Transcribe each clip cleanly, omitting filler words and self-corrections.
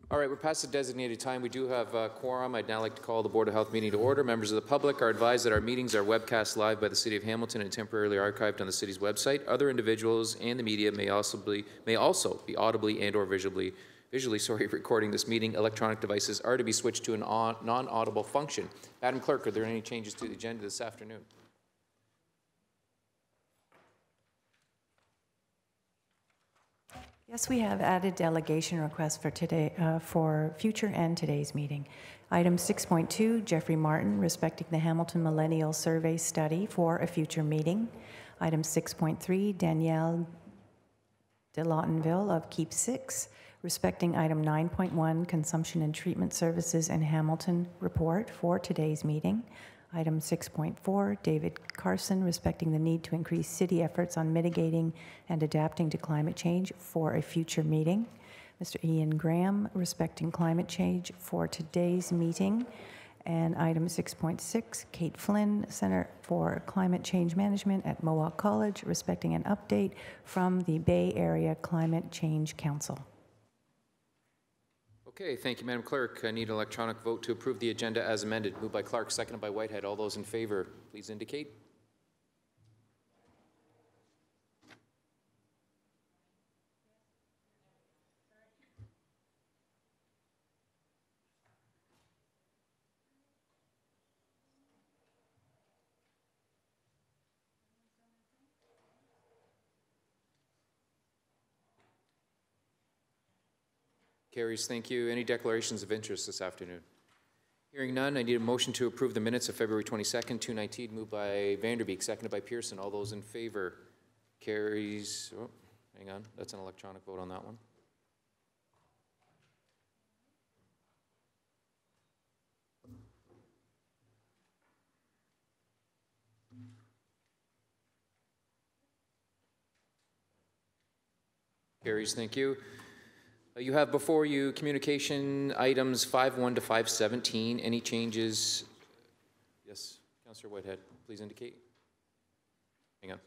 All right, we're past the designated time. We do have quorum. I'd now like to call the Board of Health meeting to order. Members of the public are advised that our meetings are webcast live by the City of Hamilton and temporarily archived on the city's website. Other individuals and the media may also be audibly and or visually recording this meeting. Electronic devices are to be switched to a non-audible function. Madam Clerk, are there any changes to the agenda this afternoon? Yes, we have added delegation requests for today, for future and today's meeting. Item 6.2, Jeffrey Martin, respecting the Hamilton Millennial Survey Study for a future meeting. Item 6.3, Danielle de Lawtonville of Keep 6, respecting item 9.1, Consumption and Treatment Services in Hamilton report for today's meeting. Item 6.4, David Carson, respecting the need to increase city efforts on mitigating and adapting to climate change for a future meeting. Mr. Ian Graham, respecting climate change for today's meeting. And item 6.6, Kate Flynn, Center for Climate Change Management at Mohawk College, respecting an update from the Bay Area Climate Change Council. Okay, thank you, Madam Clerk. I need an electronic vote to approve the agenda as amended. Moved by Clark, seconded by Whitehead. All those in favor, please indicate. Carries, thank you. Any declarations of interest this afternoon? Hearing none, I need a motion to approve the minutes of February 22nd, 2019, moved by Vanderbeek, seconded by Pearson. All those in favor? Carries, oh, hang on, that's an electronic vote on that one. Carries, thank you. You have before you communication items 5.1 to 5.17. Any changes? Yes, Councillor Whitehead, please indicate. Hang on.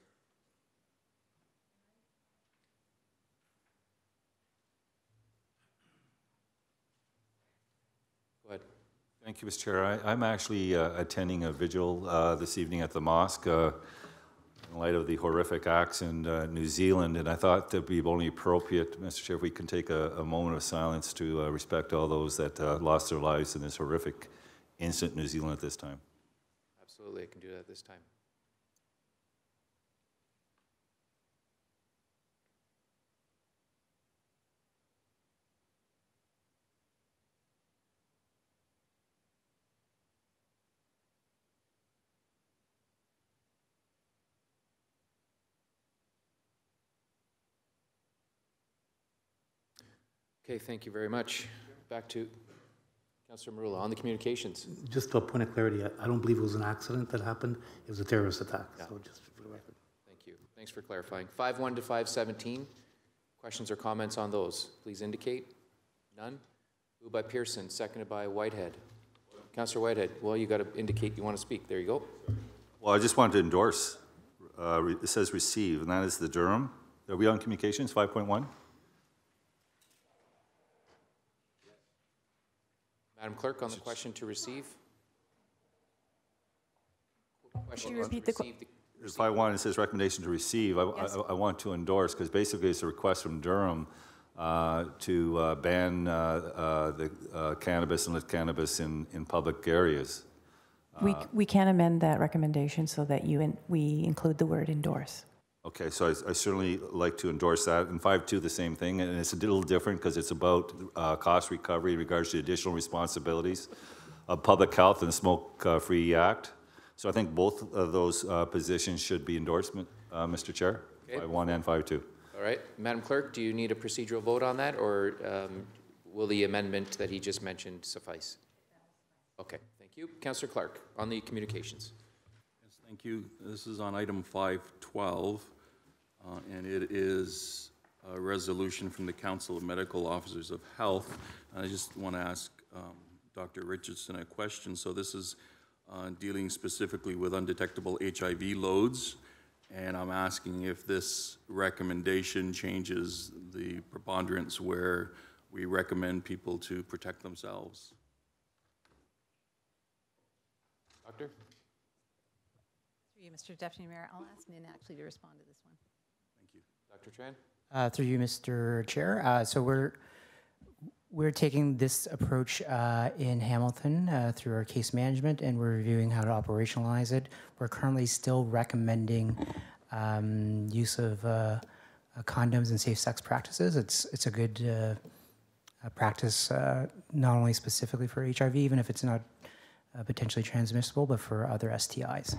Go ahead. Thank you, Mr. Chair. I'm actually attending a vigil this evening at the mosque in light of the horrific acts in New Zealand, and I thought it would be only appropriate, Mr. Chair, if we can take a moment of silence to respect all those that lost their lives in this horrific incident in New Zealand at this time. Absolutely, I can do that this time. Okay, thank you very much. Back to Councillor Marula on the communications. Just a point of clarity, I don't believe it was an accident that happened. It was a terrorist attack. Yeah. So just for the record. Thank you. Thanks for clarifying. 5.1 to 5.17. Questions or comments on those? Please indicate. None. Moved by Pearson, seconded by Whitehead. Councillor Whitehead, well, you got to indicate you want to speak. There you go. Well, I just wanted to endorse. It says receive, and that is the Durham. Are we on communications 5.1? Madam Clerk, on the question to receive. Question to repeat the question. 5.1, it says recommendation to receive. I want to endorse, because basically it's a request from Durham to ban the cannabis and lit cannabis in public areas. We can amend that recommendation so that we include the word endorse. Okay, so I certainly like to endorse that. And 5.2, the same thing, and it's a little different because it's about cost recovery in regards to additional responsibilities of public health and the Smoke-Free Act. So I think both of those positions should be endorsed, Mr. Chair, okay. 5.1 and 5.2. All right, Madam Clerk, do you need a procedural vote on that, or will the amendment that he just mentioned suffice? Okay, thank you. Councillor Clark, on the communications. Thank you. This is on item 5.12, and it is a resolution from the Council of Medical Officers of Health. I just want to ask Dr. Richardson a question. So this is dealing specifically with undetectable HIV loads, and I'm asking if this recommendation changes the preponderance where we recommend people to protect themselves. Doctor? Through you, Mr. Deputy Mayor, I'll ask Min actually to respond to this one. Thank you. Dr. Tran? Through you, Mr. Chair. So we're taking this approach in Hamilton through our case management, and we're reviewing how to operationalize it. We're currently still recommending use of condoms and safe sex practices. It's a good practice, not only specifically for HIV, even if it's not potentially transmissible, but for other STIs.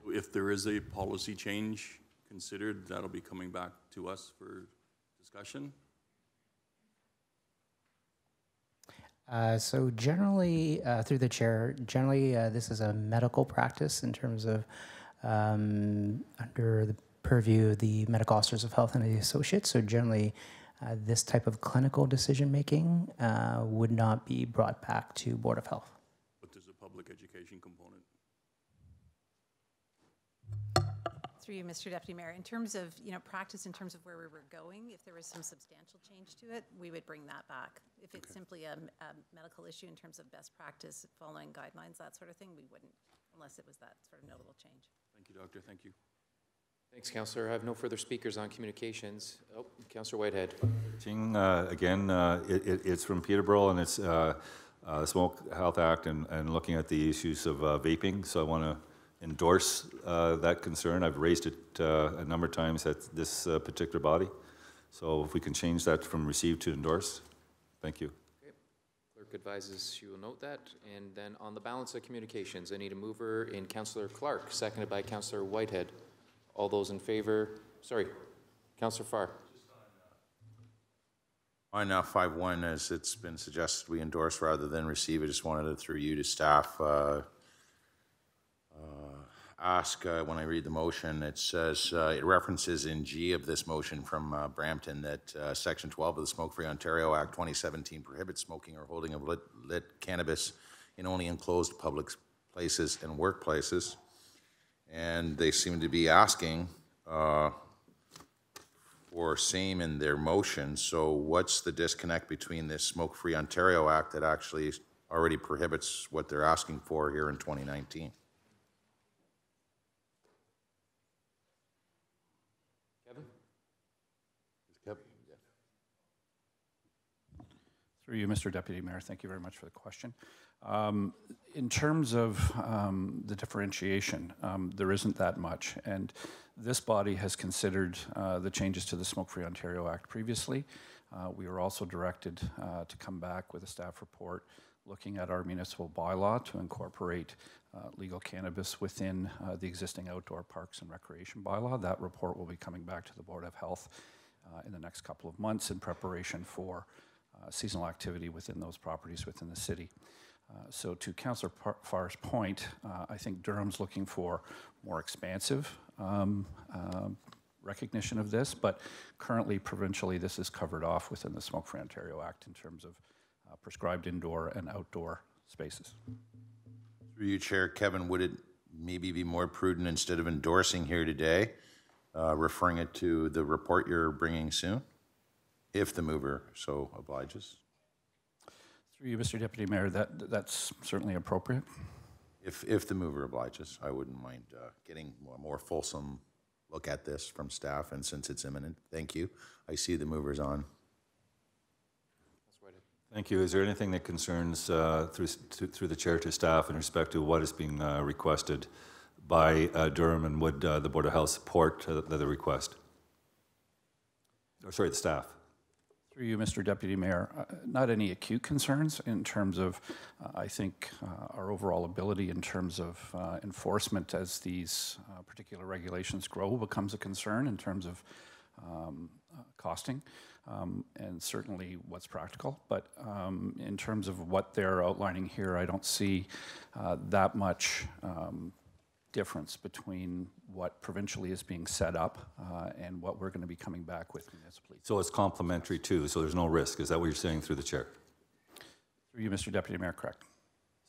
So if there is a policy change considered, that'll be coming back to us for discussion? So generally, through the chair, generally this is a medical practice in terms of under the purview of the medical officers of health and the associates. So generally, this type of clinical decision-making would not be brought back to Board of Health. But there's a public education component. Through you, Mr. Deputy Mayor, in terms of, practice in terms of where we were going, if there was some substantial change to it, we would bring that back. If it's simply a medical issue in terms of best practice, following guidelines, that sort of thing, we wouldn't, unless it was that sort of notable change. Thank you, Doctor. Thank you. Thanks, Councillor. I have no further speakers on communications. Oh, Councillor Whitehead. Again, it's from Peterborough, and it's Smoke Health Act and looking at the issues of vaping. So I want to endorse that concern. I've raised it a number of times at this particular body. So if we can change that from receive to endorse, thank you. Okay. Clerk advises she will note that. And then on the balance of communications, I need a mover in Councillor Clark, seconded by Councillor Whitehead. All those in favor, sorry, Councillor Farr. On 5.1, as it's been suggested, we endorse rather than receive. I just wanted to, through you to staff, ask, when I read the motion, it says, it references in G of this motion from Brampton that Section 12 of the Smoke-Free Ontario Act 2017 prohibits smoking or holding of lit cannabis in only enclosed public places and workplaces. And they seem to be asking for same in their motion. So what's the disconnect between this Smoke-Free Ontario Act that actually already prohibits what they're asking for here in 2019? Kevin? Through you, Mr. Deputy Mayor, thank you very much for the question. In terms of the differentiation, there isn't that much, and this body has considered the changes to the Smoke-Free Ontario Act previously. We were also directed to come back with a staff report looking at our municipal bylaw to incorporate legal cannabis within the existing outdoor parks and recreation bylaw. That report will be coming back to the Board of Health in the next couple of months in preparation for seasonal activity within those properties within the city. So to Councillor Farr's point, I think Durham's looking for more expansive recognition of this, but currently, provincially, this is covered off within the Smoke-Free Ontario Act in terms of prescribed indoor and outdoor spaces. Through you, Chair, Kevin, would it maybe be more prudent, instead of endorsing here today, referring it to the report you're bringing soon, if the mover so obliges? Through you, Mr. Deputy Mayor, that's certainly appropriate. If the mover obliges, I wouldn't mind getting a more fulsome look at this from staff, and since it's imminent, thank you. I see the movers on. Thank you. Is there anything that concerns through the chair to staff in respect to what is being requested by Durham, and would the Board of Health support the request? Or sorry, the staff. Through you, Mr. Deputy Mayor, not any acute concerns in terms of, I think, our overall ability in terms of enforcement as these particular regulations grow becomes a concern in terms of costing and certainly what's practical. But in terms of what they're outlining here, I don't see that much difference between what provincially is being set up and what we're going to be coming back with municipally. So it's complementary too, so there's no risk. Is that what you're saying through the chair? Through you, Mr. Deputy Mayor, correct.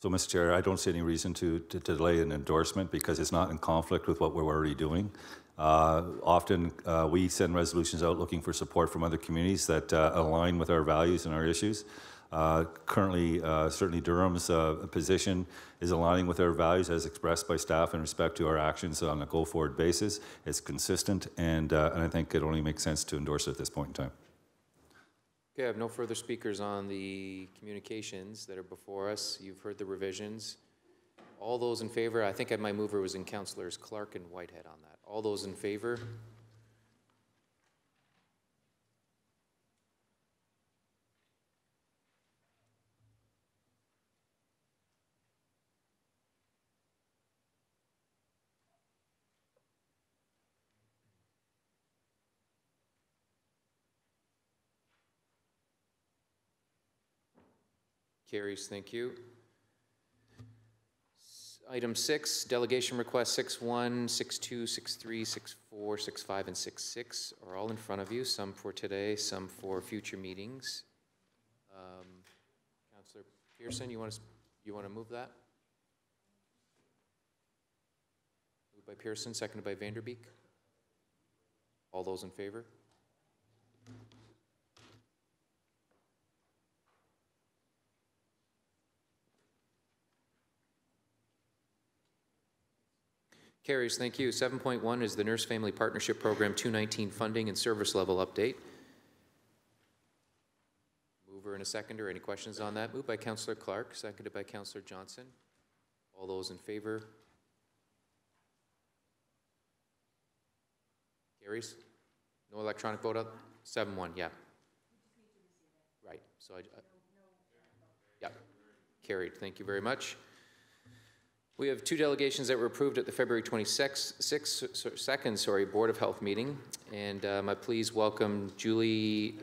So, Mr. Chair, I don't see any reason to delay an endorsement because it's not in conflict with what we're already doing. Often we send resolutions out looking for support from other communities that align with our values and our issues. Currently, certainly Durham's position is aligning with our values as expressed by staff in respect to our actions on a go-forward basis. It's consistent, and I think it only makes sense to endorse it at this point in time. Okay, I have no further speakers on the communications that are before us. You've heard the revisions. All those in favor, I think my mover was in Councillors Clark and Whitehead on that. All those in favor? Carries, thank you. Item 6, delegation request 6.1, 6.2, 6.3, 6.4, 6.5, and 6.6 are all in front of you, some for today, some for future meetings. Councillor Pearson, you want to move that? Moved by Pearson, seconded by Vanderbeek. All those in favor? Carries, thank you. 7.1 is the Nurse Family Partnership Program 219 funding and service level update. Mover and a seconder. Any questions on that? Moved by Councillor Clark, seconded by Councillor Johnson. All those in favor? Carries. No electronic vote up? 7.1, yeah. Right, so yeah, carried. Thank you very much. We have two delegations that were approved at the February 22nd Board of Health meeting, and I please welcome Julie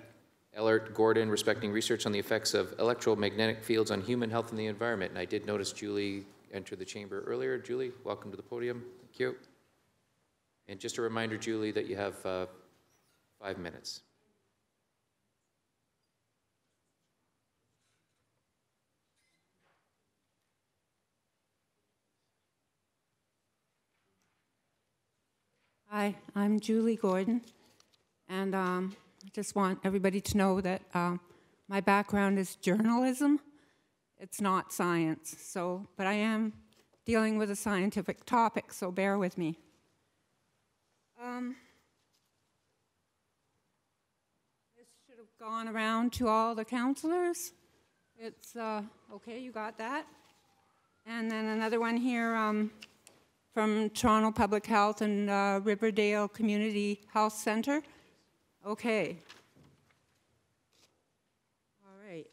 Ellert Gordon, respecting research on the effects of electromagnetic fields on human health and the environment. And I did notice Julie enter the chamber earlier. Julie, welcome to the podium. Thank you. And just a reminder, Julie, that you have 5 minutes. Hi, I'm Julie Gordon, and I just want everybody to know that my background is journalism. It's not science, but I am dealing with a scientific topic, so bear with me. This should have gone around to all the councillors. It's, okay, you got that? And then another one here, from Toronto Public Health and Riverdale Community Health Center. Okay. All right.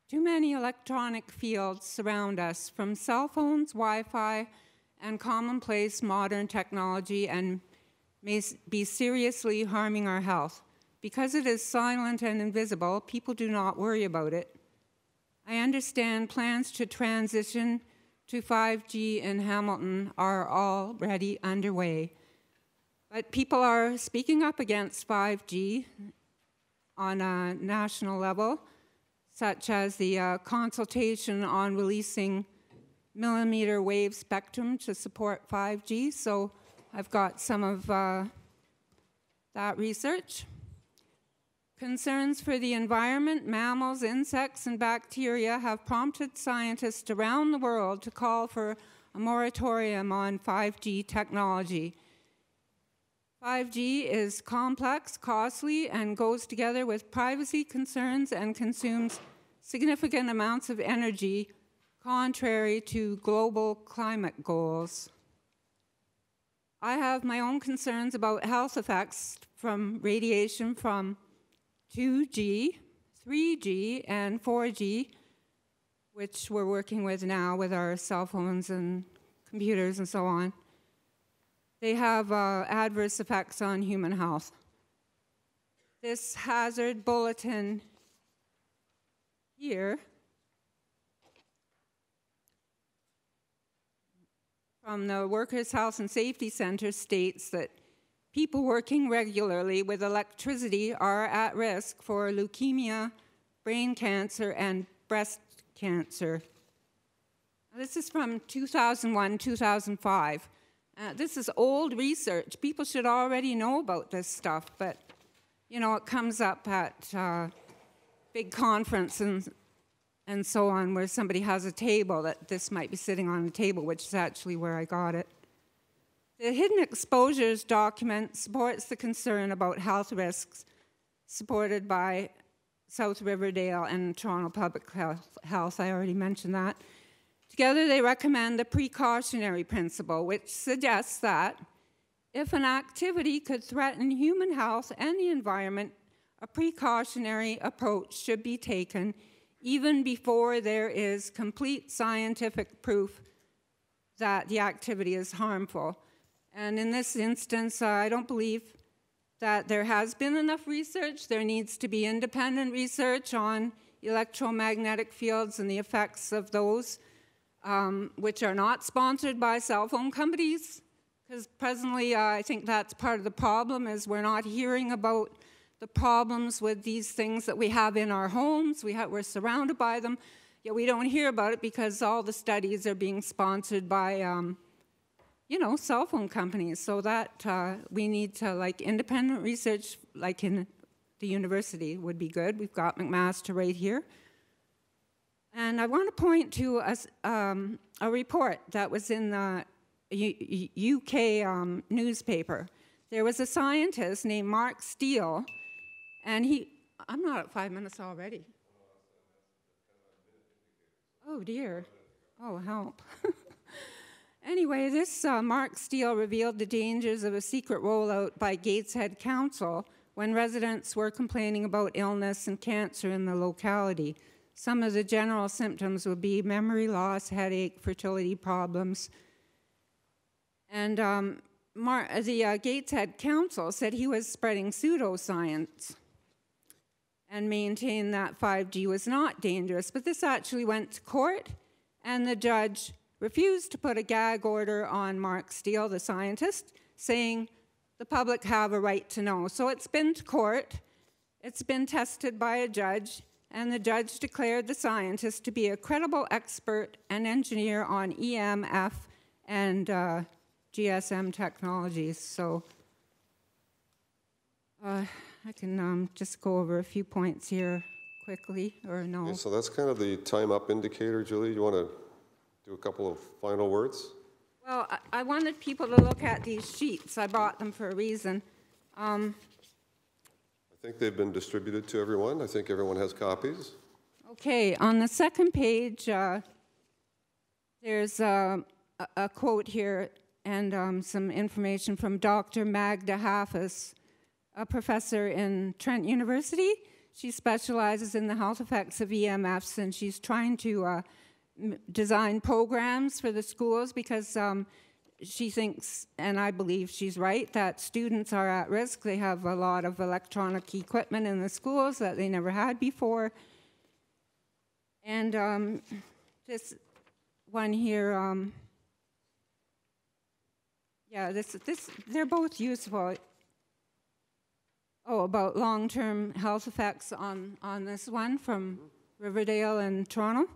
Too many electronic fields surround us, from cell phones, Wi-Fi, and commonplace modern technology, and may be seriously harming our health. Because it is silent and invisible, people do not worry about it. I understand plans to transition to 5G in Hamilton are already underway. But people are speaking up against 5G on a national level, such as the consultation on releasing millimeter wave spectrum to support 5G. So I've got some of that research. Concerns for the environment, mammals, insects, and bacteria have prompted scientists around the world to call for a moratorium on 5G technology. 5G is complex, costly, and goes together with privacy concerns and consumes significant amounts of energy, contrary to global climate goals. I have my own concerns about health effects from radiation from 2G, 3G, and 4G, which we're working with now with our cell phones and computers and so on. They have adverse effects on human health. This hazard bulletin here from the Workers' Health and Safety Center states that people working regularly with electricity are at risk for leukemia, brain cancer, and breast cancer. This is from 2001, 2005. This is old research. People should already know about this stuff, but, you know, it comes up at big conferences and so on where somebody has a table that this might be sitting on the table, which is actually where I got it. The hidden exposures document supports the concern about health risks supported by South Riverdale and Toronto Public Health. I already mentioned that. Together, they recommend the precautionary principle, which suggests that if an activity could threaten human health and the environment, a precautionary approach should be taken even before there is complete scientific proof that the activity is harmful. And in this instance, I don't believe that there has been enough research. There needs to be independent research on electromagnetic fields and the effects of those, which are not sponsored by cell phone companies, because presently I think that's part of the problem, is we're not hearing about the problems with these things that we have in our homes. We're surrounded by them, yet we don't hear about it because all the studies are being sponsored by, you know, cell phone companies. So that we need to, like, independent research, like in the university would be good. We've got McMaster right here. And I want to point to a report that was in the UK newspaper. There was a scientist named Mark Steele, and I'm not at 5 minutes already. Oh dear, oh help. Anyway, this Mark Steele revealed the dangers of a secret rollout by Gateshead Council when residents were complaining about illness and cancer in the locality. Some of the general symptoms would be memory loss, headache, fertility problems. And the Gateshead Council said he was spreading pseudoscience and maintained that 5G was not dangerous. But this actually went to court, and the judge refused to put a gag order on Mark Steele, the scientist, saying the public have a right to know. So it's been to court, it's been tested by a judge, and the judge declared the scientist to be a credible expert and engineer on EMF and GSM technologies. So I can just go over a few points here quickly, or no? Okay, so that's kind of the time up indicator. Julie, you want to do a couple of final words? Well, I wanted people to look at these sheets. I brought them for a reason. I think they've been distributed to everyone. I think everyone has copies. Okay, on the second page, there's a quote here and some information from Dr. Magda Hafis, a professor in Trent University. She specializes in the health effects of EMFs, and she's trying to design programs for the schools because she thinks, and I believe she's right, that students are at risk. They have a lot of electronic equipment in the schools that they never had before. And this one here, yeah, they're both useful. Oh, about long-term health effects on this one from Riverdale and Toronto.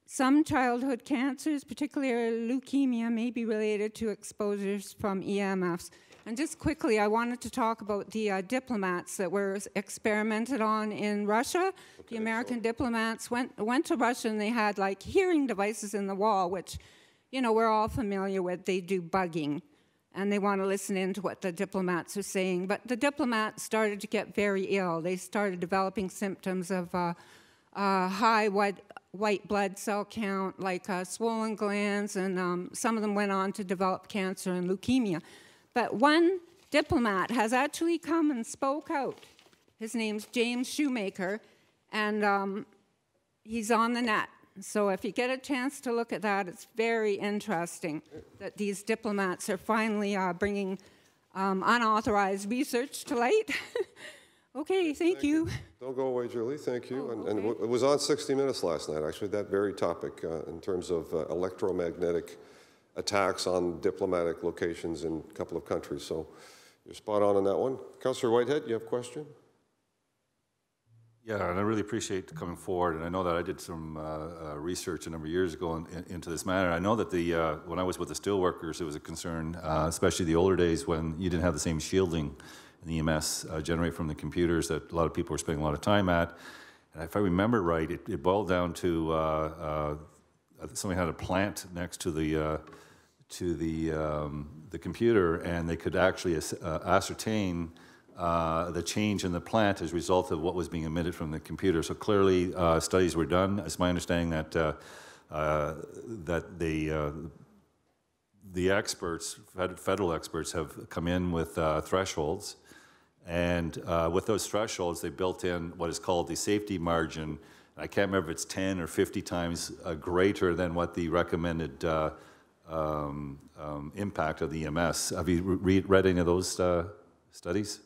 Some childhood cancers, particularly leukemia, may be related to exposures from EMFs. And just quickly, I wanted to talk about the diplomats that were experimented on in Russia. Okay, the American diplomats went to Russia, and they had like hearing devices in the wall, which, you know, we're all familiar with. They do bugging, and they want to listen in to what the diplomats are saying. But the diplomats started to get very ill. They started developing symptoms of high white blood cell count, like swollen glands, and some of them went on to develop cancer and leukemia. But one diplomat has actually come and spoke out. His name's James Shoemaker, and he's on the net. So if you get a chance to look at that, it's very interesting that these diplomats are finally bringing unauthorized research to light. Okay, thank you. Don't go away, Julie. Thank you. Oh, and okay. it was on 60 Minutes last night, actually, that very topic in terms of electromagnetic attacks on diplomatic locations in a couple of countries. So You're spot on that one. Councillor Whitehead, you have a question? Yeah, and I really appreciate coming forward. And I know that I did some research a number of years ago into this matter. I know that when I was with the steelworkers, it was a concern, especially the older days when you didn't have the same shielding in the EMS generate from the computers that a lot of people were spending a lot of time at. And if I remember right, it boiled down to somebody had a plant next to the computer, and they could actually ascertain the change in the plant as a result of what was being emitted from the computer. So clearly, studies were done. It's my understanding that the experts, federal experts, have come in with thresholds, and with those thresholds, they built in what is called the safety margin. I can't remember if it's 10 or 50 times greater than what the recommended impact of the EMS. Have you read any of those studies?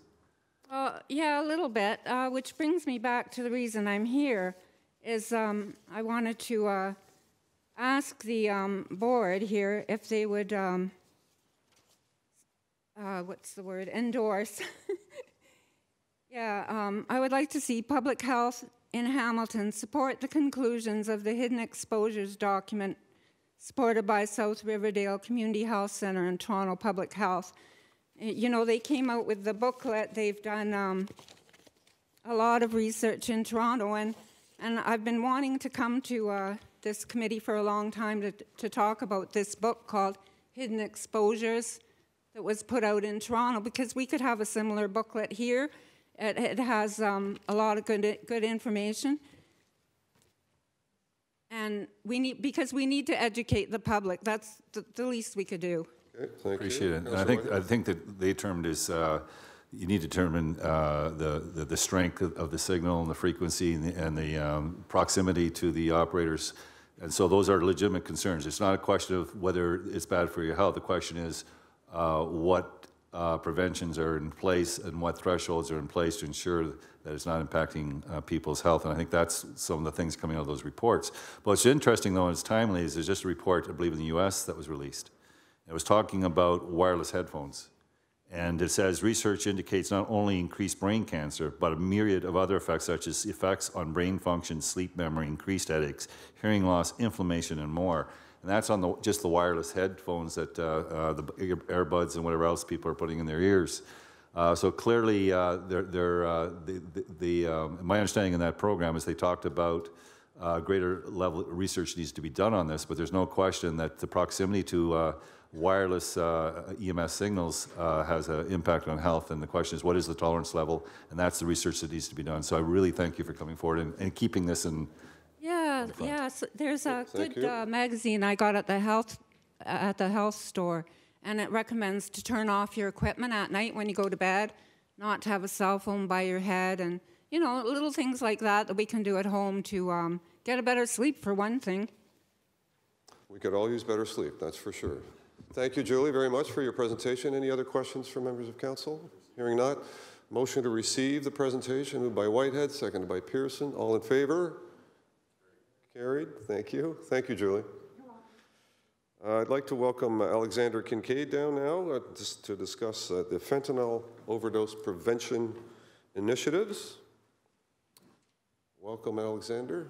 Yeah, a little bit, which brings me back to the reason I'm here, is I wanted to ask the board here if they would, endorse. Yeah, I would like to see public health in Hamilton support the conclusions of the hidden exposures document supported by South Riverdale Community Health Centre and Toronto Public Health. You know, they came out with the booklet. They've done a lot of research in Toronto, and I've been wanting to come to this committee for a long time to talk about this book called Hidden Exposures that was put out in Toronto, because we could have a similar booklet here. It has a lot of good information. And we need to educate the public. That's the least we could do. Okay, thank Appreciate you. it. And I think that they termed as you need to determine the strength of the signal and the frequency and the proximity to the operators. And so those are legitimate concerns. It's not a question of whether it's bad for your health. The question is what preventions are in place and what thresholds are in place to ensure that it's not impacting people's health. And I think that's some of the things coming out of those reports. But what's interesting, though, and it's timely, is there's just a report, I believe, in the U.S. that was released. It was talking about wireless headphones. And it says research indicates not only increased brain cancer, but a myriad of other effects, such as effects on brain function, sleep memory, increased headaches, hearing loss, inflammation, and more. And that's on just the wireless headphones that the earbuds and whatever else people are putting in their ears. So clearly, my understanding in that program is they talked about greater level of research needs to be done on this, but there's no question that the proximity to wireless EMS signals has an impact on health, and the question is, what is the tolerance level? And that's the research that needs to be done. So I really thank you for coming forward and keeping this in. Yeah, so there's a good magazine I got at the health store, and it recommends to turn off your equipment at night when you go to bed, not to have a cell phone by your head, and you know, little things like that we can do at home to get a better sleep, for one thing. We could all use better sleep, that's for sure. Thank you, Julie, very much for your presentation. Any other questions from members of council? Hearing not, motion to receive the presentation, moved by Whitehead, seconded by Pearson. All in favor? Carried. Thank you. Thank you, Julie. I'd like to welcome Alexander Kincaid down now just to discuss the fentanyl overdose prevention initiatives. Welcome, Alexander.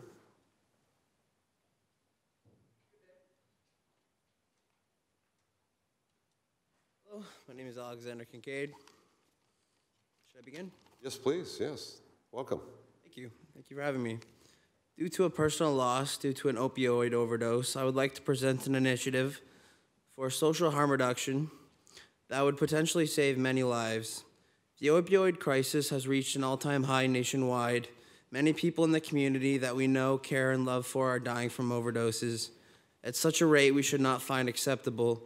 Hello, my name is Alexander Kincaid. Should I begin? Yes, please. Yes. Welcome. Thank you. Thank you for having me. Due to a personal loss due to an opioid overdose, I would like to present an initiative for social harm reduction that would potentially save many lives. The opioid crisis has reached an all-time high nationwide. Many people in the community that we know, care, and love for are dying from overdoses at such a rate we should not find acceptable.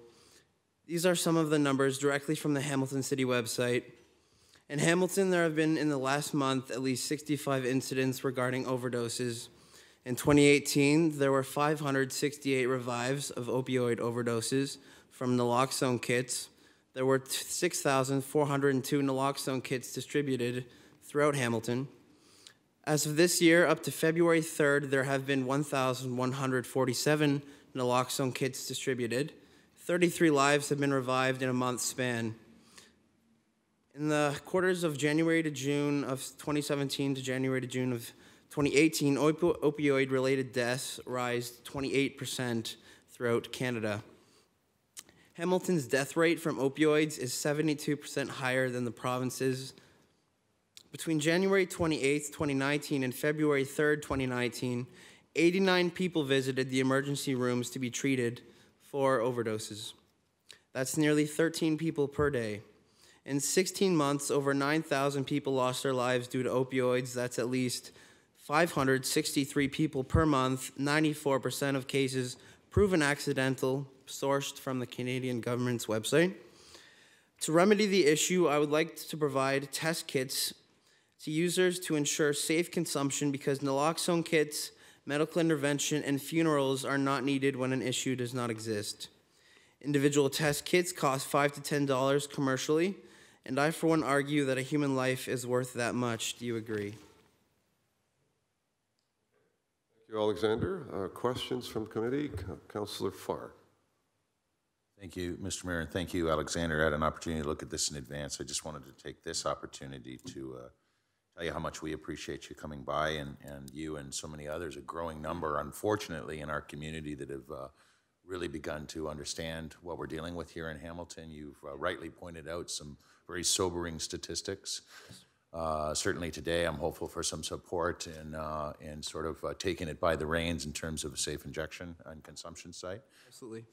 These are some of the numbers directly from the Hamilton City website. In Hamilton, there have been, in the last month, at least 65 incidents regarding overdoses. In 2018, there were 568 revives of opioid overdoses from naloxone kits. There were 6,402 naloxone kits distributed throughout Hamilton. As of this year, up to February 3rd, there have been 1,147 naloxone kits distributed. 33 lives have been revived in a month's span. In the quarters of January to June of 2017 to January to June of 2018, opioid-related deaths rise 28% throughout Canada. Hamilton's death rate from opioids is 72% higher than the province's. Between January 28, 2019 and February 3, 2019, 89 people visited the emergency rooms to be treated for overdoses. That's nearly 13 people per day. In 16 months, over 9,000 people lost their lives due to opioids. That's at least 563 people per month, 94% of cases proven accidental, sourced from the Canadian government's website. To remedy the issue, I would like to provide test kits to users to ensure safe consumption because naloxone kits, medical intervention, and funerals are not needed when an issue does not exist. Individual test kits cost $5 to $10 commercially, and I, for one, argue that a human life is worth that much. Do you agree? Thank you, Alexander. Questions from committee? Councillor Farr. Thank you, Mr. Mayor, and thank you, Alexander. I had an opportunity to look at this in advance. I just wanted to take this opportunity to tell you how much we appreciate you coming by, and you and so many others, a growing number, unfortunately, in our community that have really begun to understand what we're dealing with here in Hamilton. You've rightly pointed out some very sobering statistics. Certainly today, I'm hopeful for some support in sort of taking it by the reins in terms of a safe injection and consumption site. Absolutely.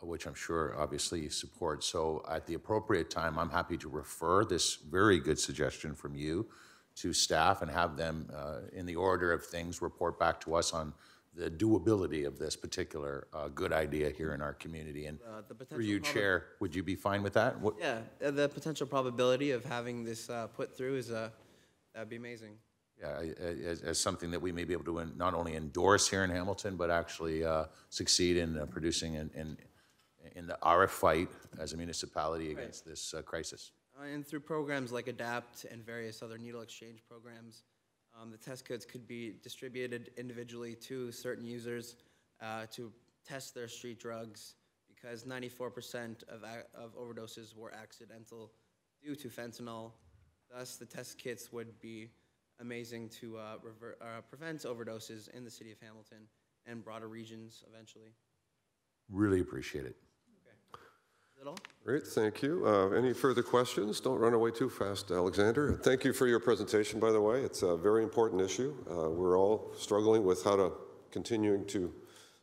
Which I'm sure obviously you support. So at the appropriate time, I'm happy to refer this very good suggestion from you to staff and have them, in the order of things, report back to us on the doability of this particular good idea here in our community. And for you, Chair, would you be fine with that? Yeah, the potential probability of having this put through is, that'd be amazing. Yeah, as something that we may be able to not only endorse here in Hamilton, but actually succeed in producing in our fight as a municipality against this crisis. And through programs like ADAPT and various other needle exchange programs, the test kits could be distributed individually to certain users to test their street drugs, because 94% of overdoses were accidental due to fentanyl. Thus, the test kits would be amazing to prevent overdoses in the city of Hamilton and broader regions eventually. Really appreciate it. Okay. Is that all? Great, thank you. Any further questions? Don't run away too fast, Alexander. Thank you for your presentation, by the way. It's a very important issue. We're all struggling with how to continuing to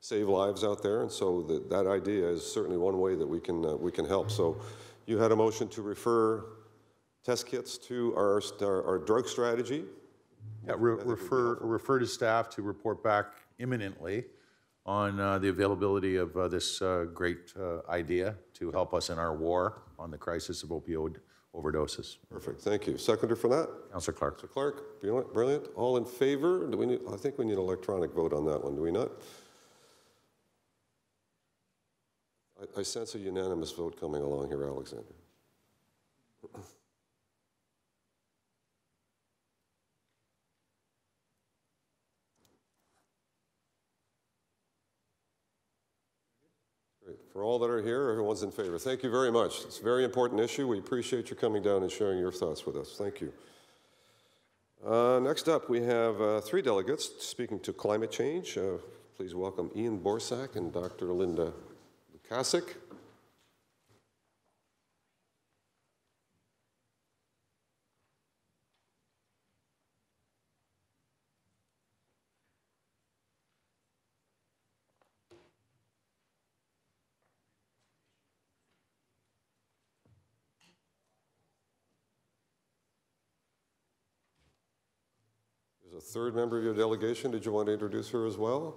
save lives out there, and so that idea is certainly one way that we can help. So you had a motion to refer test kits to our drug strategy. Yeah, refer to staff to report back imminently on the availability of this great idea to help us in our war on the crisis of opioid overdoses. Perfect, thank you. Seconder for that? Councillor Clark. Councillor Clark, brilliant. All in favor? Do we need? I think we need an electronic vote on that one, do we not? I sense a unanimous vote coming along here, Alexander. For all that are here, everyone's in favor. Thank you very much. It's a very important issue. We appreciate you coming down and sharing your thoughts with us. Thank you. Next up, we have 3 delegates speaking to climate change. Please welcome Ian Borsak and Dr. Linda Lukasik. There's a third member of your delegation. Did you want to introduce her as well?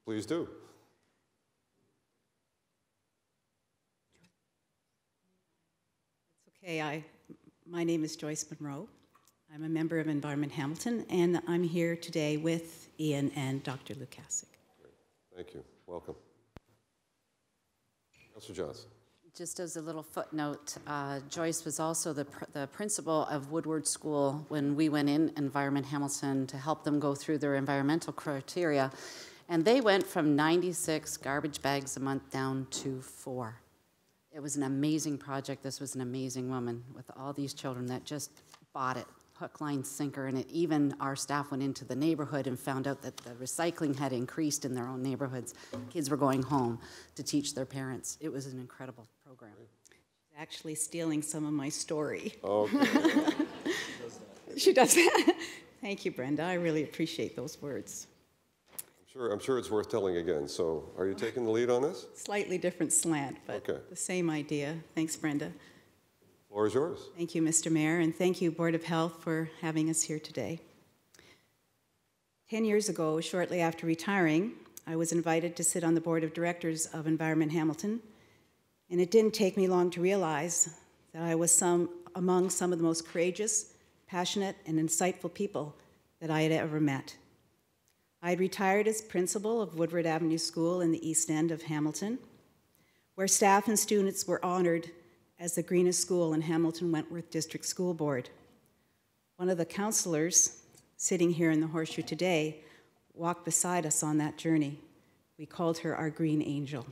Please do. It's okay. My name is Joyce Monroe. I'm a member of Environment Hamilton, and I'm here today with Ian and Dr. Lukasik. Thank you. Welcome. Councillor Johnson. Just as a little footnote, Joyce was also the principal of Woodward School when we went in Environment Hamilton to help them go through their environmental criteria. And they went from 96 garbage bags a month down to 4. It was an amazing project. This was an amazing woman with all these children that just bought it, hook, line, sinker, and even our staff went into the neighborhood and found out that the recycling had increased in their own neighborhoods. Kids were going home to teach their parents. It was an incredible program. She's actually stealing some of my story. Okay. She does that. Thank you, Brenda. I really appreciate those words. I'm sure it's worth telling again. So are you taking the lead on this? Slightly different slant, but Okay. the same idea. Thanks, Brenda. Floor is yours. Thank you, Mr. Mayor, and thank you, Board of Health, for having us here today. 10 years ago, shortly after retiring, I was invited to sit on the Board of Directors of Environment Hamilton, and it didn't take me long to realize that I was among some of the most courageous, passionate, and insightful people that I had ever met. I had retired as principal of Woodward Avenue School in the East End of Hamilton, where staff and students were honored as the greenest school in Hamilton Wentworth District School Board. One of the counselors sitting here in the Horseshoe today walked beside us on that journey. We called her our green angel.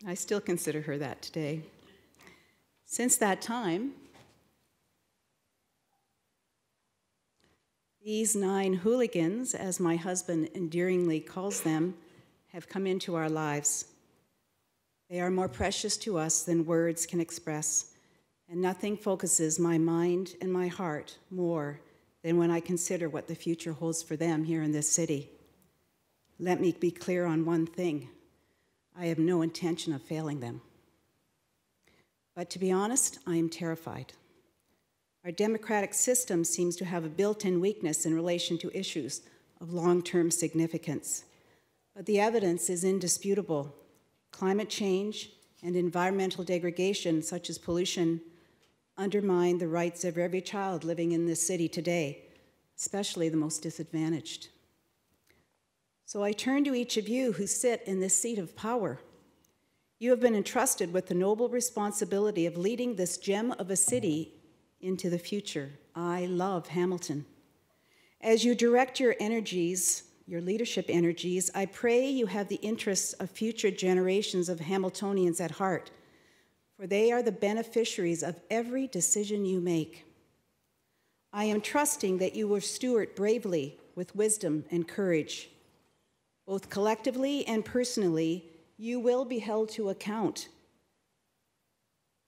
I still consider her that today. Since that time, these 9 hooligans, as my husband endearingly calls them, have come into our lives. They are more precious to us than words can express, and nothing focuses my mind and my heart more than when I consider what the future holds for them here in this city. Let me be clear on one thing. I have no intention of failing them. But to be honest, I am terrified. Our democratic system seems to have a built-in weakness in relation to issues of long-term significance. But the evidence is indisputable. Climate change and environmental degradation, such as pollution, undermine the rights of every child living in this city today, especially the most disadvantaged. So I turn to each of you who sit in this seat of power. You have been entrusted with the noble responsibility of leading this gem of a city into the future. I love Hamilton. As you direct your energies, your leadership energies, I pray you have the interests of future generations of Hamiltonians at heart, for they are the beneficiaries of every decision you make. I am trusting that you will steward bravely with wisdom and courage. Both collectively and personally, you will be held to account.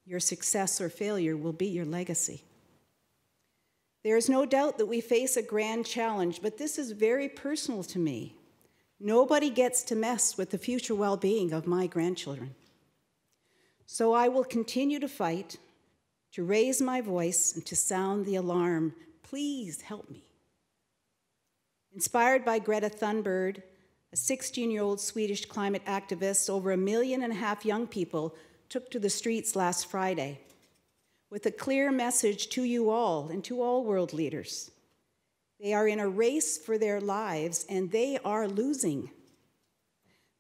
Your success or failure will be your legacy. There is no doubt that we face a grand challenge, but this is very personal to me. Nobody gets to mess with the future well-being of my grandchildren. So I will continue to fight, to raise my voice, and to sound the alarm. Please help me. Inspired by Greta Thunberg, a 16-year-old Swedish climate activist, over 1.5 million young people took to the streets last Friday with a clear message to you all and to all world leaders. They are in a race for their lives, and they are losing.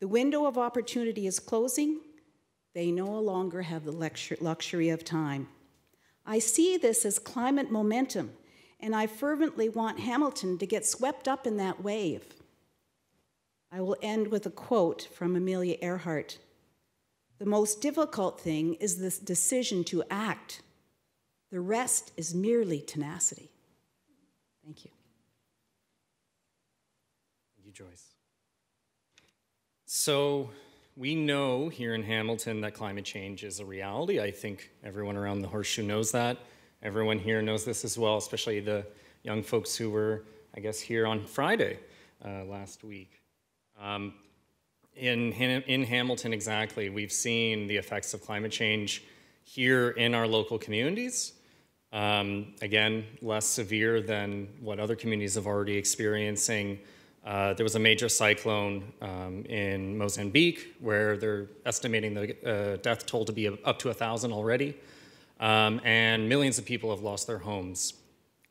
The window of opportunity is closing. They no longer have the luxury of time. I see this as climate momentum, and I fervently want Hamilton to get swept up in that wave. I will end with a quote from Amelia Earhart. The most difficult thing is this decision to act. The rest is merely tenacity. Thank you. Thank you, Joyce. So we know here in Hamilton that climate change is a reality. I think everyone around the Horseshoe knows that. Everyone here knows this as well, especially the young folks who were, I guess, here on Friday last week. In Hamilton, exactly, we've seen the effects of climate change here in our local communities. Again, less severe than what other communities have already experiencing. There was a major cyclone in Mozambique where they're estimating the death toll to be up to 1,000 already. And millions of people have lost their homes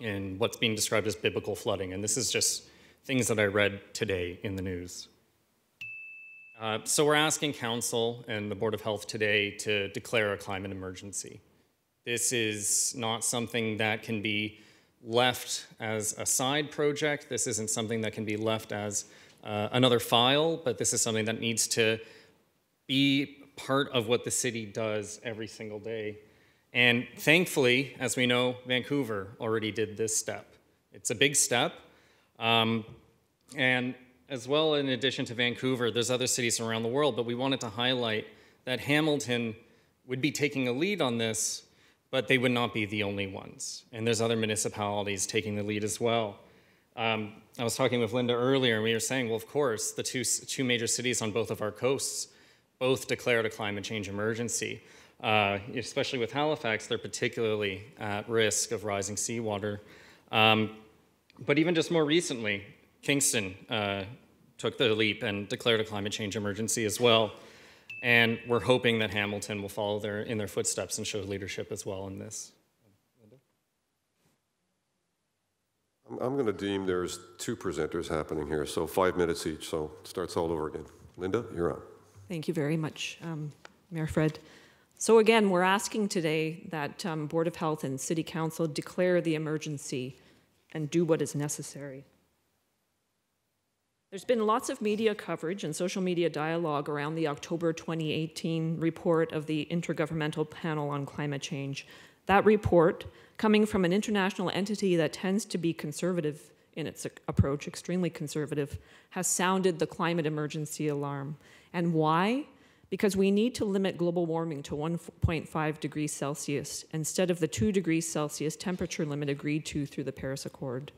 in what's being described as biblical flooding. And this is just things that I read today in the news. So we're asking Council and the Board of Health today to declare a climate emergency. This is not something that can be left as a side project. This isn't something that can be left as another file, but this is something that needs to be part of what the city does every single day. And thankfully, as we know, Vancouver already did this step. It's a big step. And as well, in addition to Vancouver, there's other cities around the world, but we wanted to highlight that Hamilton would be taking a lead on this, but they would not be the only ones. And there's other municipalities taking the lead as well. I was talking with Linda earlier, and we were saying, well, of course, the two major cities on both of our coasts both declared a climate change emergency. Especially with Halifax, they're particularly at risk of rising seawater. But even just more recently, Kingston took the leap and declared a climate change emergency as well. And we're hoping that Hamilton will follow in their footsteps and show leadership as well in this. I'm going to deem there's two presenters happening here, so 5 minutes each, so it starts all over again. Linda, you're on. Thank you very much, Mayor Fred. So again, we're asking today that Board of Health and City Council declare the emergency and do what is necessary. There's been lots of media coverage and social media dialogue around the October 2018 report of the Intergovernmental Panel on Climate Change. That report, coming from an international entity that tends to be conservative in its approach, extremely conservative, has sounded the climate emergency alarm. And why? Because we need to limit global warming to 1.5 degrees Celsius instead of the 2 degrees Celsius temperature limit agreed to through the Paris Accord.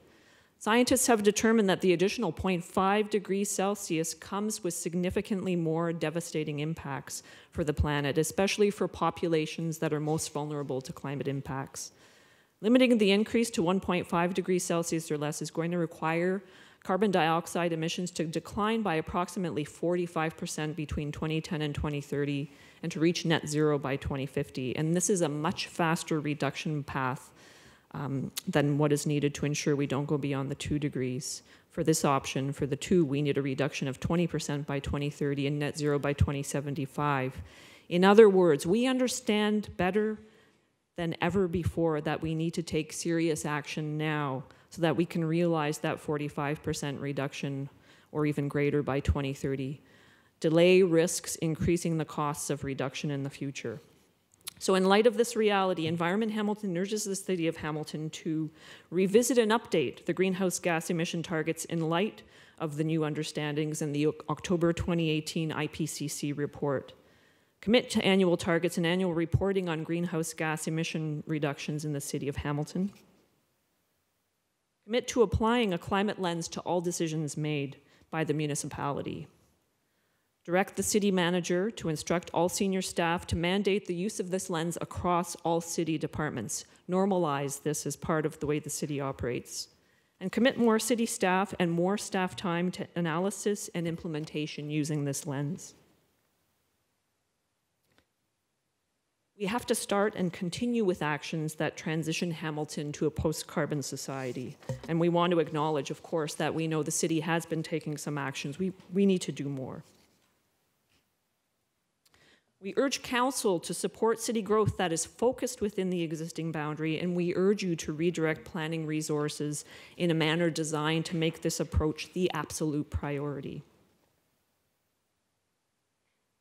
Scientists have determined that the additional 0.5 degrees Celsius comes with significantly more devastating impacts for the planet, especially for populations that are most vulnerable to climate impacts. Limiting the increase to 1.5 degrees Celsius or less is going to require carbon dioxide emissions to decline by approximately 45% between 2010 and 2030, and to reach net zero by 2050. And this is a much faster reduction path than what is needed to ensure we don't go beyond the 2 degrees. For this option, for the 2, we need a reduction of 20% by 2030 and net zero by 2075. In other words, we understand better than ever before that we need to take serious action now so that we can realize that 45% reduction or even greater by 2030. Delay risks increasing the costs of reduction in the future. So in light of this reality, Environment Hamilton urges the City of Hamilton to revisit and update the greenhouse gas emission targets in light of the new understandings in the October 2018 IPCC report. Commit to annual targets and annual reporting on greenhouse gas emission reductions in the City of Hamilton. Commit to applying a climate lens to all decisions made by the municipality. Direct the city manager to instruct all senior staff to mandate the use of this lens across all city departments. Normalize this as part of the way the city operates. And commit more city staff and more staff time to analysis and implementation using this lens. We have to start and continue with actions that transition Hamilton to a post-carbon society. And we want to acknowledge, of course, that we know the city has been taking some actions. We need to do more. We urge Council to support city growth that is focused within the existing boundary, and we urge you to redirect planning resources in a manner designed to make this approach the absolute priority.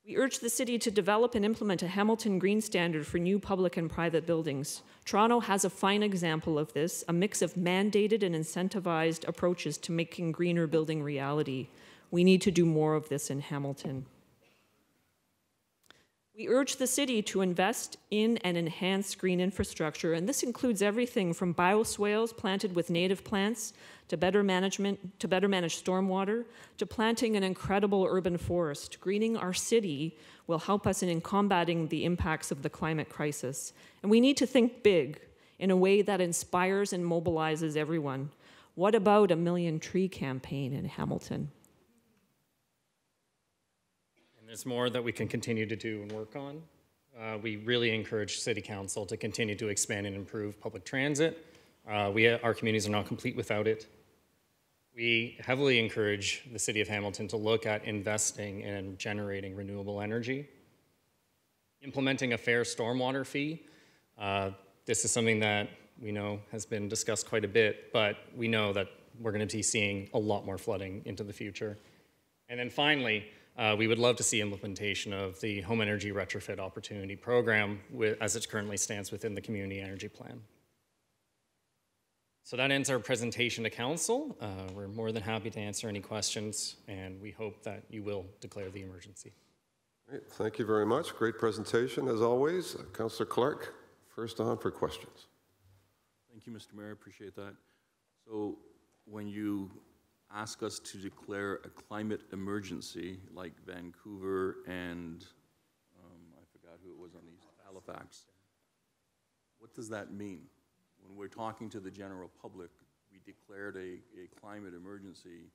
We urge the city to develop and implement a Hamilton Green Standard for new public and private buildings. Toronto has a fine example of this, a mix of mandated and incentivized approaches to making greener building reality. We need to do more of this in Hamilton. We urge the city to invest in and enhance green infrastructure, and this includes everything from bioswales planted with native plants to better manage stormwater, to planting an incredible urban forest. Greening our city will help us in combating the impacts of the climate crisis. And we need to think big in a way that inspires and mobilizes everyone. What about a Million Tree campaign in Hamilton? There's more that we can continue to do and work on. We really encourage City Council to continue to expand and improve public transit. Our communities are not complete without it. We heavily encourage the City of Hamilton to look at investing in generating renewable energy, implementing a fair stormwater fee. This is something that we know has been discussed quite a bit, but we know that we're going to be seeing a lot more flooding into the future. And then finally, we would love to see implementation of the Home Energy Retrofit Opportunity Program as it currently stands within the Community Energy Plan. So that ends our presentation to Council. We're more than happy to answer any questions, and we hope that you will declare the emergency. Great. Thank you very much. Great presentation, as always. Councillor Clark, first on for questions. Thank you, Mr. Mayor. I appreciate that. So when you ask us to declare a climate emergency like Vancouver and I forgot who it was on the east, Halifax, what does that mean? When we're talking to the general public, we declared a climate emergency.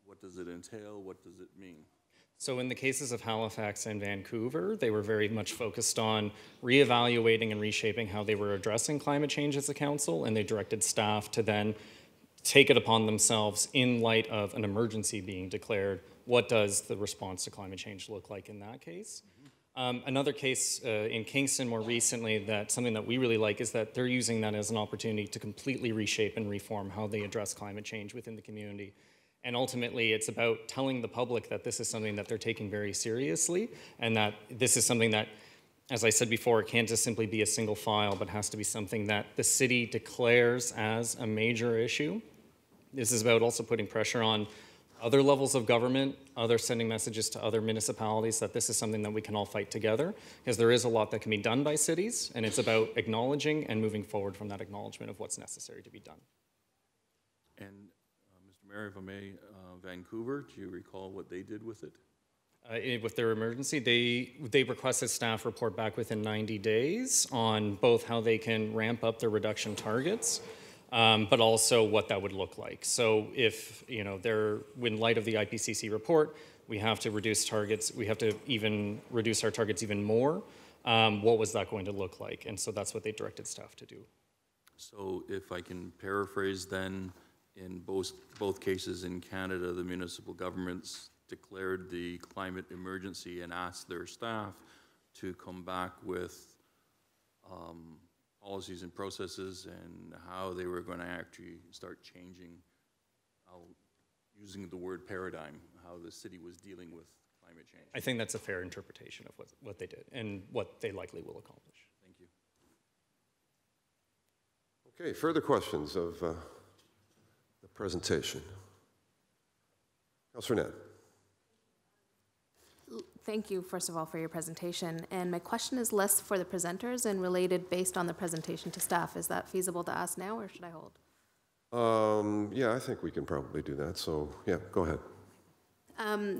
What does it entail? What does it mean? So in the cases of Halifax and Vancouver, they were very much focused on reevaluating and reshaping how they were addressing climate change as a council, and they directed staff to then take it upon themselves in light of an emergency being declared. What does the response to climate change look like in that case? Another case in Kingston more recently, that something that we really like is that they're using that as an opportunity to completely reshape and reform how they address climate change within the community. And ultimately, it's about telling the public that this is something that they're taking very seriously, and that this is something that, as I said before, it can't just simply be a single file, but has to be something that the city declares as a major issue. This is about also putting pressure on other levels of government, sending messages to other municipalities that this is something that we can all fight together, because there is a lot that can be done by cities, and it's about acknowledging and moving forward from that acknowledgement of what's necessary to be done. And Mr. Mayor, if I may, Vancouver, do you recall what they did with it? With their emergency, they requested staff report back within 90 days on both how they can ramp up their reduction targets, but also what that would look like. So if, you know, in light of the IPCC report, we have to reduce targets, we have to even reduce our targets even more, what was that going to look like? And so that's what they directed staff to do. So if I can paraphrase then, in both cases in Canada, the municipal governments declared the climate emergency and asked their staff to come back with policies and processes and how they were going to actually start changing, using the word paradigm, how the city was dealing with climate change. I think that's a fair interpretation of what they did and what they likely will accomplish. Thank you. Okay, further questions of the presentation? Councillor Nett. Thank you, first of all, for your presentation. And my question is less for the presenters and related based on the presentation to staff. Is that feasible to ask now, or should I hold? Yeah, I think we can probably do that. So, yeah, go ahead.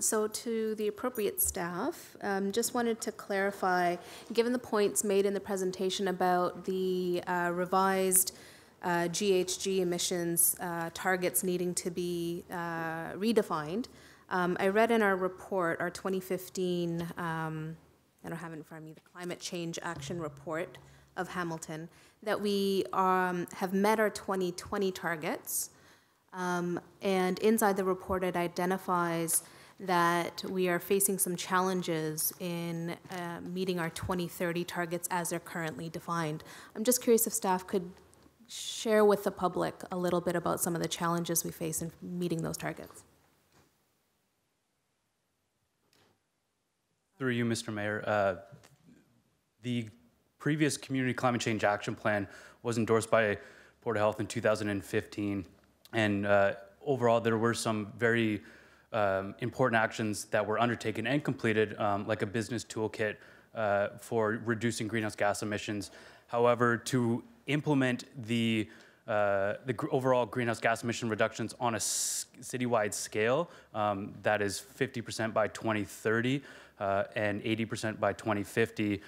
So to the appropriate staff, just wanted to clarify, given the points made in the presentation about the revised GHG emissions targets needing to be redefined, I read in our report, our 2015, I don't have it in front of me, the Climate Change Action Report of Hamilton, that we have met our 2020 targets. And inside the report, it identifies that we are facing some challenges in meeting our 2030 targets as they're currently defined. I'm just curious if staff could share with the public a little bit about some of the challenges we face in meeting those targets. Through you, Mr. Mayor, the previous Community Climate Change Action Plan was endorsed by Board of Health in 2015, and overall there were some very important actions that were undertaken and completed, like a business toolkit for reducing greenhouse gas emissions. However, to implement the overall greenhouse gas emission reductions on a citywide scale, that is 50% by 2030 and 80% by 2050,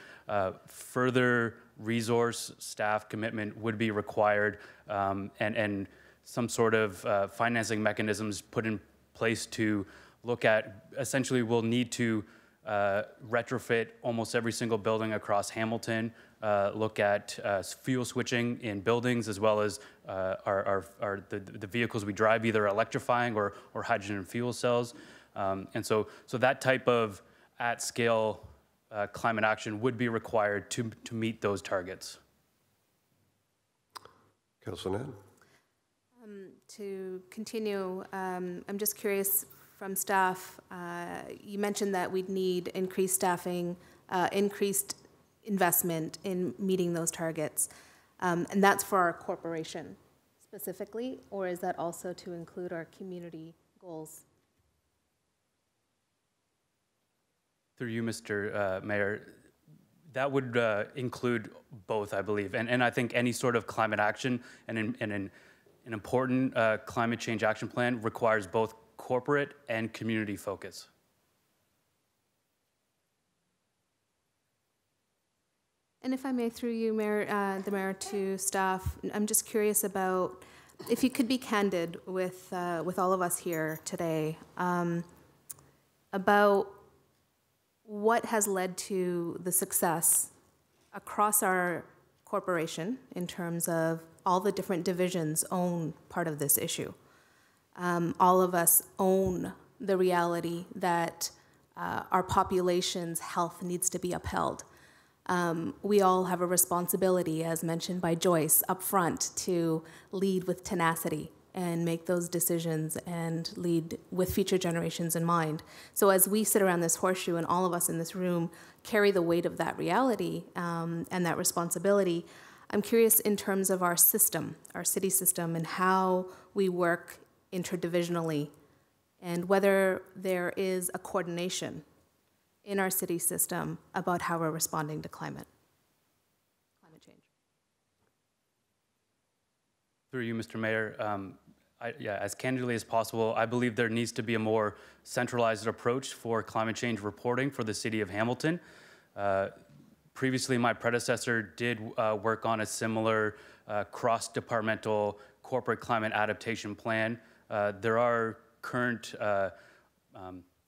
further resource staff commitment would be required, and some sort of financing mechanisms put in place to look at, essentially we'll need to retrofit almost every single building across Hamilton, look at fuel switching in buildings, as well as the vehicles we drive, either electrifying or hydrogen fuel cells. And so that type of at-scale climate action would be required to meet those targets. Councillor Nat? To continue, I'm just curious from staff, you mentioned that we'd need increased staffing, increased investment in meeting those targets. And that's for our corporation specifically, or is that also to include our community goals? Through you, Mr. Mayor, that would include both, I believe. And I think any sort of climate action and an important climate change action plan requires both corporate and community focus. And if I may, through you, Mayor, the Mayor, to staff, I'm just curious about if you could be candid with all of us here today about what has led to the success across our corporation in terms of all the different divisions own part of this issue. All of us own the reality that our population's health needs to be upheld. We all have a responsibility, as mentioned by Joyce, up front to lead with tenacity and make those decisions and lead with future generations in mind. So as we sit around this horseshoe and all of us in this room carry the weight of that reality and that responsibility, I'm curious in terms of our system, our city system, and how we work interdivisionally, and whether there is a coordination in our city system about how we're responding to climate change. Through you, Mr. Mayor, as candidly as possible, I believe there needs to be a more centralized approach for climate change reporting for the city of Hamilton. Previously, my predecessor did work on a similar cross-departmental corporate climate adaptation plan. There are current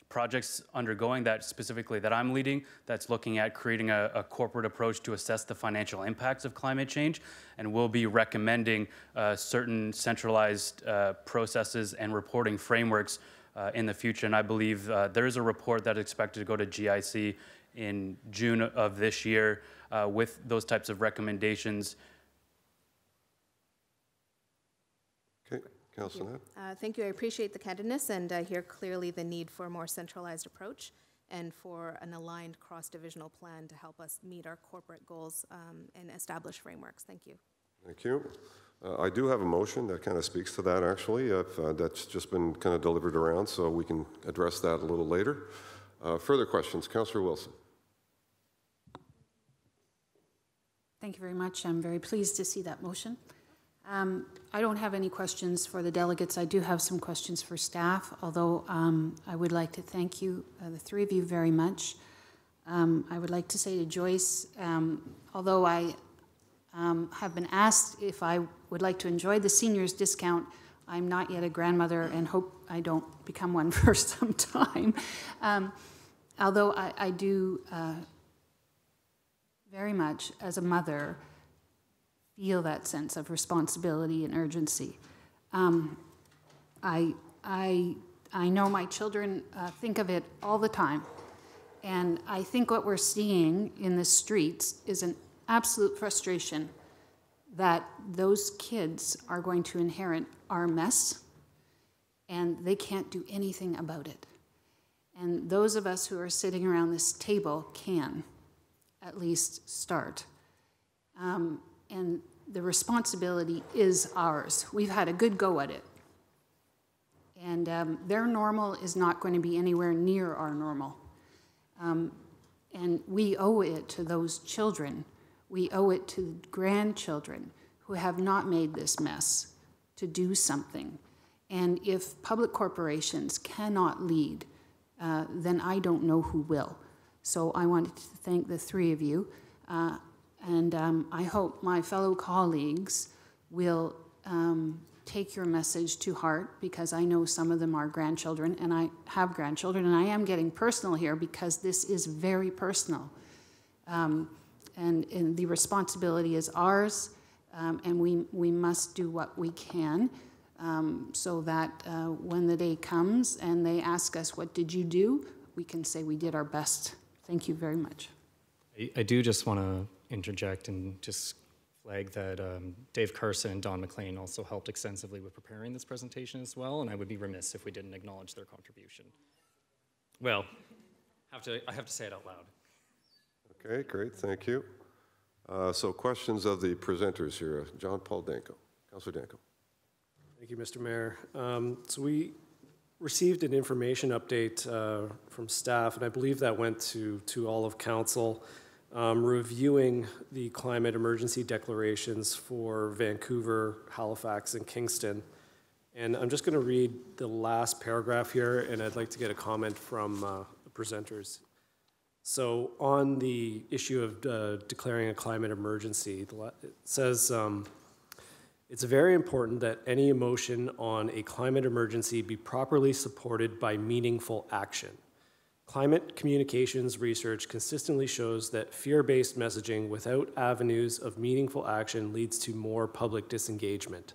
projects undergoing that specifically that I'm leading that's looking at creating a corporate approach to assess the financial impacts of climate change, and we'll be recommending certain centralized processes and reporting frameworks in the future. And I believe there is a report that is expected to go to GIC in June of this year with those types of recommendations. Okay, Councillor Nat? Thank you. I appreciate the candidness, and I hear clearly the need for a more centralized approach and for an aligned cross-divisional plan to help us meet our corporate goals and establish frameworks. Thank you. Thank you. I do have a motion that kind of speaks to that, actually. That's just been kind of delivered around, so we can address that a little later. Further questions? Councillor Wilson. Thank you very much. I'm very pleased to see that motion. I don't have any questions for the delegates. I do have some questions for staff, although I would like to thank you, the three of you, very much. I would like to say to Joyce, although I have been asked if I would like to enjoy the seniors discount, I'm not yet a grandmother and hope I don't become one for some time. Although I do very much, as a mother, feel that sense of responsibility and urgency. I know my children think of it all the time, and I think what we're seeing in the streets is an absolute frustration that those kids are going to inherit our mess, and they can't do anything about it. And those of us who are sitting around this table can at least start. And the responsibility is ours. We've had a good go at it. And their normal is not going to be anywhere near our normal. And we owe it to those children. We owe it to grandchildren who have not made this mess to do something. And if public corporations cannot lead, then I don't know who will. So I wanted to thank the three of you. And I hope my fellow colleagues will take your message to heart, because I know some of them are grandchildren, and I have grandchildren, and I am getting personal here because this is very personal. And the responsibility is ours, and we must do what we can so that when the day comes and they ask us, what did you do? We can say we did our best. Thank you very much. I do just want to interject and just flag that Dave Carson and Don McLean also helped extensively with preparing this presentation as well, and I would be remiss if we didn't acknowledge their contribution. Well, I have to say it out loud. Okay, great, thank you. So questions of the presenters here. John Paul Danko. Councillor Danko. Thank you, Mr. Mayor. So we received an information update from staff, and I believe that went to all of council, reviewing the climate emergency declarations for Vancouver, Halifax, and Kingston. And I'm just going to read the last paragraph here, and I'd like to get a comment from the presenters. So on the issue of declaring a climate emergency, it says, it's very important that any motion on a climate emergency be properly supported by meaningful action. Climate communications research consistently shows that fear-based messaging without avenues of meaningful action leads to more public disengagement.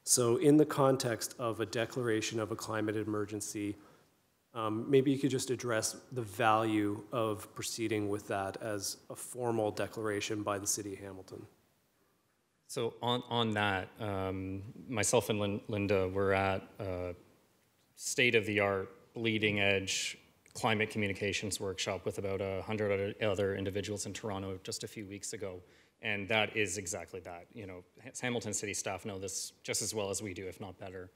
So in the context of a declaration of a climate emergency, maybe you could just address the value of proceeding with that as a formal declaration by the City of Hamilton. So on that, myself and Linda were at a state-of-the-art, bleeding-edge climate communications workshop with about 100 other individuals in Toronto just a few weeks ago. And that is exactly that. You know, Hamilton City staff know this just as well as we do, if not better.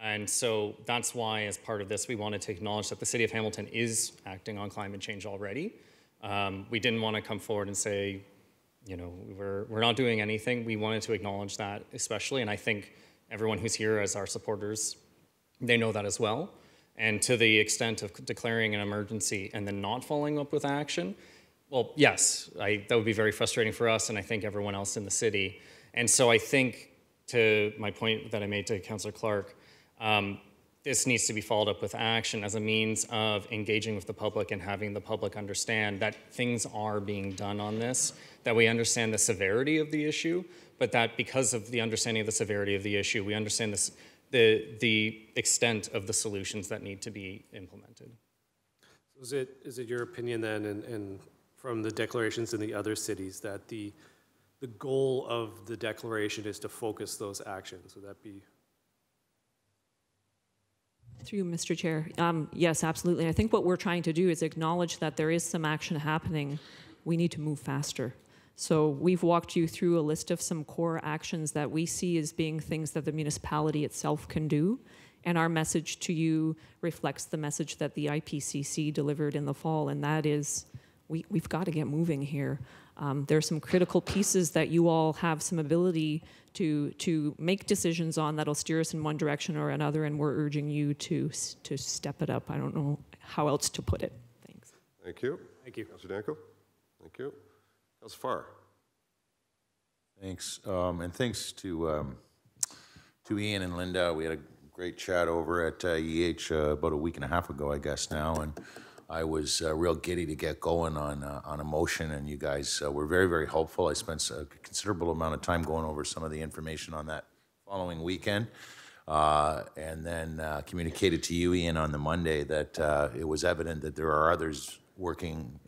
And so that's why, as part of this, we wanted to acknowledge that the City of Hamilton is acting on climate change already. We didn't want to come forward and say, you know, we're not doing anything. We wanted to acknowledge that especially, and I think everyone who's here as our supporters, they know that as well. And to the extent of declaring an emergency and then not following up with action, well, yes, that would be very frustrating for us and I think everyone else in the city. And so I think, to my point that I made to Councillor Clark, this needs to be followed up with action as a means of engaging with the public and having the public understand that things are being done on this, that we understand the severity of the issue, but that because of the understanding of the severity of the issue, we understand this, the extent of the solutions that need to be implemented. Is it your opinion then, and from the declarations in the other cities, that the goal of the declaration is to focus those actions? Would that be? Through you, Mr. Chair. Yes, absolutely. I think what we're trying to do is acknowledge that there is some action happening. We need to move faster. So we've walked you through a list of some core actions that we see as being things that the municipality itself can do. And our message to you reflects the message that the IPCC delivered in the fall, and that is we've got to get moving here. There are some critical pieces that you all have some ability to make decisions on that'll steer us in one direction or another, and we're urging you to step it up. I don't know how else to put it. Thanks. Thank you. Thank you. Councillor Danko. Thank you. Councillor Farr. Thanks, and thanks to Ian and Linda. We had a great chat over at EH about a week and a half ago, I guess now, and I was real giddy to get going on a motion, and you guys were very, very helpful. I spent a considerable amount of time going over some of the information on that following weekend, and then communicated to you, Ian, on the Monday that it was evident that there are others working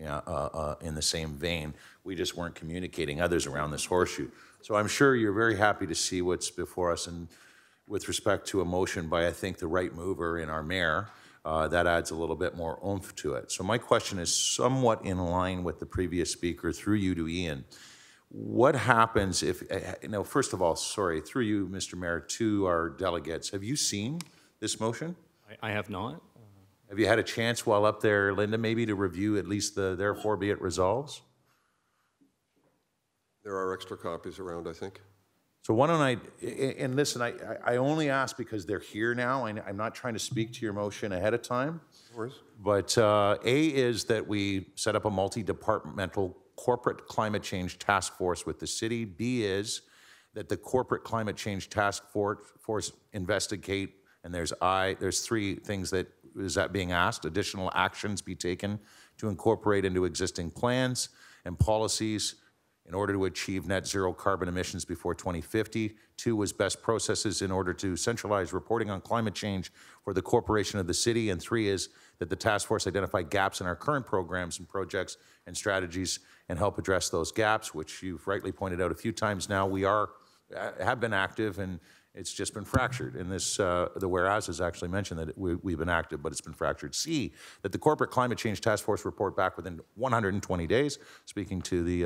in the same vein. We just weren't communicating others around this horseshoe. So I'm sure you're very happy to see what's before us, and with respect to a motion by, I think, the right mover in our mayor, that adds a little bit more oomph to it. So my question is somewhat in line with the previous speaker, through you to Ian. What happens if, first of all, sorry, through you, Mr. Mayor, to our delegates, have you seen this motion? I have not. Have you had a chance while up there, Linda, maybe to review at least the therefore be it resolves? There are extra copies around, I think. So why don't and listen, I only ask because they're here now, and I'm not trying to speak to your motion ahead of time. Of course. But A is that we set up a multi-departmental corporate climate change task force with the city. B is that the corporate climate change task force investigate, and there's three things that is that being asked: additional actions be taken to incorporate into existing plans and policies in order to achieve net zero carbon emissions before 2050. 2 was best processes in order to centralize reporting on climate change for the corporation of the city. And 3 is that the task force identify gaps in our current programs and projects and strategies and help address those gaps, which you've rightly pointed out a few times now. We have been active, and it's just been fractured. And this, the whereas has actually mentioned that we've been active, but it's been fractured. C, that the Corporate Climate Change Task Force report back within 120 days, speaking to the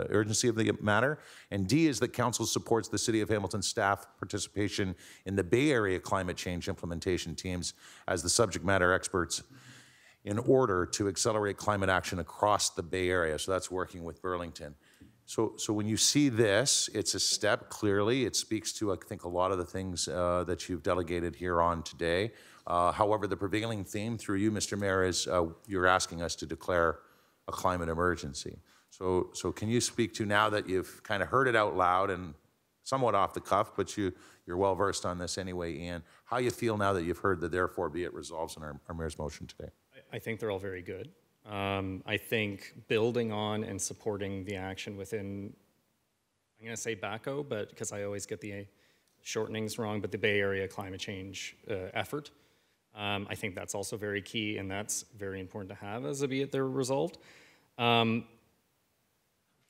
urgency of the matter. And D is that Council supports the City of Hamilton staff participation in the Bay Area climate change implementation teams as the subject matter experts in order to accelerate climate action across the Bay Area. So that's working with Burlington. So when you see this, it's a step, clearly. It speaks to, I think, a lot of the things that you've delegated here on today. However, the prevailing theme through you, Mr. Mayor, is you're asking us to declare a climate emergency. So can you speak to, now that you've kind of heard it out loud and somewhat off the cuff, but you're well versed on this anyway, Ian, how you feel now that you've heard the therefore be it resolves in our Mayor's motion today? I think they're all very good. I think building on and supporting the action within, I'm going to say BACO, but because I always get the shortenings wrong, but the Bay Area climate change effort. I think that's also very key, and that's very important to have as a be it they're resolved.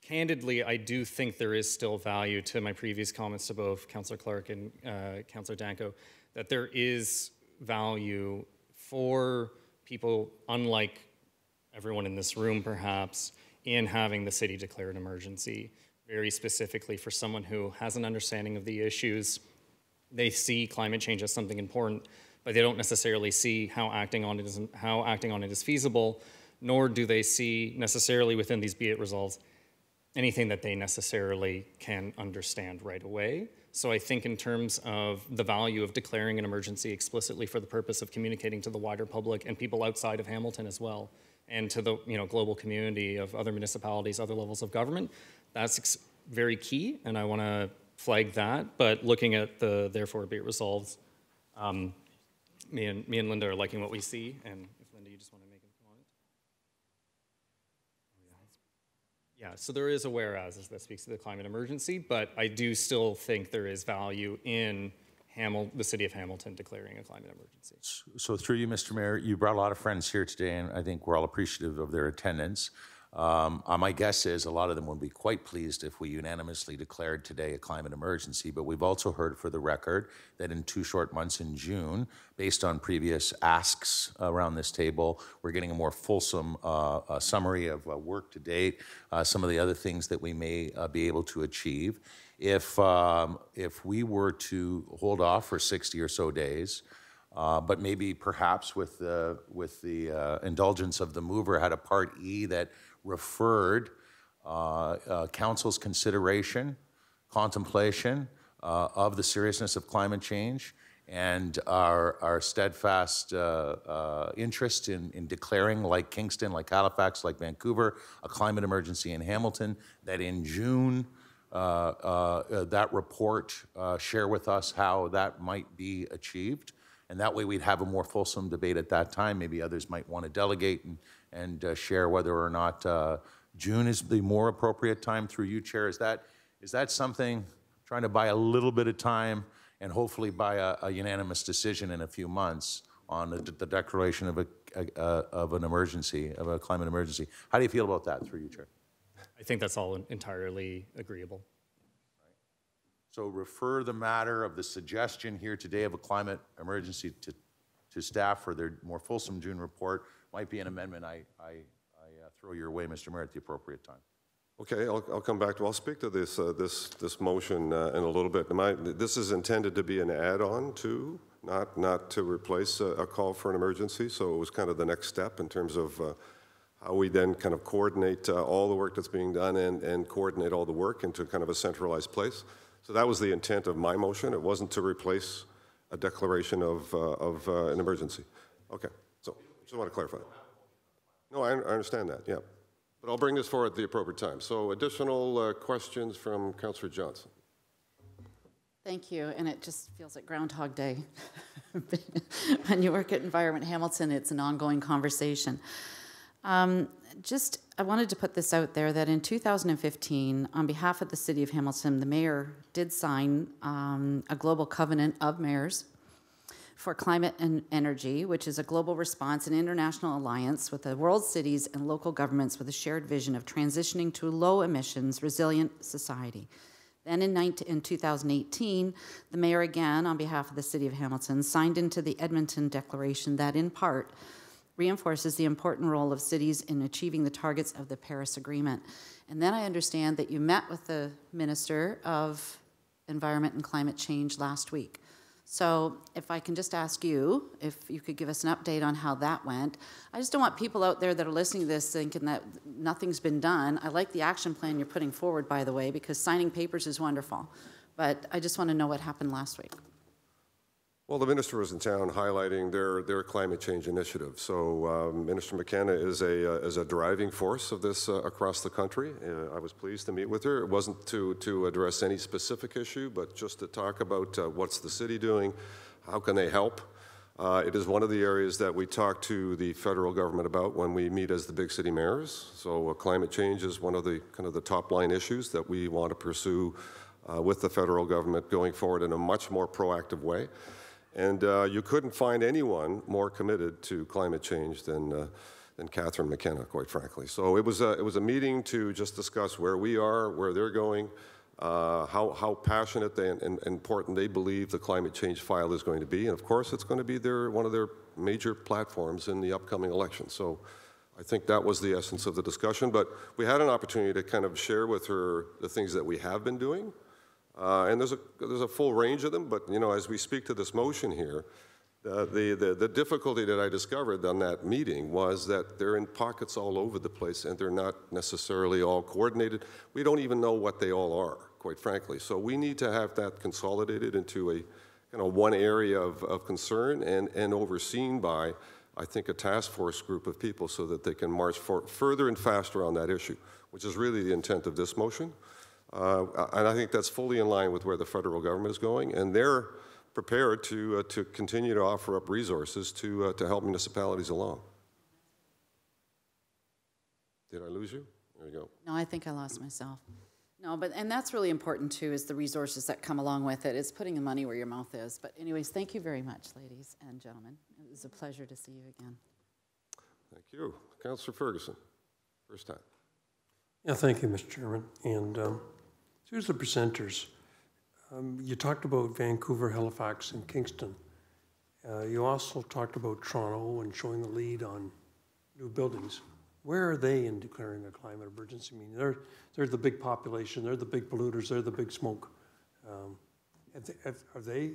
Candidly, I do think there is still value to my previous comments to both Councillor Clark and Councillor Danko, that there is value for people, unlike everyone in this room perhaps, in having the city declare an emergency, very specifically for someone who has an understanding of the issues. They see climate change as something important, but they don't necessarily see how acting on it is feasible, nor do they see necessarily within these be it resolves anything that they necessarily can understand right away. So I think in terms of the value of declaring an emergency explicitly for the purpose of communicating to the wider public and people outside of Hamilton as well, and to the global community of other municipalities, other levels of government, that's very key, and I want to flag that. But looking at the therefore be it resolved, me and Linda are liking what we see, and if Linda, you just want to make a comment? Yeah, so there is a whereas that speaks to the climate emergency, but I do still think there is value in the city of Hamilton declaring a climate emergency. So through you, Mr. Mayor, you brought a lot of friends here today, and I think we're all appreciative of their attendance. My guess is a lot of them would be quite pleased if we unanimously declared today a climate emergency, but we've also heard for the record that in 2 short months in June, based on previous asks around this table, we're getting a more fulsome summary of work to date, some of the other things that we may be able to achieve. If we were to hold off for 60 or so days, but maybe perhaps with the indulgence of the mover, had a Part E that referred Council's consideration, contemplation of the seriousness of climate change and our steadfast interest in declaring, like Kingston, like Halifax, like Vancouver, a climate emergency in Hamilton, that in June, that report share with us how that might be achieved. And that way we'd have a more fulsome debate at that time. Maybe others might want to delegate and share whether or not June is the more appropriate time through you, Chair. Is that something, trying to buy a little bit of time and hopefully buy a unanimous decision in a few months on the declaration of an emergency, of a climate emergency? How do you feel about that through you, Chair? I think that's all entirely agreeable. So refer the matter of the suggestion here today of a climate emergency to staff for their more fulsome June report. Might be an amendment I throw your way, Mr. Mayor, at the appropriate time. Okay, I'll come back to, I'll speak to this motion in a little bit. This is intended to be an add-on to, not to replace a call for an emergency, so it was kind of the next step in terms of how we then kind of coordinate all the work that's being done and coordinate all the work into kind of a centralized place. So that was the intent of my motion. It wasn't to replace a declaration of an emergency. Okay, so just want to clarify that. No, I understand that, yeah. But I'll bring this forward at the appropriate time. So additional questions from Councillor Johnson. Thank you, and it just feels like Groundhog Day. When you work at Environment Hamilton, it's an ongoing conversation. I wanted to put this out there that in 2015, on behalf of the City of Hamilton, the mayor did sign a global covenant of mayors for climate and energy, which is a global response and international alliance with the world cities and local governments with a shared vision of transitioning to a low emissions, resilient society. Then in 2018, the mayor again, on behalf of the City of Hamilton, signed into the Edmonton Declaration that in part reinforces the important role of cities in achieving the targets of the Paris Agreement. And then I understand that you met with the Minister of Environment and Climate Change last week. So if I can just ask you, if you could give us an update on how that went. I just don't want people out there that are listening to this thinking that nothing's been done. I like the action plan you're putting forward, by the way, because signing papers is wonderful. But I just want to know what happened last week. Well, the minister was in town highlighting their climate change initiative. So Minister McKenna is a driving force of this across the country. I was pleased to meet with her. It wasn't to address any specific issue, but just to talk about what's the city doing, how can they help. It is one of the areas that we talk to the federal government about when we meet as the big city mayors. So climate change is one of the kind of the top line issues that we want to pursue with the federal government going forward in a much more proactive way. And you couldn't find anyone more committed to climate change than Catherine McKenna, quite frankly. So it was a meeting to just discuss where we are, where they're going, how passionate and important they believe the climate change file is going to be. And of course, it's going to be one of their major platforms in the upcoming election. So I think that was the essence of the discussion. But we had an opportunity to kind of share with her the things that we have been doing. And there's a full range of them, but you know, as we speak to this motion here, the difficulty that I discovered on that meeting was that they're in pockets all over the place and they're not necessarily all coordinated. We don't even know what they all are, quite frankly. So we need to have that consolidated into a one area of concern and overseen by, I think, a task force group of people so that they can march further and faster on that issue, which is really the intent of this motion. And I think that's fully in line with where the federal government is going, and they're prepared to continue to offer up resources to help municipalities along. Did I lose you? There you go. No, I think I lost myself. No, and that's really important too, is the resources that come along with it. It's putting the money where your mouth is. But anyways, thank you very much, ladies and gentlemen. It was a pleasure to see you again. Thank you. Councillor Ferguson, first time. Yeah, thank you, Mr. Chairman. And here's the presenters. You talked about Vancouver, Halifax, and Kingston. You also talked about Toronto and showing the lead on new buildings. Where are they in declaring a climate emergency? I mean, they're the big population, they're the big polluters, they're the big smoke. Are they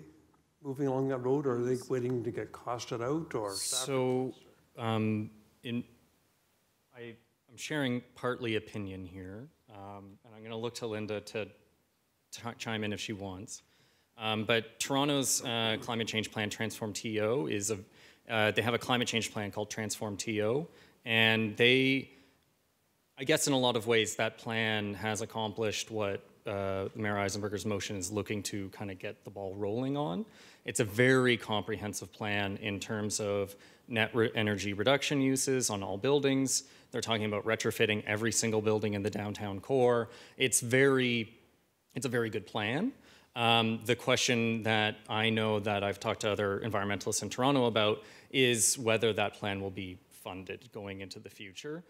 moving along that road, or are they waiting to get costed out? Or so, I'm sharing partly opinion here, and I'm going to look to Linda to chime in if she wants. But Toronto's climate change plan, Transform TO, is they have a climate change plan called Transform TO, and I guess in a lot of ways, that plan has accomplished what Mayor Eisenberger's motion is looking to kind of get the ball rolling on. It's a very comprehensive plan in terms of net energy reduction uses on all buildings. They're talking about retrofitting every single building in the downtown core. It's a very good plan. The question that I know that I've talked to other environmentalists in Toronto about is whether that plan will be funded going into the future.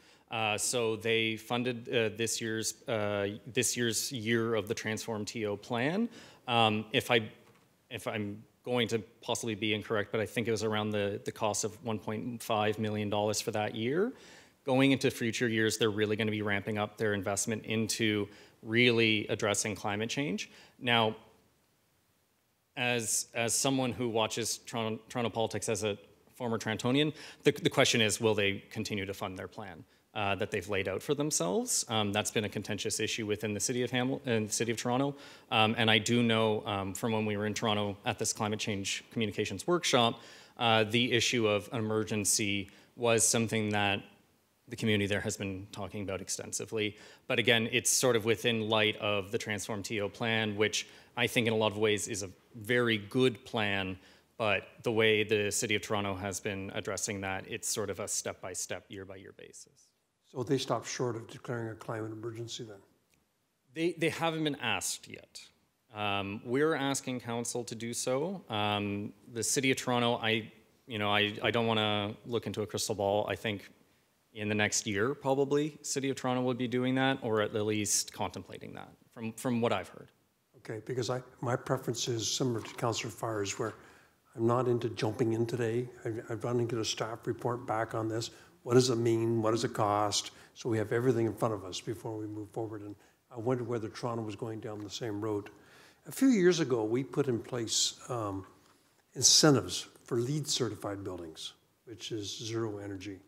So they funded this year's year of the Transform TO plan. If I'm going to possibly be incorrect, but I think it was around the cost of $1.5 million for that year. Going into future years, they're really going to be ramping up their investment into really addressing climate change. Now, as someone who watches Toronto politics as a former Torontonian, the question is, will they continue to fund their plan that they've laid out for themselves? That's been a contentious issue within the city of the city of Toronto. And I do know from when we were in Toronto at this climate change communications workshop, the issue of emergency was something that the community there has been talking about extensively. But again, it's sort of within light of the Transform TO plan, which I think in a lot of ways is a very good plan But the way the City of Toronto has been addressing that, it's sort of a step-by-step, year-by-year basis. So they stopped short of declaring a climate emergency then? They haven't been asked yet. We're asking council to do so. The City of Toronto, I don't want to look into a crystal ball. I think in the next year, probably, City of Toronto would be doing that, or at least contemplating that, from what I've heard. Okay, because my preference is similar to Councillor Farr's, where I'm not into jumping in today. I'd want to get a staff report back on this. What does it mean? What does it cost? So we have everything in front of us before we move forward. And I wondered whether Toronto was going down the same road. A few years ago, we put in place incentives for LEED certified buildings, which is zero energy.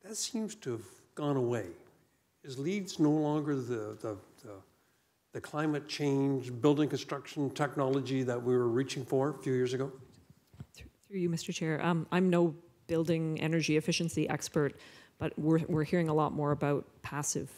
That seems to have gone away. Is LEEDs no longer the climate change, building construction technology that we were reaching for a few years ago? Through you, Mr. Chair. I'm no building energy efficiency expert, but we're hearing a lot more about passive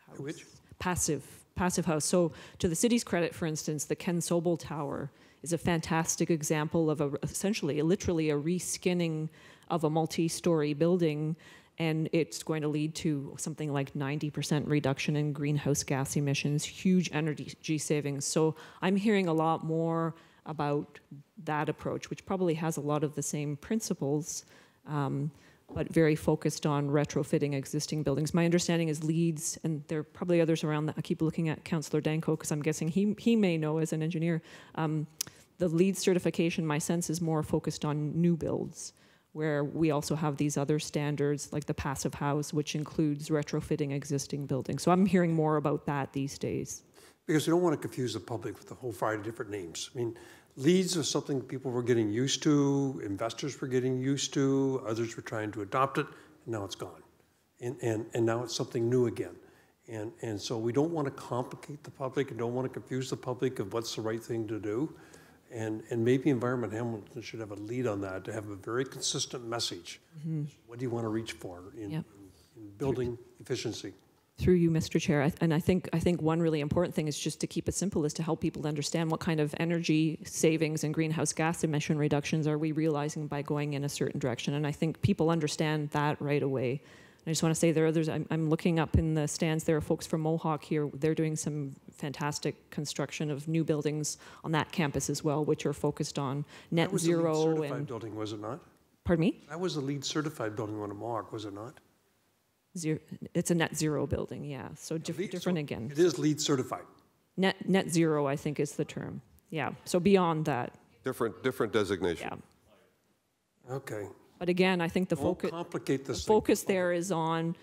house. Which? Passive house. So to the city's credit, for instance, the Ken Sobel Tower is a fantastic example of essentially, literally a reskinning of a multi-story building, and it's going to lead to something like 90% reduction in greenhouse gas emissions, huge energy savings. So I'm hearing a lot more about that approach, which probably has a lot of the same principles, but very focused on retrofitting existing buildings. My understanding is LEEDs, and there are probably others around that. I keep looking at Councillor Danko because I'm guessing he may know as an engineer. The LEED certification, my sense, is more focused on new builds, where we also have these other standards like the passive house, which includes retrofitting existing buildings. So I'm hearing more about that these days. Because we don't want to confuse the public with a whole variety of different names. I mean, LEEDs are something people were getting used to, investors were getting used to, others were trying to adopt it, and now it's gone. And now it's something new again. And so we don't want to complicate the public and don't want to confuse the public of what's the right thing to do. And maybe Environment Hamilton should have a lead on that, to have a very consistent message. Mm-hmm. What do you want to reach for in building efficiency? Through you, Mr. Chair, and I think one really important thing is just to keep it simple, is to help people understand what kind of energy savings and greenhouse gas emission reductions are we realizing by going in a certain direction. And I think people understand that right away. I just want to say there are others. I'm looking up in the stands. There are folks from Mohawk here. They're doing some fantastic construction of new buildings on that campus as well, which are focused on net zero. That was a LEED certified building, was it not? Pardon me? That was a LEED certified building on Mohawk, was it not? It's a net zero building, yeah. So different again. It is LEED certified. Net zero, I think, is the term. Yeah. So beyond that. Different designation. Yeah. Okay. But again, I think the focus there is on,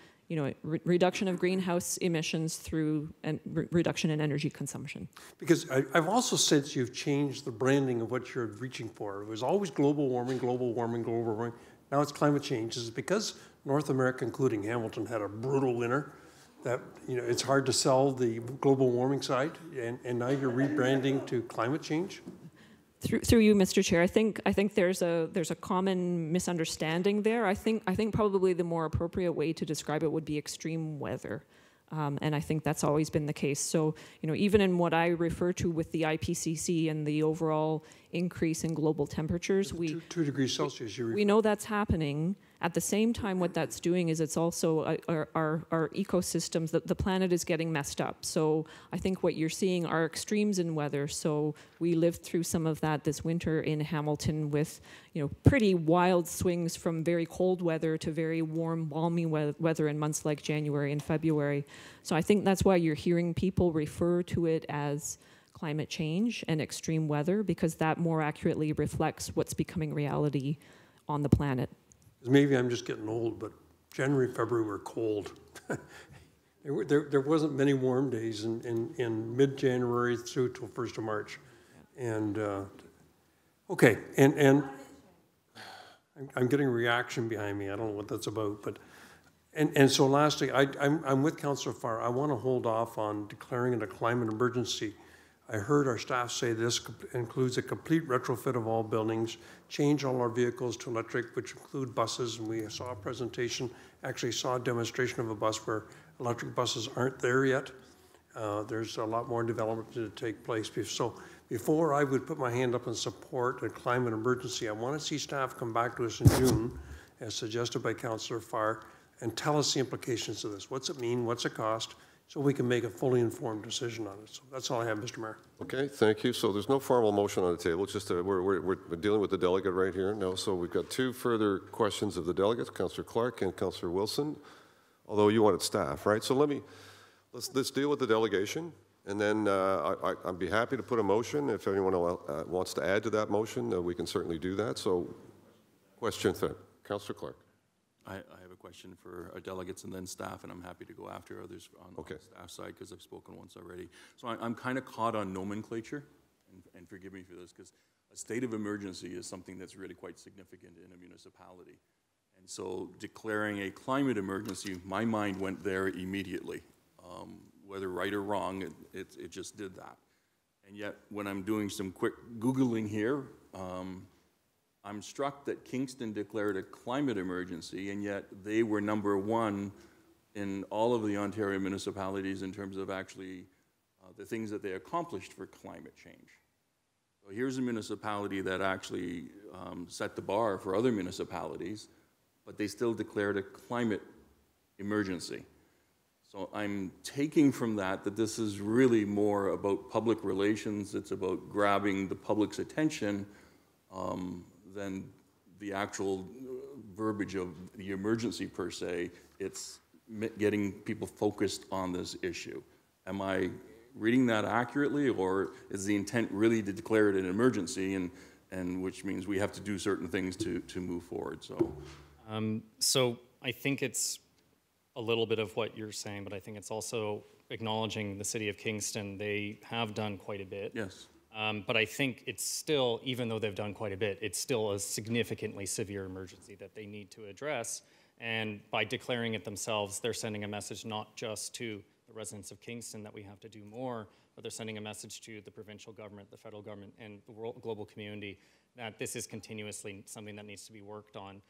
reduction of greenhouse emissions through reduction in energy consumption. Because I've also sensed you've changed the branding of what you're reaching for. It was always global warming, global warming, global warming. Now it's climate change. Is it because North America, including Hamilton, had a brutal winter that it's hard to sell the global warming side, and now you're rebranding to climate change? Through you, Mr. Chair, I think there's a common misunderstanding there. I think probably the more appropriate way to describe it would be extreme weather. And I think that's always been the case. So, even in what I refer to with the IPCC and the overall increase in global temperatures, 2 degrees Celsius. We know that's happening. At the same time, what that's doing is it's also our ecosystems, the planet is getting messed up. So I think what you're seeing are extremes in weather. So we lived through some of that this winter in Hamilton with, pretty wild swings from very cold weather to very warm, balmy weather in months like January and February. So I think that's why you're hearing people refer to it as climate change and extreme weather, because that more accurately reflects what's becoming reality on the planet. Maybe I'm just getting old, but January, February were cold. there wasn't many warm days in mid-January through till 1st of March. And, okay, and I'm getting a reaction behind me. I don't know what that's about, but, and so lastly, I'm with Councillor Farr. I want to hold off on declaring it a climate emergency. I heard our staff say this includes a complete retrofit of all buildings, change all our vehicles to electric, which include buses, and we saw a presentation, actually saw a demonstration of a bus where electric buses aren't there yet. There's a lot more development to take place. So before I would put my hand up and support a climate emergency, I want to see staff come back to us in June, as suggested by Councillor Farr, and tell us the implications of this. What's it mean? What's it cost? So we can make a fully informed decision on it. So that's all I have, Mr. Mayor. Okay, thank you. So there's no formal motion on the table. It's just we're dealing with the delegate right here now. So we've got two further questions of the delegates, Councillor Clark and Councillor Wilson, although you wanted staff, right? So let's deal with the delegation, and then I'd be happy to put a motion. If anyone wants to add to that motion, we can certainly do that. So question third, Councillor Clark. I have a question for our delegates and then staff, and I'm happy to go after others on the staff side because I've spoken once already. So I'm kind of caught on nomenclature, and forgive me for this, because a state of emergency is something that's really quite significant in a municipality. And so declaring a climate emergency, my mind went there immediately. Whether right or wrong, it just did that. And yet, when I'm doing some quick Googling here, I'm struck that Kingston declared a climate emergency, and yet they were #1 in all of the Ontario municipalities in terms of actually the things that they accomplished for climate change. So here's a municipality that actually set the bar for other municipalities, but they still declared a climate emergency. So I'm taking from that this is really more about public relations. It's about grabbing the public's attention than the actual verbiage of the emergency per se. It's getting people focused on this issue. Am I reading that accurately, or is the intent really to declare it an emergency, and which means we have to do certain things to move forward? So I think it's a little bit of what you're saying, but I think it's also acknowledging the city of Kingston. They have done quite a bit. Yes. But I think it's still, even though they've done quite a bit, it's still a significantly severe emergency that they need to address. And by declaring it themselves, they're sending a message not just to the residents of Kingston that we have to do more, but they're sending a message to the provincial government, the federal government, and the global community that this is continuously something that needs to be worked on.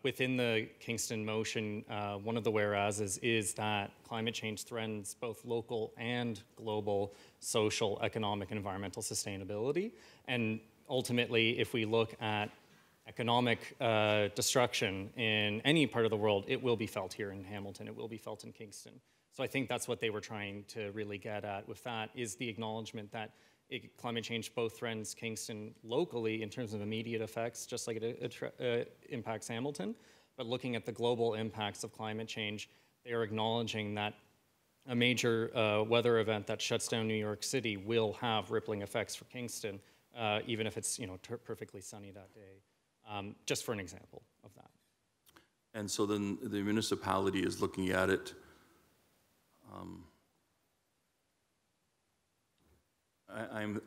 Within the Kingston motion, one of the whereases is that climate change threatens both local and global social, economic, and environmental sustainability. And ultimately, if we look at economic destruction in any part of the world, it will be felt here in Hamilton, it will be felt in Kingston. So I think that's what they were trying to really get at with that, is the acknowledgement that climate change both threatens Kingston locally in terms of immediate effects, just like it impacts Hamilton, but looking at the global impacts of climate change, they are acknowledging that a major weather event that shuts down New York City will have rippling effects for Kingston, even if it's perfectly sunny that day, just for an example of that. And so then the municipality is looking at it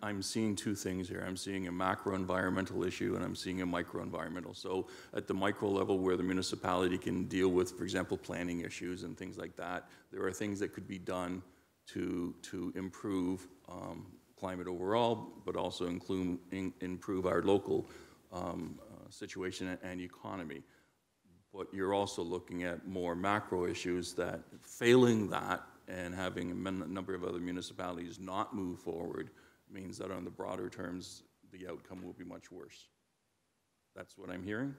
I'm seeing two things here. I'm seeing a macro environmental issue and I'm seeing a micro environmental. So at the micro level where the municipality can deal with, for example, planning issues and things like that, there are things that could be done to improve climate overall, but also improve our local situation and economy. But you're also looking at more macro issues that failing that and having a number of other municipalities not move forward means that on the broader terms, the outcome will be much worse. That's what I'm hearing.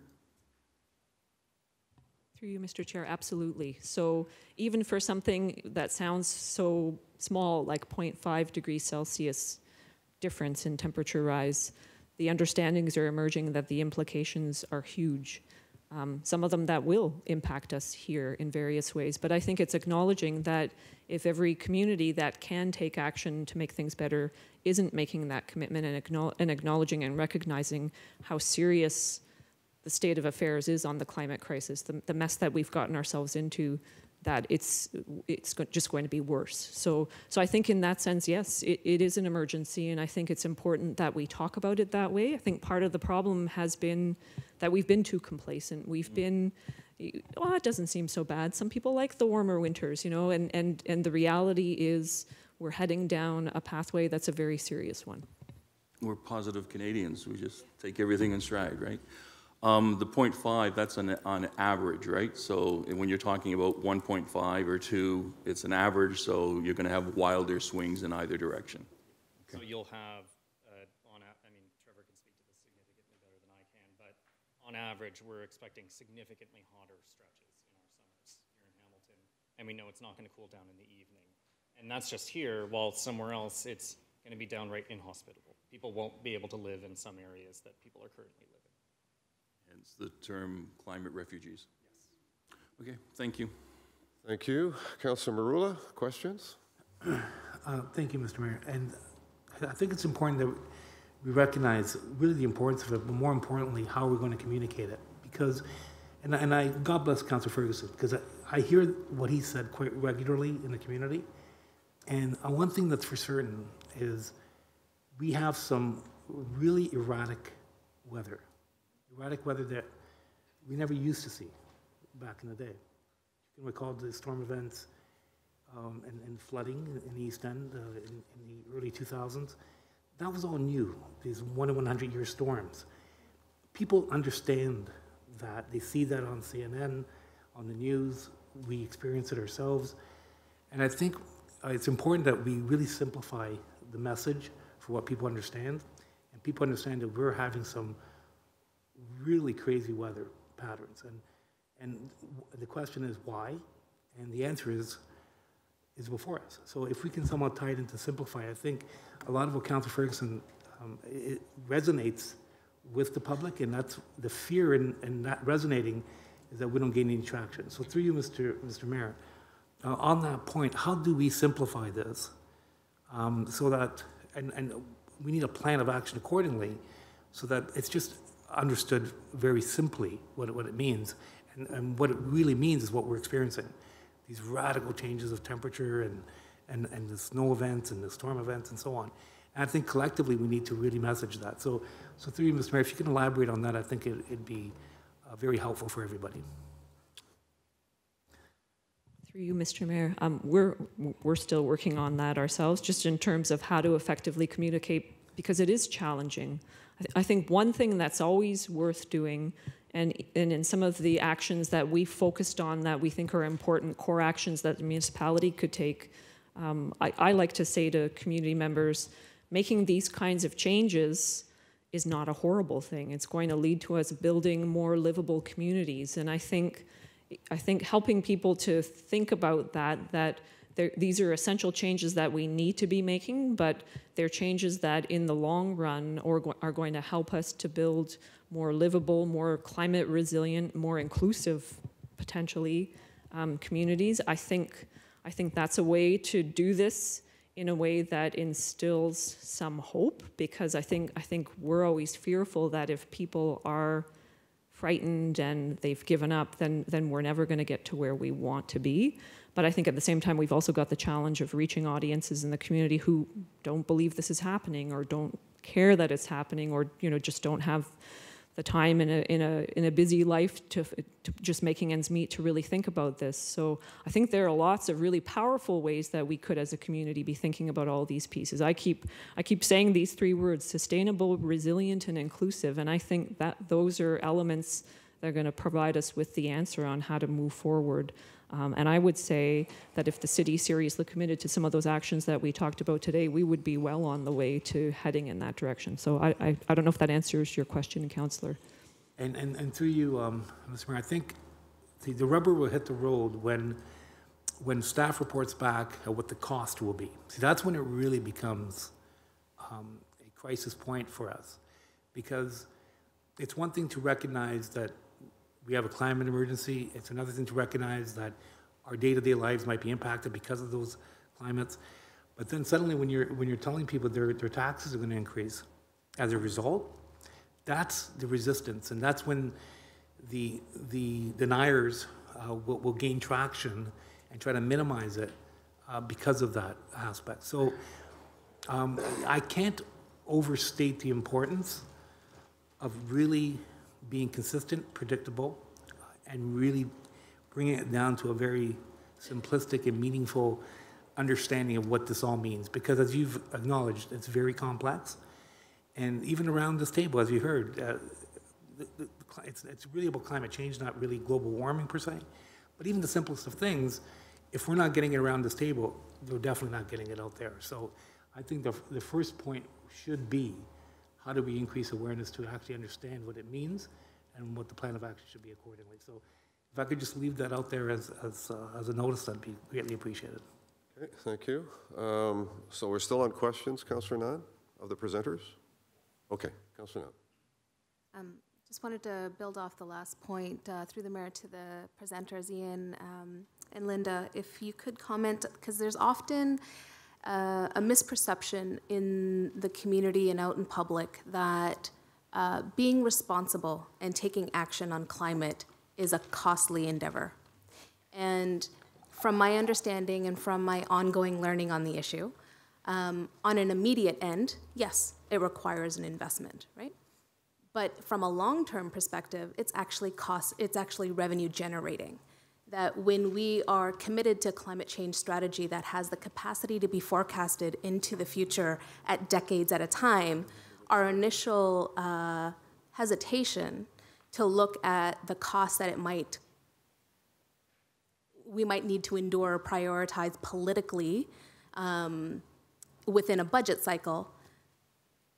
Through you, Mr. Chair, absolutely. So even for something that sounds so small, like 0.5 degrees Celsius difference in temperature rise, the understandings are emerging that the implications are huge. Some of them that will impact us here in various ways. But I think it's acknowledging that if every community that can take action to make things better isn't making that commitment and acknowledging and recognizing how serious the state of affairs is on the climate crisis, the mess that we've gotten ourselves into, that it's just going to be worse. So I think in that sense, yes, it is an emergency, and I think it's important that we talk about it that way. I think part of the problem has been that we've been too complacent. We've been, well, it doesn't seem so bad. Some people like the warmer winters, you know, and the reality is we're heading down a pathway that's a very serious one. We're positive Canadians. We just take everything in stride, right? The 0.5, that's on average, right? So when you're talking about 1.5 or 2, it's an average, so you're going to have wilder swings in either direction. So you'll have on average, we're expecting significantly hotter stretches in our summers here in Hamilton, and we know it's not going to cool down in the evening. And that's just here, while somewhere else it's going to be downright inhospitable. People won't be able to live in some areas that people are currently living. Hence the term climate refugees. Yes. Okay, thank you. Thank you. Councilor Marula, questions? Thank you, Mr. Mayor. And I think it's important that we recognize really the importance of it, but more importantly, how we're going to communicate it. Because, and I God bless Councilor Ferguson, because I hear what he said quite regularly in the community. And one thing that's for certain is we have some really erratic weather that we never used to see back in the day. You can recall the storm events and flooding in the East End in the early 2000s. That was all new, these 1 in 100 year storms. People understand that. They see that on CNN, on the news. We experience it ourselves. And I think it's important that we really simplify the message for what people understand. And people understand that we're having some really crazy weather patterns. And the question is why? And the answer is before us. So if we can somehow tie it into simplify, I think a lot of what Councilor Ferguson it resonates with the public, and that's the fear in not resonating is that we don't gain any traction. So through you, Mr. Mayor, on that point, how do we simplify this so that, and we need a plan of action accordingly so that it's just understood very simply what it means. And what it really means is what we're experiencing. These radical changes of temperature and the snow events and the storm events and so on. And I think collectively we need to really message that. So through you, Mr. Mayor, if you can elaborate on that, I think it'd be very helpful for everybody. Through you, Mr. Mayor, we're still working on that ourselves, just in terms of how to effectively communicate, because it is challenging. I think one thing that's always worth doing, and in some of the actions that we focused on that we think are important, core actions that the municipality could take, I like to say to community members, making these kinds of changes is not a horrible thing. It's going to lead to us building more livable communities. And I think helping people to think about that these are essential changes that we need to be making, but they're changes that in the long run are going to help us to build more livable, more climate resilient, more inclusive, potentially, communities. I think that's a way to do this in a way that instills some hope, because I think we're always fearful that if people are frightened and they've given up, then we're never going to get to where we want to be. But I think at the same time, we've also got the challenge of reaching audiences in the community who don't believe this is happening, or don't care that it's happening, or just don't have the time in a busy life to just making ends meet to really think about this. So I think there are lots of really powerful ways that we could, as a community, be thinking about all these pieces. I keep saying these three words: sustainable, resilient, and inclusive. And I think that those are elements that are going to provide us with the answer on how to move forward. And I would say that if the city seriously committed to some of those actions that we talked about today, we would be well on the way to heading in that direction. So I don't know if that answers your question, Councillor. And through you, Mr. Mayor, I think the rubber will hit the road when staff reports back what the cost will be. See, that's when it really becomes a crisis point for us, because it's one thing to recognize that we have a climate emergency. It's another thing to recognize that our day-to-day lives might be impacted because of those climates. But then suddenly, when you're telling people their taxes are going to increase as a result, that's the resistance, and that's when the deniers will gain traction and try to minimize it because of that aspect. So I can't overstate the importance of really being consistent, predictable, and really bringing it down to a very simplistic and meaningful understanding of what this all means. Because as you've acknowledged, it's very complex. And even around this table, as you heard, it's really about climate change, not really global warming per se. But even the simplest of things, if we're not getting it around this table, we're definitely not getting it out there. So I think the first point should be, how do we increase awareness to actually understand what it means and what the plan of action should be accordingly. So if I could just leave that out there as a notice, that'd be greatly appreciated. Okay, thank you. So we're still on questions, Councillor Nunn, of the presenters? Okay, Councillor Nunn. Just wanted to build off the last point through the mayor to the presenters, Ian and Linda, if you could comment, because there's often a misperception in the community and out in public that being responsible and taking action on climate is a costly endeavor. And from my understanding and from my ongoing learning on the issue, on an immediate end, yes, it requires an investment, right? But from a long-term perspective, it's actually revenue generating. That when we are committed to climate change strategy that has the capacity to be forecasted into the future at decades at a time, our initial hesitation to look at the cost that we might need to endure or prioritize politically within a budget cycle,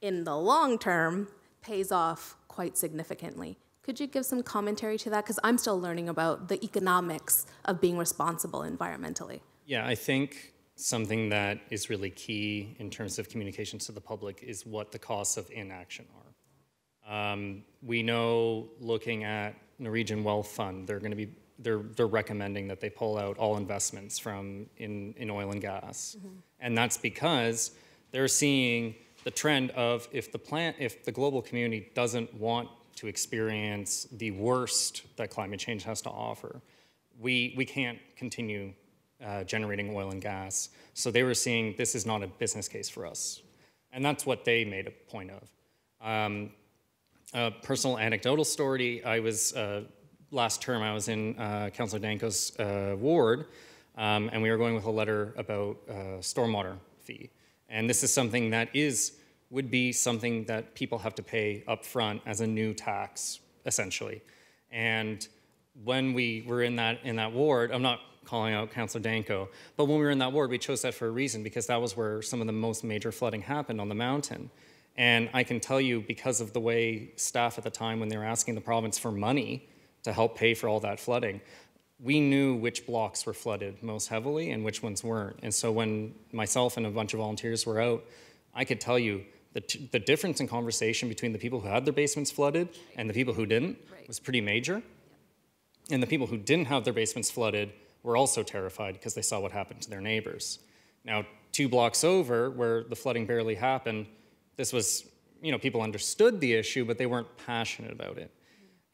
in the long term, pays off quite significantly. Could you give some commentary to that? Because I'm still learning about the economics of being responsible environmentally. Yeah, I think something that is really key in terms of communications to the public is what the costs of inaction are. We know, looking at Norwegian Wealth Fund, they're recommending that they pull out all investments from in oil and gas, and that's because they're seeing the trend of if the global community doesn't want to experience the worst that climate change has to offer, we can't continue generating oil and gas. So they were seeing this is not a business case for us, and that's what they made a point of. A personal anecdotal story: I was last term I was in Councillor Danko's ward, and we were going with a letter about stormwater fee. And this is something that would be something that people have to pay up front as a new tax, essentially. And when we were in that ward, I'm not calling out Councillor Danko, but when we were in that ward, we chose that for a reason, because that was where some of the most major flooding happened on the mountain. And I can tell you, because of the way staff at the time, when they were asking the province for money to help pay for all that flooding, we knew which blocks were flooded most heavily and which ones weren't. And so when myself and a bunch of volunteers were out, I could tell you the difference in conversation between the people who had their basements flooded and the people who didn't was pretty major. And the people who didn't have their basements flooded were also terrified because they saw what happened to their neighbors. Now, 2 blocks over, where the flooding barely happened, this was, people understood the issue, but they weren't passionate about it.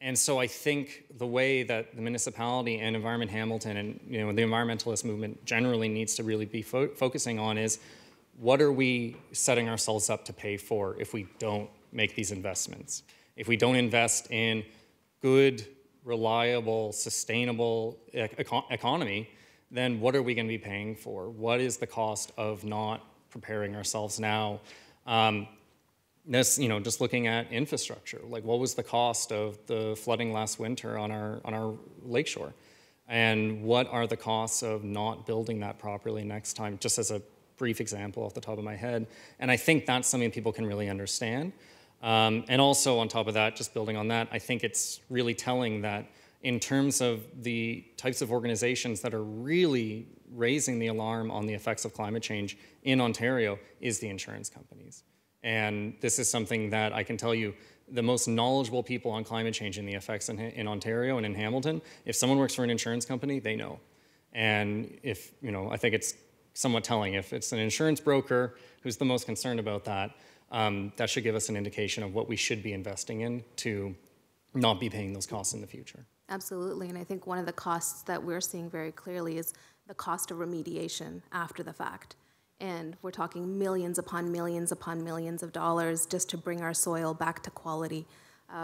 And so I think the way that the municipality and Environment Hamilton and the environmentalist movement generally needs to really be focusing on is, what are we setting ourselves up to pay for if we don't make these investments? If we don't invest in good, reliable, sustainable economy, then what are we going to be paying for? What is the cost of not preparing ourselves now? Just looking at infrastructure, like what was the cost of the flooding last winter on our lakeshore? And what are the costs of not building that properly next time, just as a brief example off the top of my head. And I think that's something people can really understand. And also on top of that, just building on that, I think it's really telling that in terms of the types of organizations that are really raising the alarm on the effects of climate change in Ontario is the insurance companies. And this is something that I can tell you, the most knowledgeable people on climate change and the effects in Ontario and in Hamilton, if someone works for an insurance company, they know. And if, I think it's somewhat telling. If it's an insurance broker who's the most concerned about that, that should give us an indication of what we should be investing in to not be paying those costs in the future. Absolutely, and I think one of the costs that we're seeing very clearly is the cost of remediation after the fact. And we're talking millions upon millions upon millions of dollars just to bring our soil back to quality.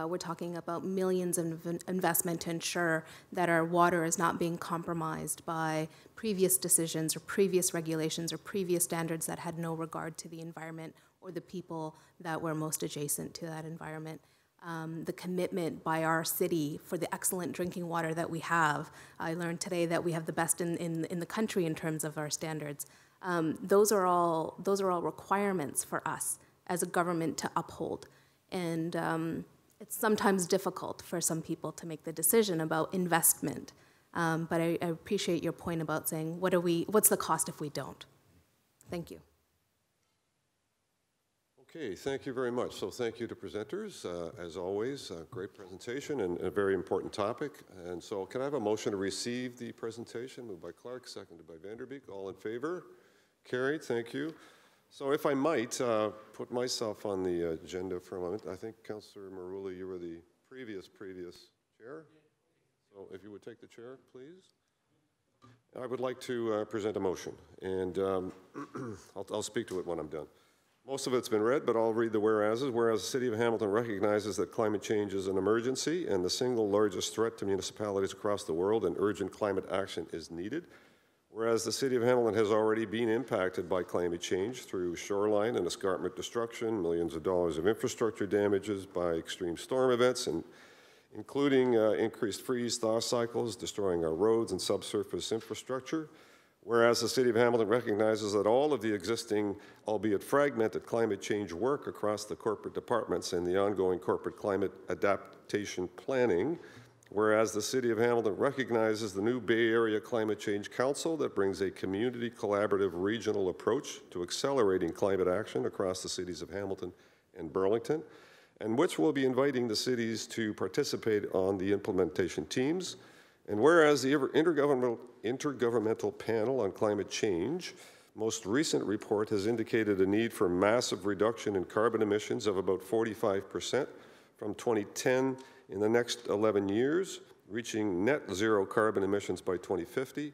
We're talking about millions of investment to ensure that our water is not being compromised by previous decisions or previous regulations or previous standards that had no regard to the environment or the people that were most adjacent to that environment. The commitment by our city for the excellent drinking water that we have. I learned today that we have the best in the country in terms of our standards. Those are all requirements for us as a government to uphold. And it's sometimes difficult for some people to make the decision about investment. But I appreciate your point about saying, what's the cost if we don't? Thank you. Okay, thank you very much. So thank you to presenters. As always, a great presentation and a very important topic. And so can I have a motion to receive the presentation? Moved by Clark, seconded by Vanderbeek. All in favor? Carried, thank you. So if I might put myself on the agenda for a moment. I think Councillor Maruli, you were the previous chair. So if you would take the chair, please. I would like to present a motion, and I'll speak to it when I'm done. Most of it's been read, but I'll read the whereases. Whereas the City of Hamilton recognizes that climate change is an emergency and the single largest threat to municipalities across the world, and urgent climate action is needed. Whereas the City of Hamilton has already been impacted by climate change through shoreline and escarpment destruction, millions of dollars of infrastructure damages by extreme storm events, and including increased freeze-thaw cycles, destroying our roads and subsurface infrastructure. Whereas the City of Hamilton recognizes that all of the existing, albeit fragmented, climate change work across the corporate departments and the ongoing corporate climate adaptation planning. Whereas the City of Hamilton recognizes the new Bay Area Climate Change Council that brings a community collaborative regional approach to accelerating climate action across the cities of Hamilton and Burlington, and which will be inviting the cities to participate on the implementation teams. And whereas the Intergovernmental Panel on Climate Change most recent report has indicated a need for massive reduction in carbon emissions of about 45% from 2010 in the next 11 years, reaching net zero carbon emissions by 2050,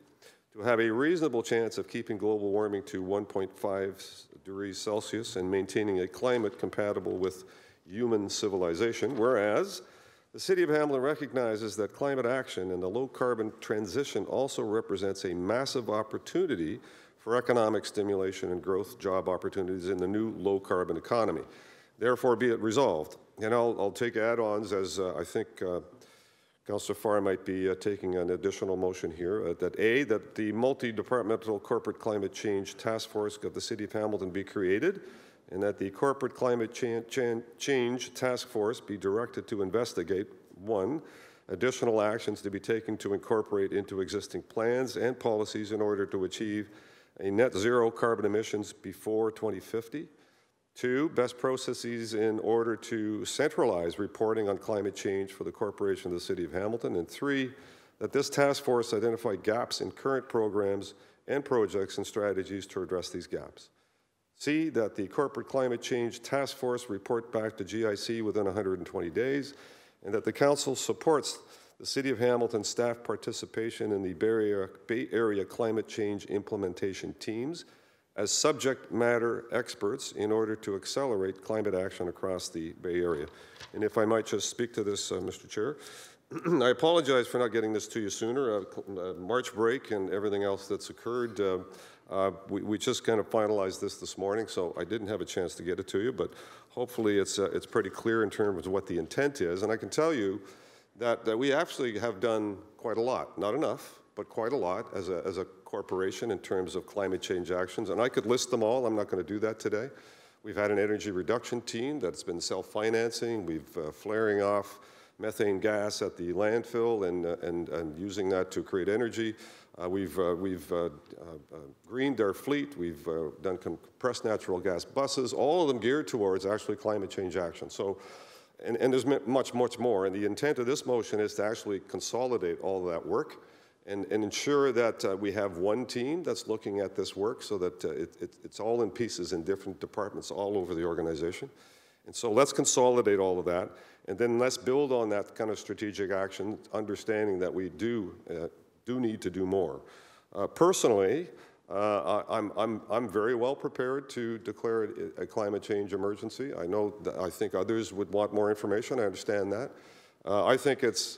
to have a reasonable chance of keeping global warming to 1.5 degrees Celsius and maintaining a climate compatible with human civilization. Whereas the City of Hamilton recognizes that climate action and the low-carbon transition also represents a massive opportunity for economic stimulation and growth job opportunities in the new low-carbon economy. Therefore, be it resolved. And I'll take add-ons as I think Councillor Farr might be taking an additional motion here, that the multi-departmental corporate climate change task force of the City of Hamilton be created, and that the Corporate Climate Change Task Force be directed to investigate, 1, additional actions to be taken to incorporate into existing plans and policies in order to achieve a net zero carbon emissions before 2050. 2, best processes in order to centralize reporting on climate change for the Corporation of the City of Hamilton. And 3, that this task force identify gaps in current programs and projects and strategies to address these gaps. C, that the Corporate Climate Change Task Force report back to GIC within 120 days, and that the Council supports the City of Hamilton staff participation in the Bay Area Climate Change implementation teams as subject matter experts in order to accelerate climate action across the Bay Area. And if I might just speak to this, Mr. Chair, I apologize for not getting this to you sooner. March break and everything else that's occurred. We just kind of finalized this morning, so I didn't have a chance to get it to you, but hopefully it's pretty clear in terms of what the intent is. And I can tell you that we actually have done quite a lot. Not enough, but quite a lot as a corporation in terms of climate change actions. And I could list them all. I'm not going to do that today. We've had an energy reduction team that's been self-financing. We've flaring off methane gas at the landfill and using that to create energy. We've greened our fleet. We've done compressed natural gas buses, all of them geared towards actually climate change action. So, and there's much more. And the intent of this motion is to actually consolidate all of that work and ensure that we have one team that's looking at this work so that it's all in pieces in different departments all over the organization. And so let's consolidate all of that, and then let's build on that kind of strategic action, understanding that we do need to do more. Personally, I'm very well prepared to declare it a climate change emergency. I know that I think others would want more information. I understand that. I think it's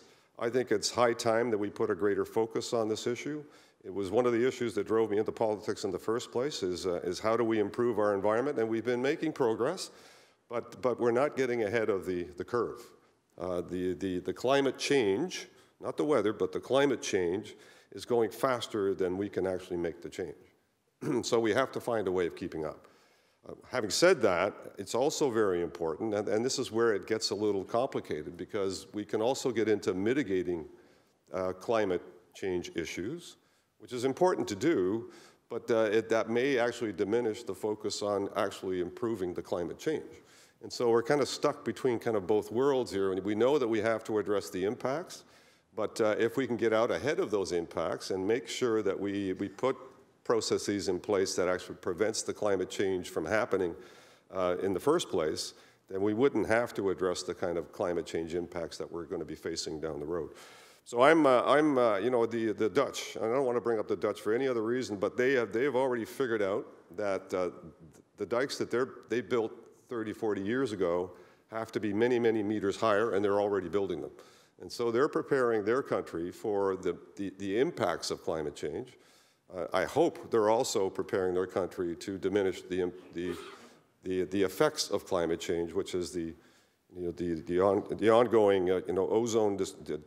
high time that we put a greater focus on this issue. It was one of the issues that drove me into politics in the first place, is how do we improve our environment? And we've been making progress, but we're not getting ahead of the curve. The climate change, not the weather, but the climate change is going faster than we can actually make the change. So we have to find a way of keeping up. Having said that, it's also very important, and this is where it gets a little complicated, because we can also get into mitigating climate change issues, which is important to do, but that may actually diminish the focus on actually improving the climate change. And so we're kind of stuck between kind of both worlds here, and we know that we have to address the impacts, but if we can get out ahead of those impacts and make sure that we put processes in place that actually prevents the climate change from happening in the first place, then we wouldn't have to address the kind of climate change impacts that we're going to be facing down the road. So you know, the Dutch, and I don't want to bring up the Dutch for any other reason, but they have already figured out that the dikes that they built 30, 40 years ago have to be many, many meters higher, and they're already building them. And so they're preparing their country for the impacts of climate change. I hope they're also preparing their country to diminish the effects of climate change, which is the ongoing ozone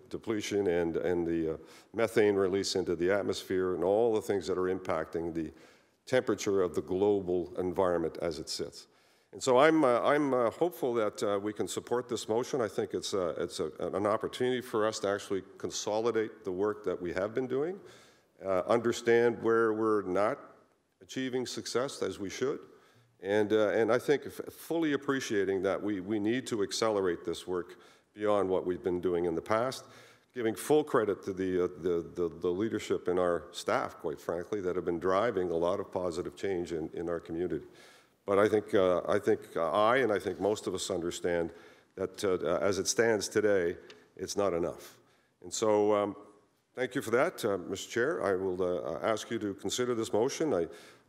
depletion and the methane release into the atmosphere, and all the things that are impacting the temperature of the global environment as it sits. And so I'm hopeful that we can support this motion. I think it's an opportunity for us to actually consolidate the work that we have been doing, understand where we're not achieving success as we should, and I think fully appreciating that we need to accelerate this work beyond what we've been doing in the past, giving full credit to the leadership in our staff, quite frankly, that have been driving a lot of positive change in our community. But I think most of us understand that as it stands today, it's not enough. And so thank you for that, Mr. Chair. I will ask you to consider this motion.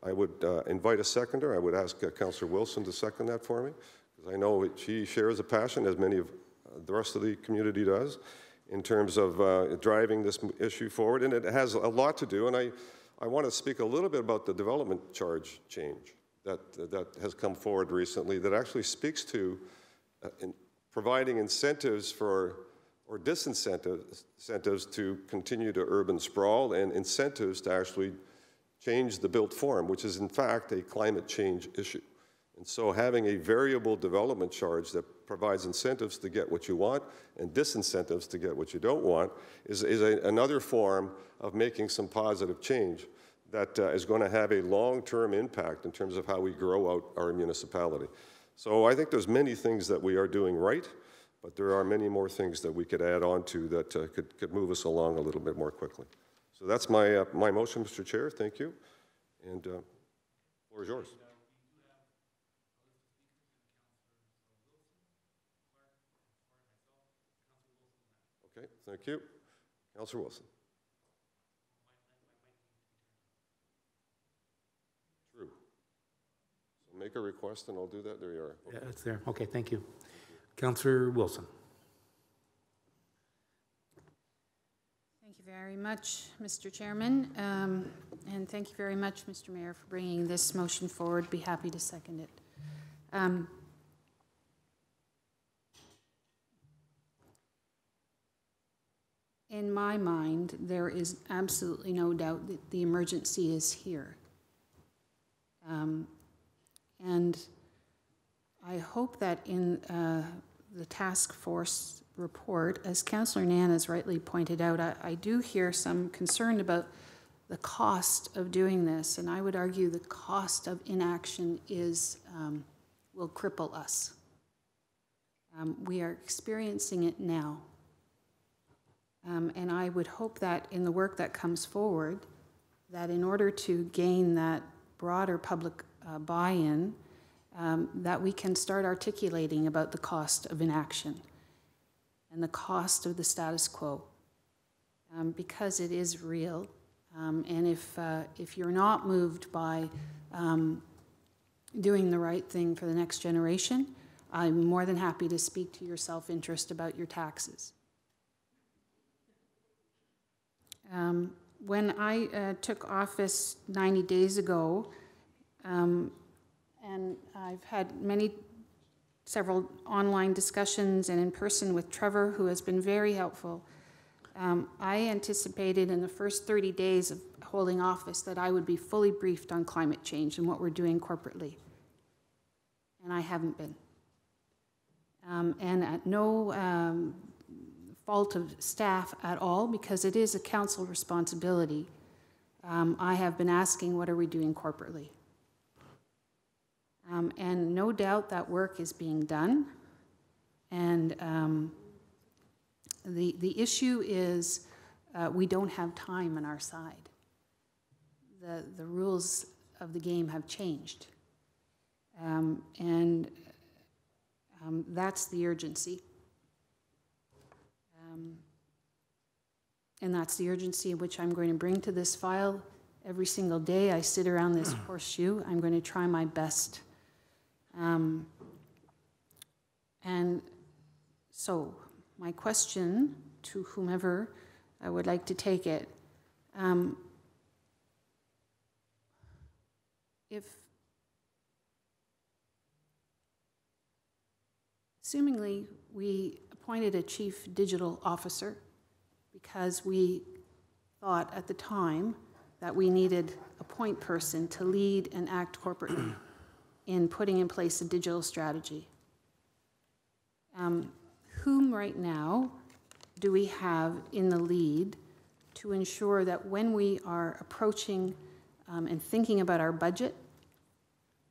I would invite a seconder. I would ask Councillor Wilson to second that for me, because I know she shares a passion, as many of the rest of the community does, in terms of driving this issue forward. And it has a lot to do, and I want to speak a little bit about the development charge change that has come forward recently, that actually speaks to providing incentives or disincentives to continue to urban sprawl, and incentives to actually change the built form, which is in fact a climate change issue. And so having a variable development charge that provides incentives to get what you want and disincentives to get what you don't want is another form of making some positive change that is going to have a long-term impact in terms of how we grow out our municipality. So I think there's many things that we are doing right, but there are many more things that we could add on to that could move us along a little bit more quickly. So that's my motion, Mr. Chair. Thank you. And the floor is yours. Okay, thank you. Councillor Wilson. True. So make a request and I'll do that. There you are. Okay. Yeah, it's there. Okay, thank you. Councillor Wilson. Thank you very much, Mr. Chairman. And thank you very much, Mr. Mayor, for bringing this motion forward. Be happy to second it. In my mind, there is absolutely no doubt that the emergency is here. And I hope that in the task force report, as Councillor Nan has rightly pointed out, I do hear some concern about the cost of doing this, and I would argue the cost of inaction will cripple us. We are experiencing it now. And I would hope that in the work that comes forward, that in order to gain that broader public buy-in, that we can start articulating about the cost of inaction and the cost of the status quo, because it is real. And if you're not moved by doing the right thing for the next generation, I'm more than happy to speak to your self-interest about your taxes. When I took office 90 days ago, and I've had several online discussions and in person with Trevor, who has been very helpful, I anticipated in the first 30 days of holding office that I would be fully briefed on climate change and what we're doing corporately. I haven't been. And at no fault of staff at all, because it is a council responsibility, I have been asking, what are we doing corporately? And no doubt that work is being done. And the issue is we don't have time on our side. The rules of the game have changed. That's the urgency. And that's the urgency which I'm going to bring to this file. Every single day I sit around this horseshoe, I'm going to try my best. And so my question to whomever I would like to take it, assumingly we appointed a chief digital officer because we thought at the time that we needed a point person to lead and act corporately in putting in place a digital strategy. Whom right now do we have in the lead to ensure that when we are approaching and thinking about our budget,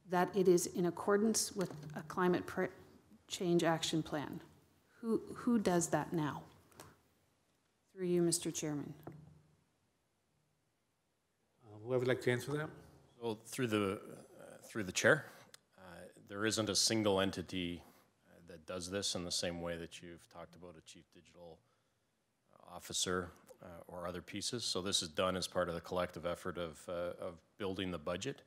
that it is in accordance with a climate change action plan? Who does that now? Through you, Mr. Chairman. Whoever would like to answer that? Well, through the chair, there isn't a single entity that does this in the same way that you've talked about a chief digital officer or other pieces. So this is done as part of the collective effort of building the budget.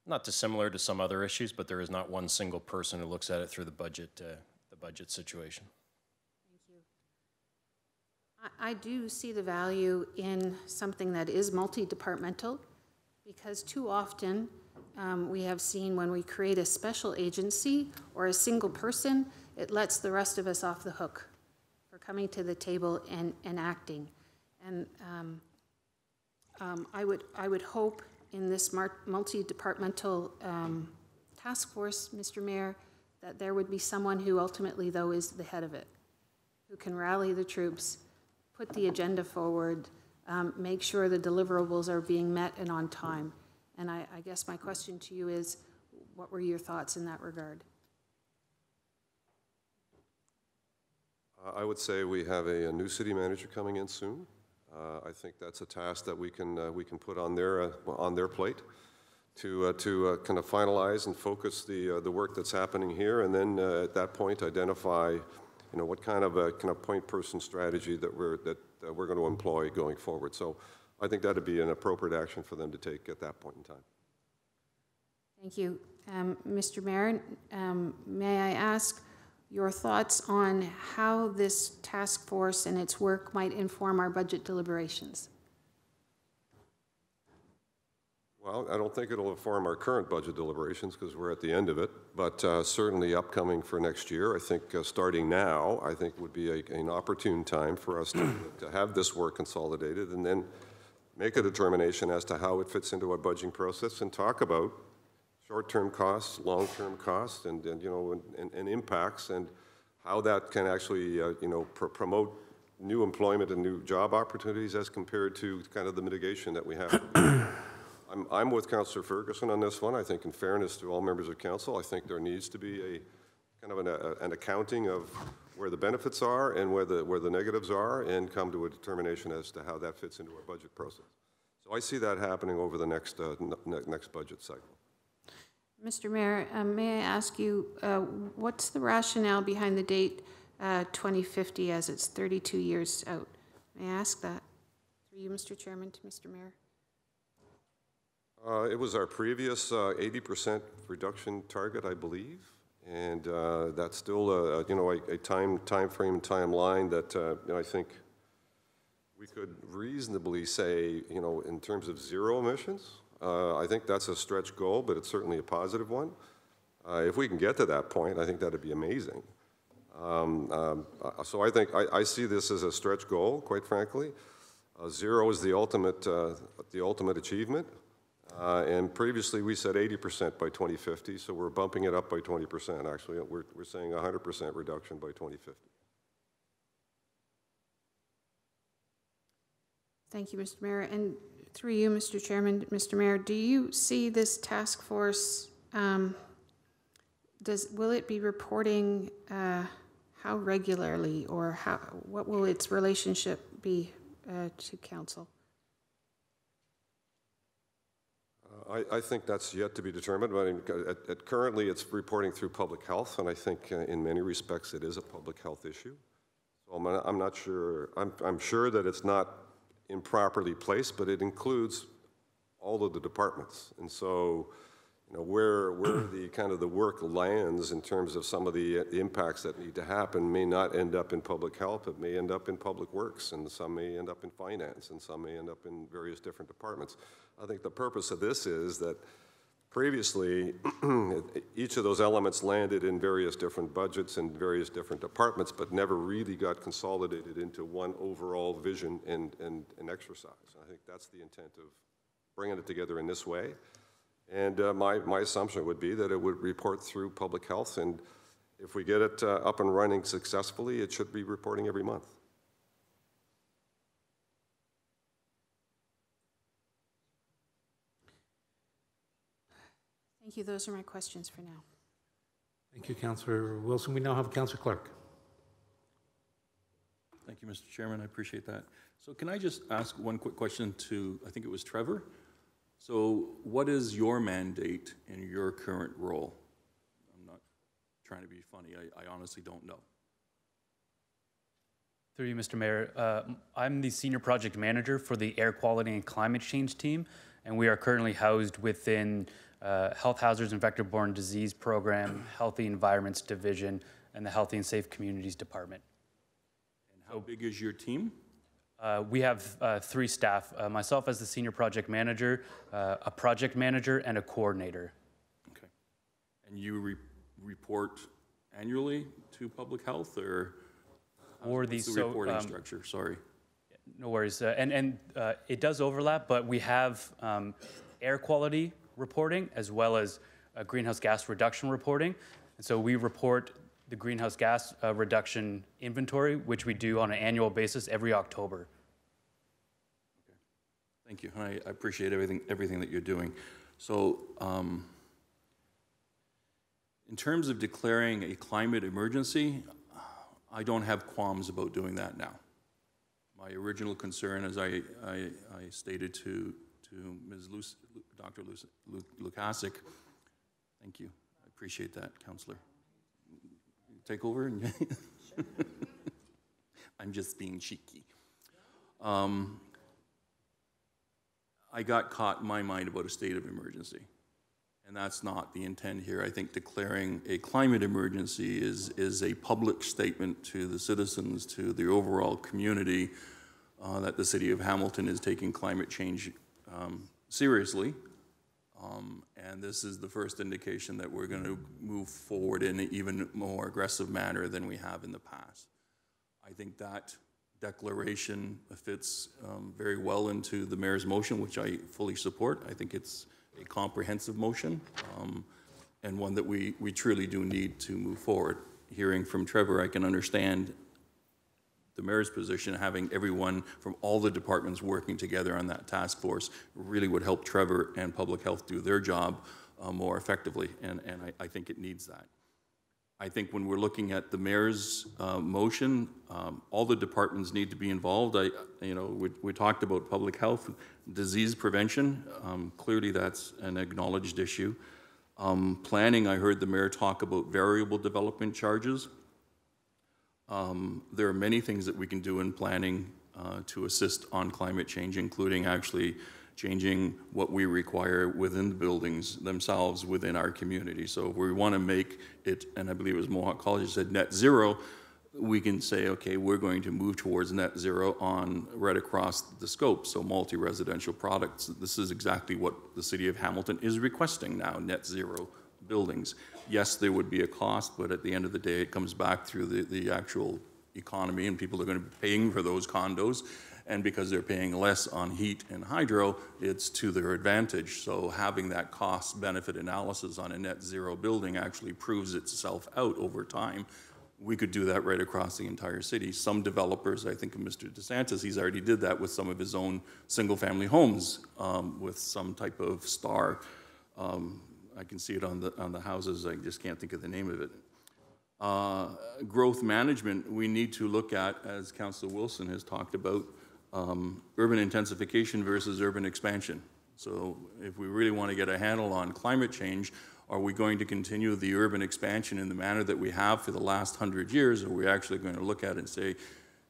Not dissimilar to some other issues, but there is not one single person who looks at it through the budget situation. Thank you. I do see the value in something that is multi-departmental, because too often we have seen when we create a special agency or a single person, it lets the rest of us off the hook for coming to the table and acting. And I would hope in this multi-departmental task force, Mr. Mayor, that there would be someone who ultimately, though, is the head of it, who can rally the troops, put the agenda forward, make sure the deliverables are being met and on time. And I guess my question to you is, what were your thoughts in that regard? I would say we have a new city manager coming in soon. I think that's a task that we can put on their plate to kind of finalize and focus the work that's happening here, and then at that point identify, what kind of point person strategy that we're going to employ going forward. So I think that'd be an appropriate action for them to take at that point in time. Thank you, Mr. Mayor. May I ask your thoughts on how this task force and its work might inform our budget deliberations? Well, I don't think it'll inform our current budget deliberations because we're at the end of it, but certainly upcoming for next year. I think starting now, I think would be an opportune time for us to have this work consolidated and then make a determination as to how it fits into our budgeting process and talk about short-term costs, long-term costs, and impacts, and how that can actually promote new employment and new job opportunities as compared to kind of the mitigation that we have. I'm with Councillor Ferguson on this one. I think in fairness to all members of council, I think there needs to be a kind of an accounting of where the benefits are and where the negatives are, and come to a determination as to how that fits into our budget process. So I see that happening over the next budget cycle. Mr. Mayor, may I ask you, what's the rationale behind the date 2050 as it's 32 years out? May I ask that? Through you, Mr. Chairman, to Mr. Mayor. It was our previous 80% reduction target, I believe, and that's still a time frame, timeline that I think we could reasonably say, in terms of zero emissions. I think that's a stretch goal, but it's certainly a positive one. If we can get to that point, I think that'd be amazing. So I think I see this as a stretch goal, quite frankly. Zero is the ultimate achievement. And previously, we said 80% by 2050, so we're bumping it up by 20%. Actually, we're saying 100% reduction by 2050. Thank you, Mr. Mayor. And through you, Mr. Chairman, Mr. Mayor, do you see this task force, will it be reporting how regularly, or what will its relationship be to council? I think that's yet to be determined. But I mean, currently, it's reporting through public health, and I think in many respects it is a public health issue. So I'm not sure. I'm sure that it's not improperly placed, but it includes all of the departments. And so, you know, where the kind of the work lands in terms of some of the impacts that need to happen may not end up in public health. It may end up in public works, and some may end up in finance, and some may end up in various different departments. I think the purpose of this is that previously, each of those elements landed in various different budgets and various different departments, but never really got consolidated into one overall vision and exercise. I think that's the intent of bringing it together in this way. And my assumption would be that it would report through public health, and if we get it up and running successfully, it should be reporting every month. Thank you. Those are my questions for now. Thank you, Councillor Wilson. We now have Councillor Clark. Thank you, Mr. Chairman. I appreciate that. So can I just ask one quick question to, I think it was Trevor? So what is your mandate in your current role? I'm not trying to be funny. I honestly don't know. Through you, Mr. Mayor, I'm the Senior Project Manager for the Air Quality and Climate Change team, and we are currently housed within Health Hazards and Vector-Borne Disease Program, Healthy Environments Division, and the Healthy and Safe Communities Department. And how big is your team? We have 3 staff, myself as the Senior Project Manager, a Project Manager, and a Coordinator. Okay. And you report annually to Public Health, or what's the reporting structure? Sorry. No worries. And it does overlap, but we have air quality reporting as well as greenhouse gas reduction reporting. And so we report the greenhouse gas reduction inventory, which we do on an annual basis every October. Okay. Thank you. I appreciate everything that you're doing. So in terms of declaring a climate emergency, I don't have qualms about doing that now. My original concern, as I stated to Ms. Dr. Lukasik, thank you. I appreciate that, Councillor. Take over? And I'm just being cheeky. I got caught in my mind about a state of emergency, and that's not the intent here. I think declaring a climate emergency is a public statement to the citizens, to the overall community, that the City of Hamilton is taking climate change seriously. And this is the first indication that we're going to move forward in an even more aggressive manner than we have in the past. I think that declaration fits very well into the Mayor's motion, which I fully support. I think it's a comprehensive motion, and one that we truly do need to move forward. Hearing from Trevor, I can understand the Mayor's position, having everyone from all the departments working together on that task force really would help Trevor and Public Health do their job more effectively, and I think it needs that. I think when we're looking at the Mayor's motion, all the departments need to be involved. We talked about public health, disease prevention. Clearly that's an acknowledged issue. Planning, I heard the Mayor talk about variable development charges. There are many things that we can do in planning to assist on climate change, including actually changing what we require within the buildings themselves within our community. So if we want to make it, and I believe it was Mohawk College said net zero, we can say, okay, we're going to move towards net zero on right across the scope. So multi-residential products, this is exactly what the City of Hamilton is requesting now, net zero buildings. Yes, there would be a cost, but at the end of the day, it comes back through the actual economy, and people are going to be paying for those condos. and because they're paying less on heat and hydro, it's to their advantage. So having that cost-benefit analysis on a net zero building actually proves itself out over time. We could do that right across the entire city. Some developers, I think of Mr. DeSantis, he's already did that with some of his own single-family homes with some type of star. I can see it on the houses. I just can't think of the name of it. Growth management, we need to look at, as Councillor Wilson has talked about, urban intensification versus urban expansion. So if we really want to get a handle on climate change, are we going to continue the urban expansion in the manner that we have for the last 100 years, or are we actually going to look at it and say,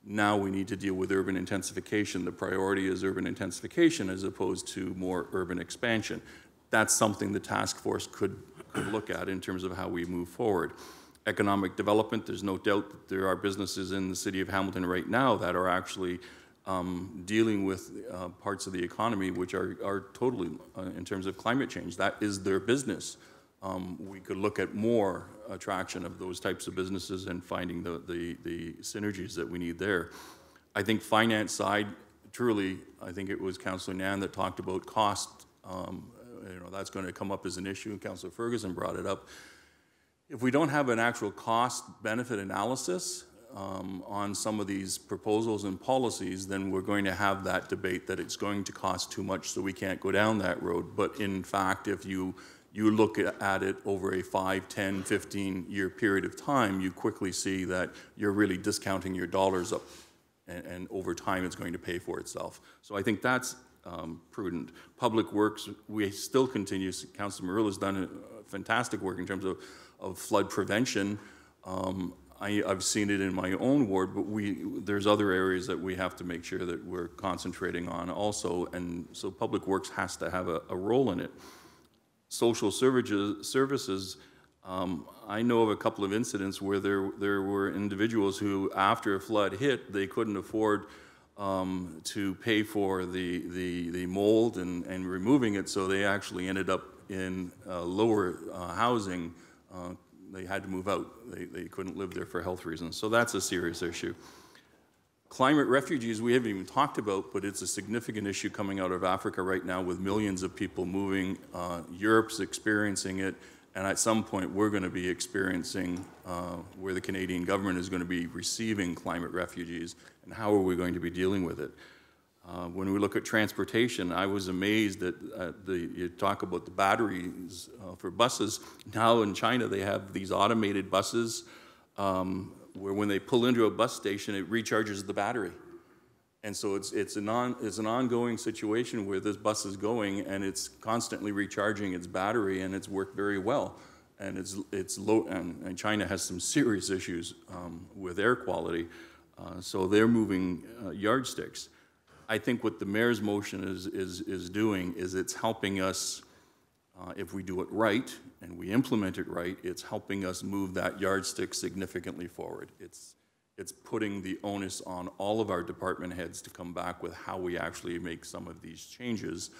now we need to deal with urban intensification. The priority is urban intensification as opposed to more urban expansion. That's something the task force could look at in terms of how we move forward. Economic development, there's no doubt that there are businesses in the city of Hamilton right now that are actually dealing with parts of the economy which are totally, in terms of climate change, that is their business. We could look at more attraction of those types of businesses and finding the synergies that we need there. I think finance side, truly, I think it was Councillor Nan that talked about cost. That's going to come up as an issue, and Councillor Ferguson brought it up. If we don't have an actual cost-benefit analysis on some of these proposals and policies, then we're going to have that debate that it's going to cost too much, so we can't go down that road. But in fact, if you look at it over a 5, 10, 15-year period of time, you quickly see that you're really discounting your dollars up, and over time it's going to pay for itself. So I think that's prudent. Public Works, we still continue. Councillor Merle has done fantastic work in terms of flood prevention. I've seen it in my own ward, but there's other areas that we have to make sure that we're concentrating on also, and so Public Works has to have a role in it. Social services, I know of a couple of incidents where there were individuals who, after a flood hit, they couldn't afford to pay for the mold and removing it, so they actually ended up in lower housing. They had to move out. They couldn't live there for health reasons. So that's a serious issue. Climate refugees, we haven't even talked about, but it's a significant issue coming out of Africa right now with millions of people moving. Europe's experiencing it, and at some point we're going to be experiencing where the Canadian government is going to be receiving climate refugees, and how are we going to be dealing with it? When we look at transportation, I was amazed that you talk about the batteries for buses. Now in China, they have these automated buses where when they pull into a bus station, it recharges the battery. And so it's an ongoing situation where this bus is going and it's constantly recharging its battery, and it's worked very well. And it's low, and China has some serious issues with air quality, so they're moving yardsticks. I think what the mayor's motion is doing is it's helping us, if we do it right and we implement it right, it's helping us move that yardstick significantly forward. It's putting the onus on all of our department heads to come back with how we actually make some of these changes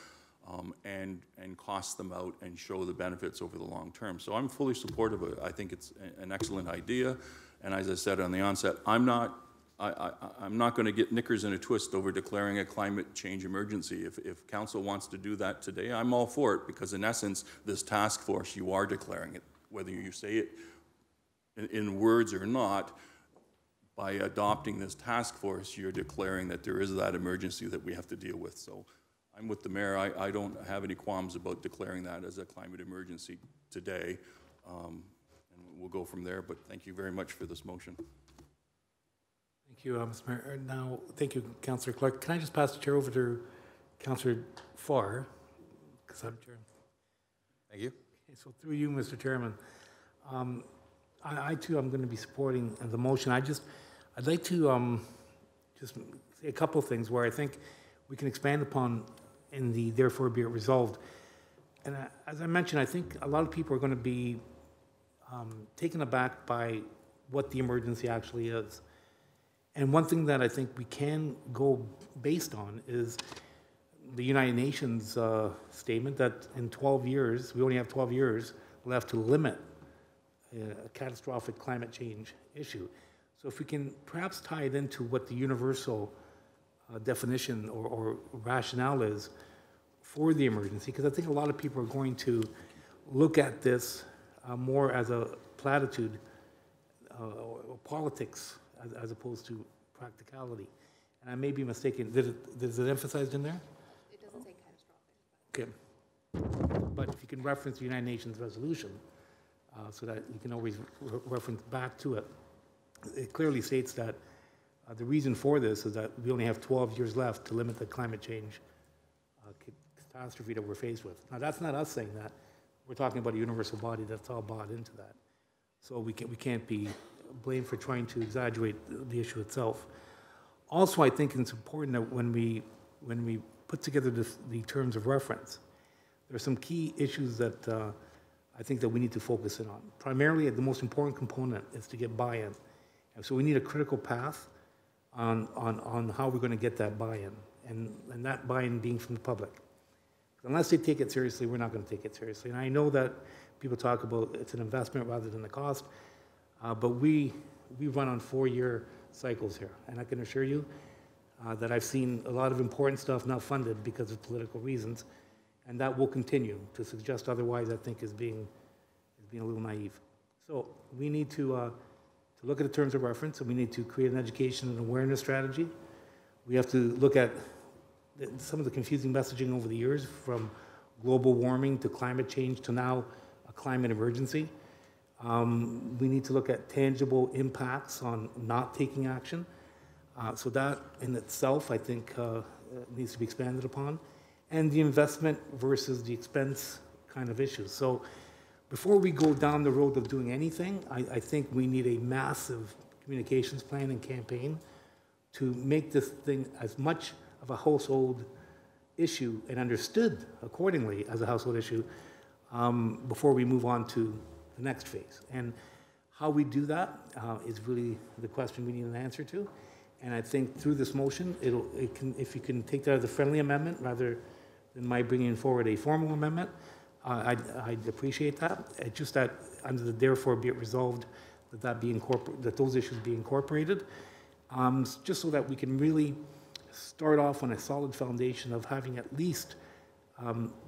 and cost them out and show the benefits over the long term. So I'm fully supportive of it. I think it's an excellent idea. And as I said on the onset, I'm not going to get knickers in a twist over declaring a climate change emergency. If council wants to do that today, I'm all for it, because in essence, this task force, you are declaring it. Whether you say it in words or not, by adopting this task force, you're declaring that there is that emergency that we have to deal with. So I'm with the mayor. I don't have any qualms about declaring that as a climate emergency today. And we'll go from there, but thank you very much for this motion. Thank you, Mr. Mayor. Now, thank you, Councillor Clark. Can I just pass the chair over to Councillor Farr? Because I'm chair. Thank you. Okay, so through you, Mr. Chairman, I too am going to be supporting the motion. I'd like to just say a couple of things where I think we can expand upon in the therefore be it resolved. And as I mentioned, I think a lot of people are going to be taken aback by what the emergency actually is. And one thing that I think we can go based on is the United Nations statement that in 12 years, we only have 12 years left to limit a catastrophic climate change issue. So if we can perhaps tie it into what the universal definition or rationale is for the emergency, because I think a lot of people are going to look at this more as a platitude or politics as opposed to practicality. And I may be mistaken. Is it emphasized in there? It doesn't say catastrophic. Okay. But if you can reference the United Nations resolution so that you can always reference back to it, it clearly states that the reason for this is that we only have 12 years left to limit the climate change catastrophe that we're faced with. Now, that's not us saying that. We're talking about a universal body that's all bought into that. So we can't be blamed for trying to exaggerate the issue itself. Also, I think it's important that when we put together the terms of reference, there are some key issues that I think that we need to focus in on. Primarily, the most important component is to get buy-in. And so we need a critical path on how we're going to get that buy-in, and that buy-in being from the public. Unless they take it seriously, we're not going to take it seriously. And I know that people talk about it's an investment rather than a cost, but we run on 4-year cycles here. And I can assure you that I've seen a lot of important stuff not funded because of political reasons, and that will continue. To suggest otherwise, I think, is being a little naive. So we need to look at the terms of reference, and we need to create an education and awareness strategy. We have to look at some of the confusing messaging over the years, from global warming to climate change to now a climate emergency. We need to look at tangible impacts on not taking action. So that in itself, I think, needs to be expanded upon. And the investment versus the expense kind of issues. So before we go down the road of doing anything, I think we need a massive communications plan and campaign to make this thing as much of a household issue and understood accordingly as a household issue before we move on to the next phase. And how we do that is really the question we need an answer to. And I think through this motion, if you can take that as a friendly amendment rather than my bringing forward a formal amendment, I'd appreciate that. It's just that under the therefore be it resolved that those issues be incorporated, just so that we can really start off on a solid foundation of having at least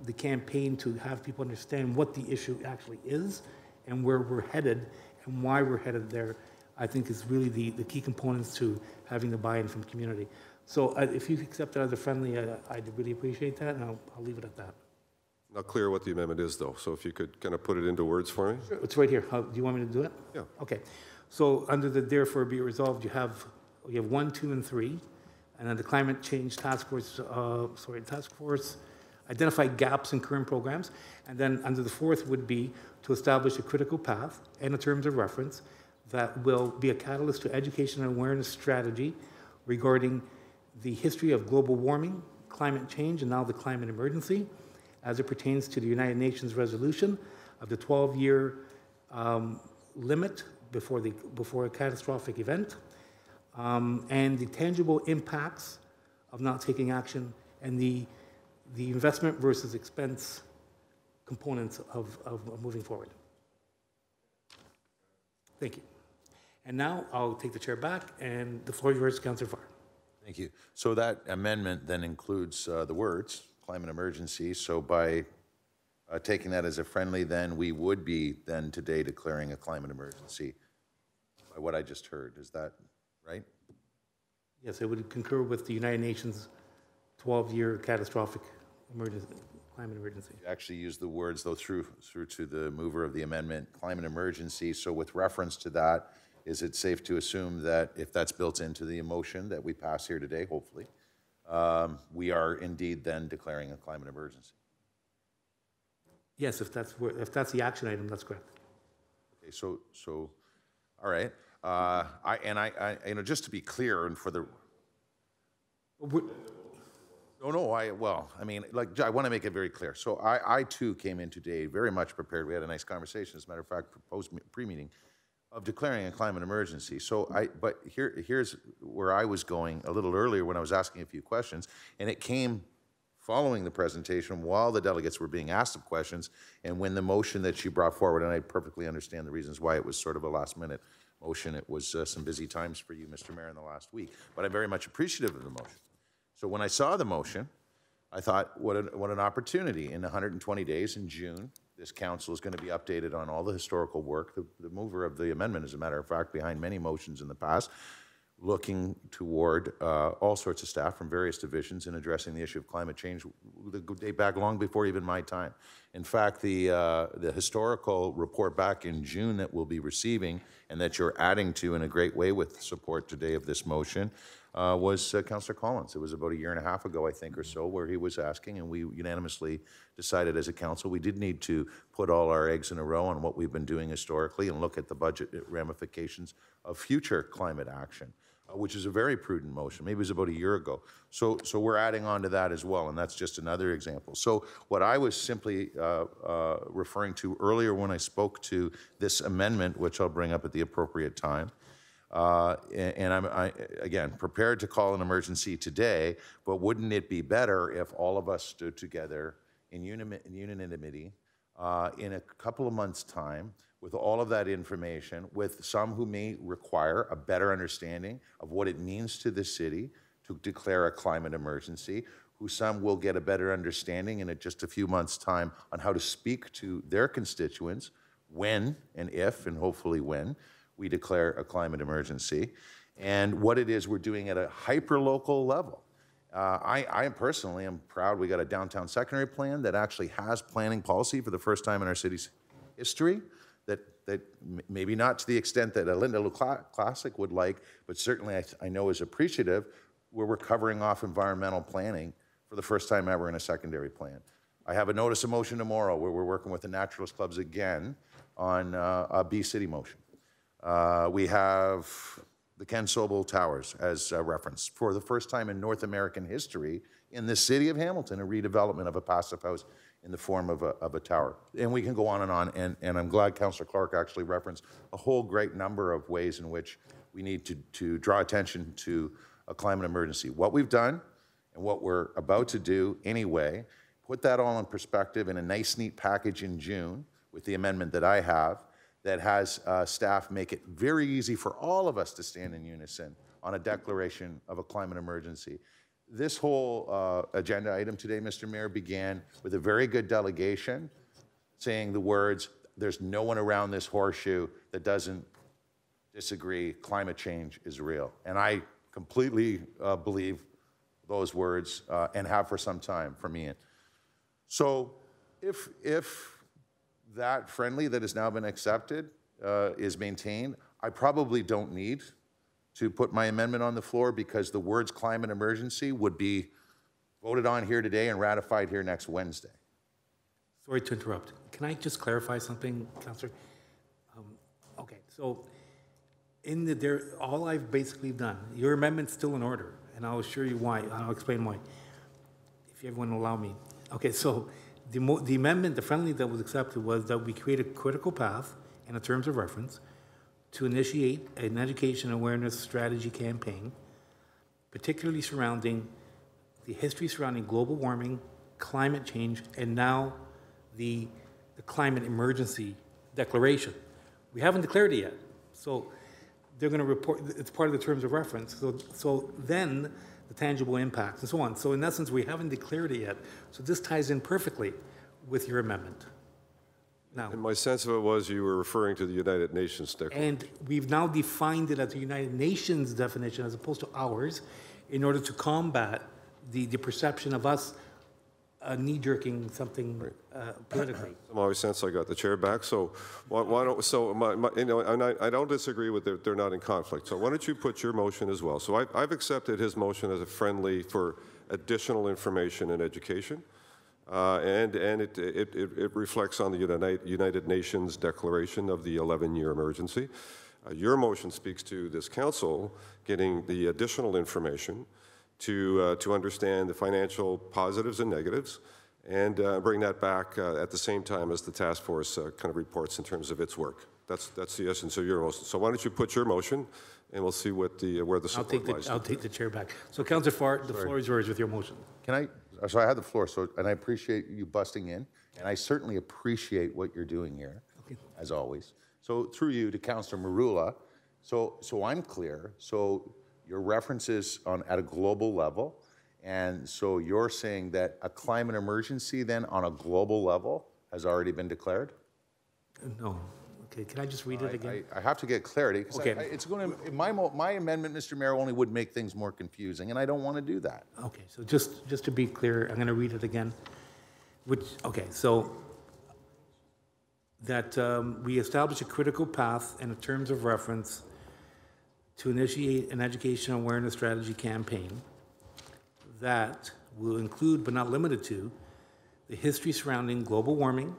the campaign to have people understand what the issue actually is and where we're headed and why we're headed there, I think is really the key components to having the buy-in from the community. So if you accept that as a friendly, I'd really appreciate that, and I'll leave it at that. Not clear what the amendment is, though, so if you could kind of put it into words for me? Sure. It's right here. Do you want me to do it? Yeah. Okay. So under the therefore be it resolved, you have 1, 2, and 3. And then the Climate Change Task Force, identify gaps in current programs. And then under the 4th would be to establish a critical path and a terms of reference that will be a catalyst to education and awareness strategy regarding the history of global warming, climate change, and now the climate emergency as it pertains to the United Nations resolution of the 12-year limit before a catastrophic event, and the tangible impacts of not taking action, and the investment versus expense components of moving forward. Thank you. And now I'll take the chair back, and the floor is yours, Councillor Farr. Thank you. So that amendment then includes the words climate emergency. So by taking that as a friendly, then we would be then today declaring a climate emergency by what I just heard. Is that right? Yes, I would concur with the United Nations 12-year catastrophic climate emergency. You actually use the words, though, through to the mover of the amendment, climate emergency. So with reference to that, is it safe to assume that if that's built into the motion that we pass here today, hopefully, we are indeed then declaring a climate emergency? Yes, if that's the action item, that's correct. Okay, so all right. Just to be clear, and for the I want to make it very clear. So I too came in today very much prepared. We had a nice conversation, as a matter of fact, proposed pre-meeting of declaring a climate emergency. But here's where I was going a little earlier when I was asking a few questions, and it came following the presentation while the delegates were being asked some questions, and when the motion that you brought forward, and I perfectly understand the reasons why it was sort of a last-minute motion. It was some busy times for you, Mr. Mayor, in the last week, but I'm very much appreciative of the motion. So when I saw the motion, I thought, what an opportunity. In 120 days in June, this council is going to be updated on all the historical work. The mover of the amendment, as a matter of fact, behind many motions in the past, looking toward all sorts of staff from various divisions in addressing the issue of climate change, the date back long before even my time. In fact, the historical report back in June that we'll be receiving and that you're adding to in a great way with support today of this motion was Councillor Collins. It was about a year and a half ago, I think, or so, where he was asking, and we unanimously decided as a council we did need to put all our eggs in a row on what we've been doing historically and look at the budget ramifications of future climate action, which is a very prudent motion. Maybe it was about a year ago. So we're adding on to that as well, and that's just another example. So what I was simply referring to earlier when I spoke to this amendment, which I'll bring up at the appropriate time, and I'm again prepared to call an emergency today, but wouldn't it be better if all of us stood together in unanimity in a couple of months' time with all of that information, with some who may require a better understanding of what it means to the city to declare a climate emergency, who some will get a better understanding in just a few months' time on how to speak to their constituents when and if, and hopefully when, we declare a climate emergency, and what it is we're doing at a hyper-local level. I personally am proud we got a downtown secondary plan that actually has planning policy for the first time in our city's history, that maybe not to the extent that a Linda Classic would like, but certainly I know is appreciative, where we're covering off environmental planning for the first time ever in a secondary plan. I have a notice of motion tomorrow where we're working with the Naturalist Clubs again on a B-City motion. We have the Ken Sobel Towers as a reference. For the first time in North American history, in the city of Hamilton, a redevelopment of a passive house in the form of a tower. And we can go on, and I'm glad Councillor Clark actually referenced a whole great number of ways in which we need to draw attention to a climate emergency. What we've done and what we're about to do anyway, put that all in perspective in a nice, neat package in June with the amendment that I have that has staff make it very easy for all of us to stand in unison on a declaration of a climate emergency. This whole agenda item today, Mr. Mayor, began with a very good delegation saying the words, there's no one around this horseshoe that doesn't disagree climate change is real. And I completely believe those words and have for some time from Ian. So if that friendly that has now been accepted is maintained, I probably don't need to put my amendment on the floor because the words climate emergency would be voted on here today and ratified here next Wednesday. Sorry to interrupt. Can I just clarify something, Councillor? Okay, so all I've basically done, your amendment's still in order, and I'll assure you why. I'll explain why, if everyone will allow me. Okay, so the amendment, the friendly that was accepted was that we create a critical path in the terms of reference to initiate an education awareness strategy campaign, particularly surrounding the history surrounding global warming, climate change, and now the climate emergency declaration. We haven't declared it yet, so they're going to report, it's part of the terms of reference, so then the tangible impacts and so on. So in essence, we haven't declared it yet, so this ties in perfectly with your amendment. Now, and my sense of it was you were referring to the United Nations declaration. And we've now defined it as a United Nations definition as opposed to ours in order to combat the perception of us knee-jerking something politically. My sense I got the chair back, so why don't, so you know, and I don't disagree with they're not in conflict, so why don't you put your motion as well? So I've accepted his motion as a friendly for additional information and education. And it reflects on the United Nations declaration of the 11-year emergency. Your motion speaks to this council getting the additional information to understand the financial positives and negatives and bring that back at the same time as the task force kind of reports in terms of its work. That's the essence of your motion. So why don't you put your motion and we'll see what where the support lies. I'll take the chair back. So Councillor Farr, the floor is yours with your motion. Can I? So I had the floor, and I appreciate you busting in, and I certainly appreciate what you're doing here, as always. So through you to Councillor Marula, so I'm clear. So your references at a global level, And so you're saying that a climate emergency then on a global level has already been declared? No. Okay, can I just read it again? I have to get clarity, because Okay. it's going to, my amendment, Mr. Mayor, only would make things more confusing, and I don't want to do that. Okay, so just to be clear, I'm going to read it again. So that we establish a critical path and a terms of reference to initiate an education awareness strategy campaign that will include, but not limited to, the history surrounding global warming,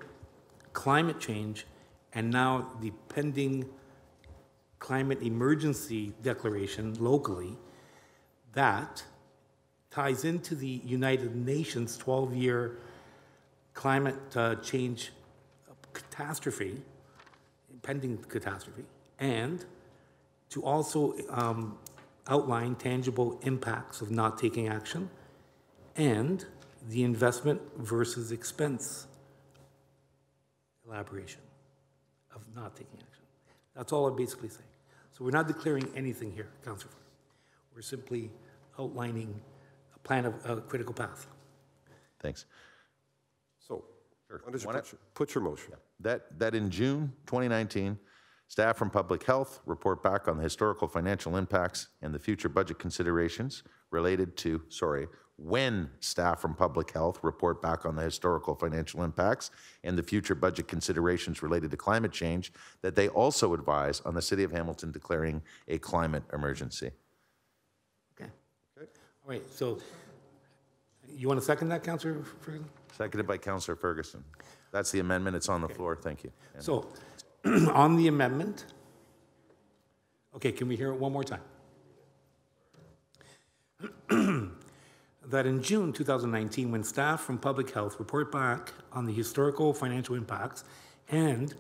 climate change, and now the pending climate emergency declaration locally that ties into the United Nations 12-year climate change catastrophe, pending catastrophe, and to also outline tangible impacts of not taking action and the investment versus expense elaboration of not taking action. That's all I'm basically saying. So we're not declaring anything here, Councillor. We're simply outlining a plan of a critical path. Thanks. So, why don't you put your motion? That in June 2019, staff from Public Health report back on the historical financial impacts and the future budget considerations related to, when staff from Public Health report back on the historical financial impacts and the future budget considerations related to climate change, that they also advise on the City of Hamilton declaring a climate emergency. Okay. All right, so you want to second that, Councillor Ferguson? Seconded by Councillor Ferguson. That's the amendment. It's on the floor. Thank you. And so, on the amendment, okay, can we hear it one more time? That in June 2019, when staff from Public Health report back on the historical financial impacts and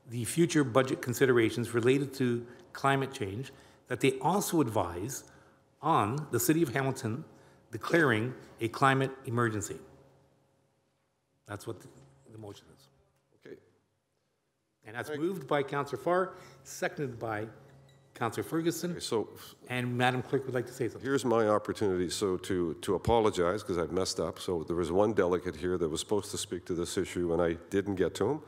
the future budget considerations related to climate change, that they also advise on the City of Hamilton declaring a climate emergency. That's what the motion is. Okay. And that's moved by Councillor Farr, seconded by Councillor Ferguson. Okay, so, and Madam Clerk would like to say something. Here's my opportunity, so to apologize, because I've messed up. So there was one delegate here that was supposed to speak to this issue, and I didn't get to him.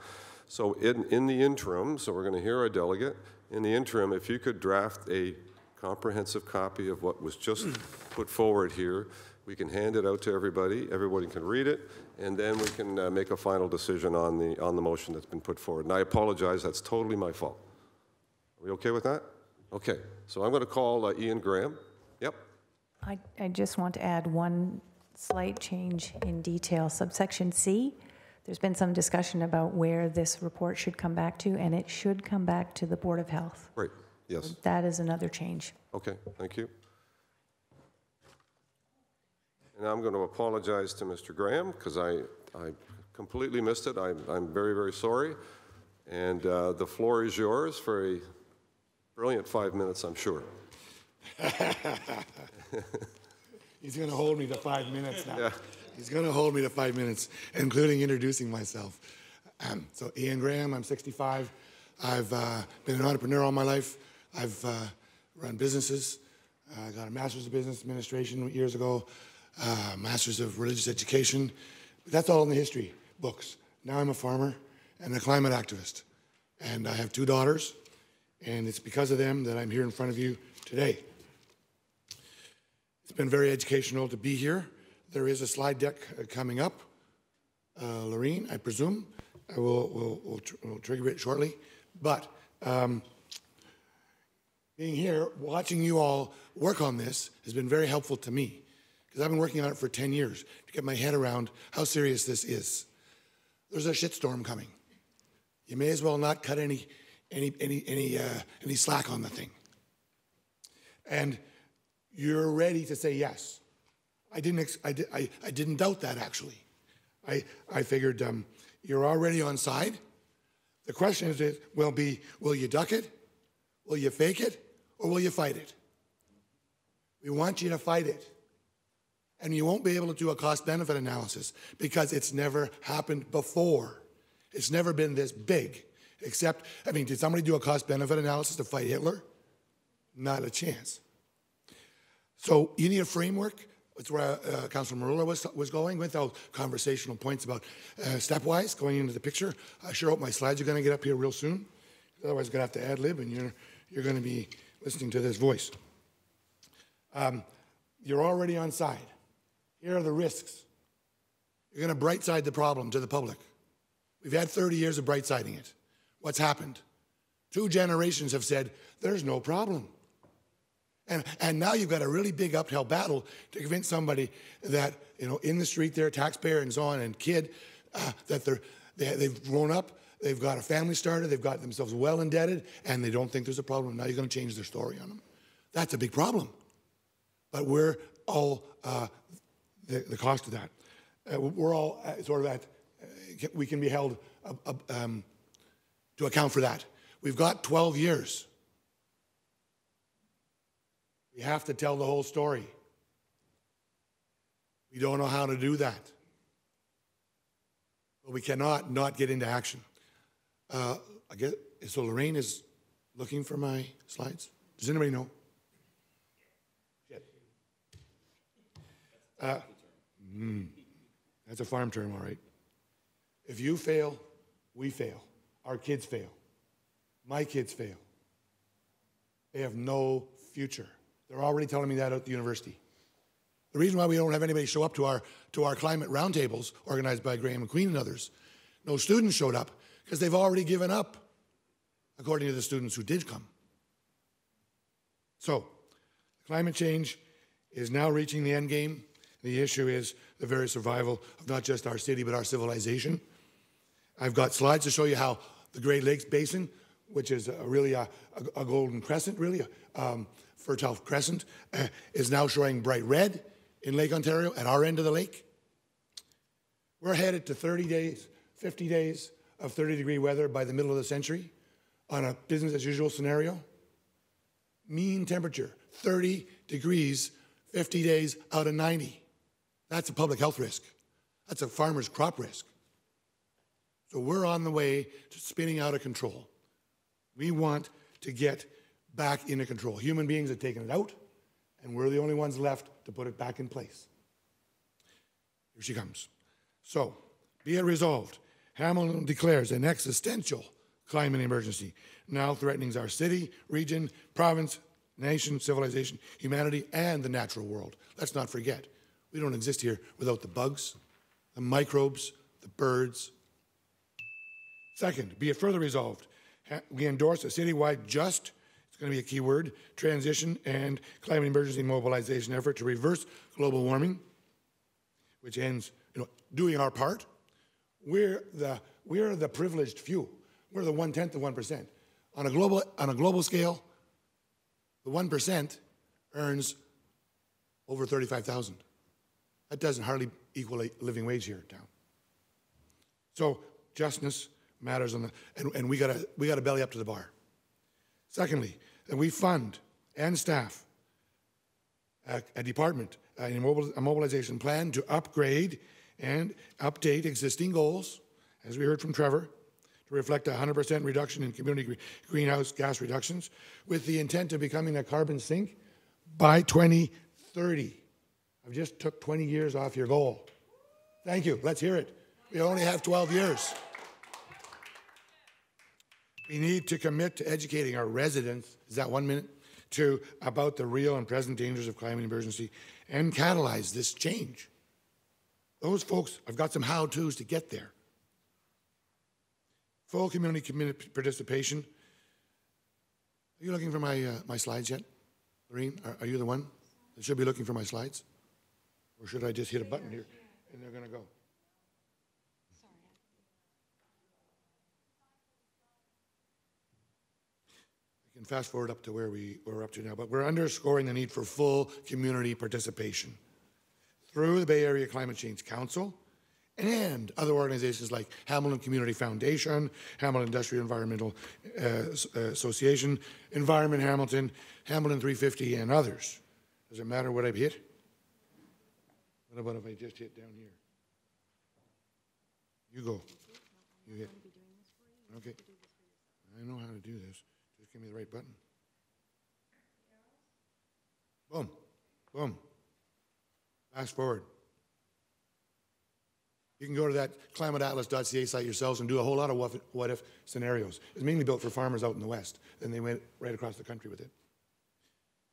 So in the interim, so we're going to hear our delegate. In the interim, if you could draft a comprehensive copy of what was just put forward here, we can hand it out to everybody. Everybody can read it, and then we can make a final decision on the motion that's been put forward. And I apologize. That's totally my fault. Are we okay with that? Okay. So I'm going to call Ian Graham. Yep. I just want to add one slight change in detail. Subsection C, there's been some discussion about where this report should come back to, and it should come back to the Board of Health. Right. Yes. So that is another change. Okay. Thank you. And I'm going to apologize to Mr. Graham because I completely missed it. I'm very, very sorry. And the floor is yours for a brilliant 5 minutes, I'm sure. He's going to hold me to 5 minutes now. Yeah. He's going to hold me to 5 minutes, including introducing myself. So Ian Graham, I'm 65. I've been an entrepreneur all my life. I've run businesses. I got a master's of business administration years ago, master's of religious education. But that's all in the history books. Now I'm a farmer and a climate activist. And I have 2 daughters, and it's because of them that I'm here in front of you today. It's been very educational to be here. There is a slide deck coming up. Lorene, I presume, we'll trigger it shortly. But being here, watching you all work on this has been very helpful to me, because I've been working on it for 10 years to get my head around how serious this is. There's a shitstorm coming. You may as well not cut any slack on the thing. And you're ready to say yes. I didn't doubt that, actually. I figured you're already on side. The question is, will you duck it? Will you fake it? Or will you fight it? We want you to fight it. And you won't be able to do a cost-benefit analysis because it's never happened before. It's never been this big. Except, did somebody do a cost-benefit analysis to fight Hitler? Not a chance. So you need a framework It's where Councilor Marula was going with those conversational points about stepwise going into the picture. I sure hope my slides are going to get up here real soon. Otherwise, I'm going to have to ad-lib, and you're going to be listening to this voice. You're already on side. Here are the risks. You're going to bright side the problem to the public. We've had 30 years of bright siding it. What's happened? 2 generations have said, there's no problem. And now you've got a really big uphill battle to convince somebody that, in the street there, taxpayer and so on, and kid, that they've grown up, they've got a family started, they've got themselves well indebted, and they don't think there's a problem. Now you're going to change their story on them. That's a big problem. But we're all the cost of that. We're all sort of we can be held to account for that. We've got 12 years. We have to tell the whole story. We don't know how to do that. But we cannot not get into action. I guess, so Lorraine is looking for my slides. Does anybody know? That's a farm term, all right. If you fail, we fail. Our kids fail. My kids fail. They have no future. They're already telling me that at the university. The reason why we don't have anybody show up to our climate roundtables organized by Graham McQueen and others, no students showed up because they've already given up, according to the students who did come. So, climate change is now reaching the end game. The issue is the very survival of not just our city, but our civilization. I've got slides to show you how the Great Lakes Basin, which is really a golden crescent, really, fertile crescent, is now showing bright red in Lake Ontario at our end of the lake. We're headed to 30 days, 50 days of 30-degree weather by the middle of the century on a business-as-usual scenario. Mean temperature, 30 degrees, 50 days out of 90. That's a public health risk. That's a farmer's crop risk. So we're on the way to spinning out of control. We want to get back into control. Human beings have taken it out, and we're the only ones left to put it back in place. Here she comes. So, be it resolved, Hamilton declares an existential climate emergency, now threatening our city, region, province, nation, civilization, humanity, and the natural world. Let's not forget, we don't exist here without the bugs, the microbes, the birds. Second, be it further resolved, we endorse a citywide just, it's going to be a key word, transition and climate emergency mobilization effort to reverse global warming, which ends, doing our part. We're the privileged few. We're the 1/10 of 1%. On a global scale, the 1% earns over $35,000. That doesn't hardly equal a living wage here in town. So justness matters, and we got to belly up to the bar. Secondly, that we fund and staff a department, a mobilization plan to upgrade and update existing goals, as we heard from Trevor, to reflect a 100% reduction in community greenhouse gas reductions, with the intent of becoming a carbon sink by 2030. I've just took 20 years off your goal. Thank you. Let's hear it. We only have 12 years. We need to commit to educating our residents, is that 1 minute, about the real and present dangers of climate emergency and catalyze this change. Those folks, I've got some how-tos to get there. Full community participation. Are you looking for my slides yet? Lorraine, are you the one that should be looking for my slides? Or should I just hit a button here and they're going to go? I can fast forward up to where we're up to now, but we're underscoring the need for full community participation through the Bay Area Climate Change Council and other organizations like Hamilton Community Foundation, Hamilton Industrial Environmental Association, Environment Hamilton, Hamilton 350, and others. Does it matter what I've hit? What about if I just hit down here? You go. You hit. Okay. I know how to do this. Just give me the right button. Boom. Boom. Fast forward. You can go to that climateatlas.ca site yourselves and do a whole lot of what-if scenarios. It's mainly built for farmers out in the West, and they went right across the country with it.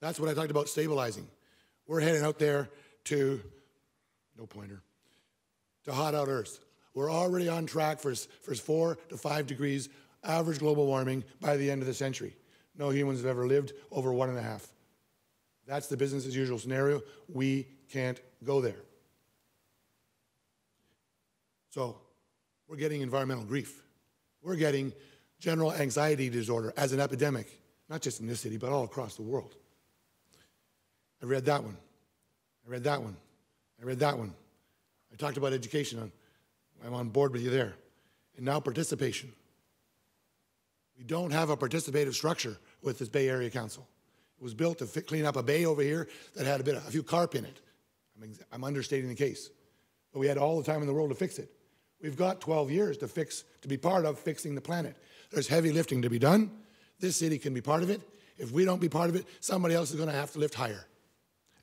That's what I talked about stabilizing. We're heading out there to, no pointer, to hot out Earth. We're already on track for 4 to 5 degrees average global warming by the end of the century. No humans have ever lived over 1.5. That's the business as usual scenario. We can't go there. So we're getting environmental grief. We're getting general anxiety disorder as an epidemic, not just in this city, but all across the world. I read that one. I read that one. I read that one. I talked about education. I'm on board with you there. And now participation. We don't have a participative structure with this Bay Area Council. It was built to clean up a bay over here that had a few carp in it. I'm understating the case. But we had all the time in the world to fix it. We've got 12 years to be part of fixing the planet. There's heavy lifting to be done. This city can be part of it. If we don't be part of it, somebody else is going to have to lift higher,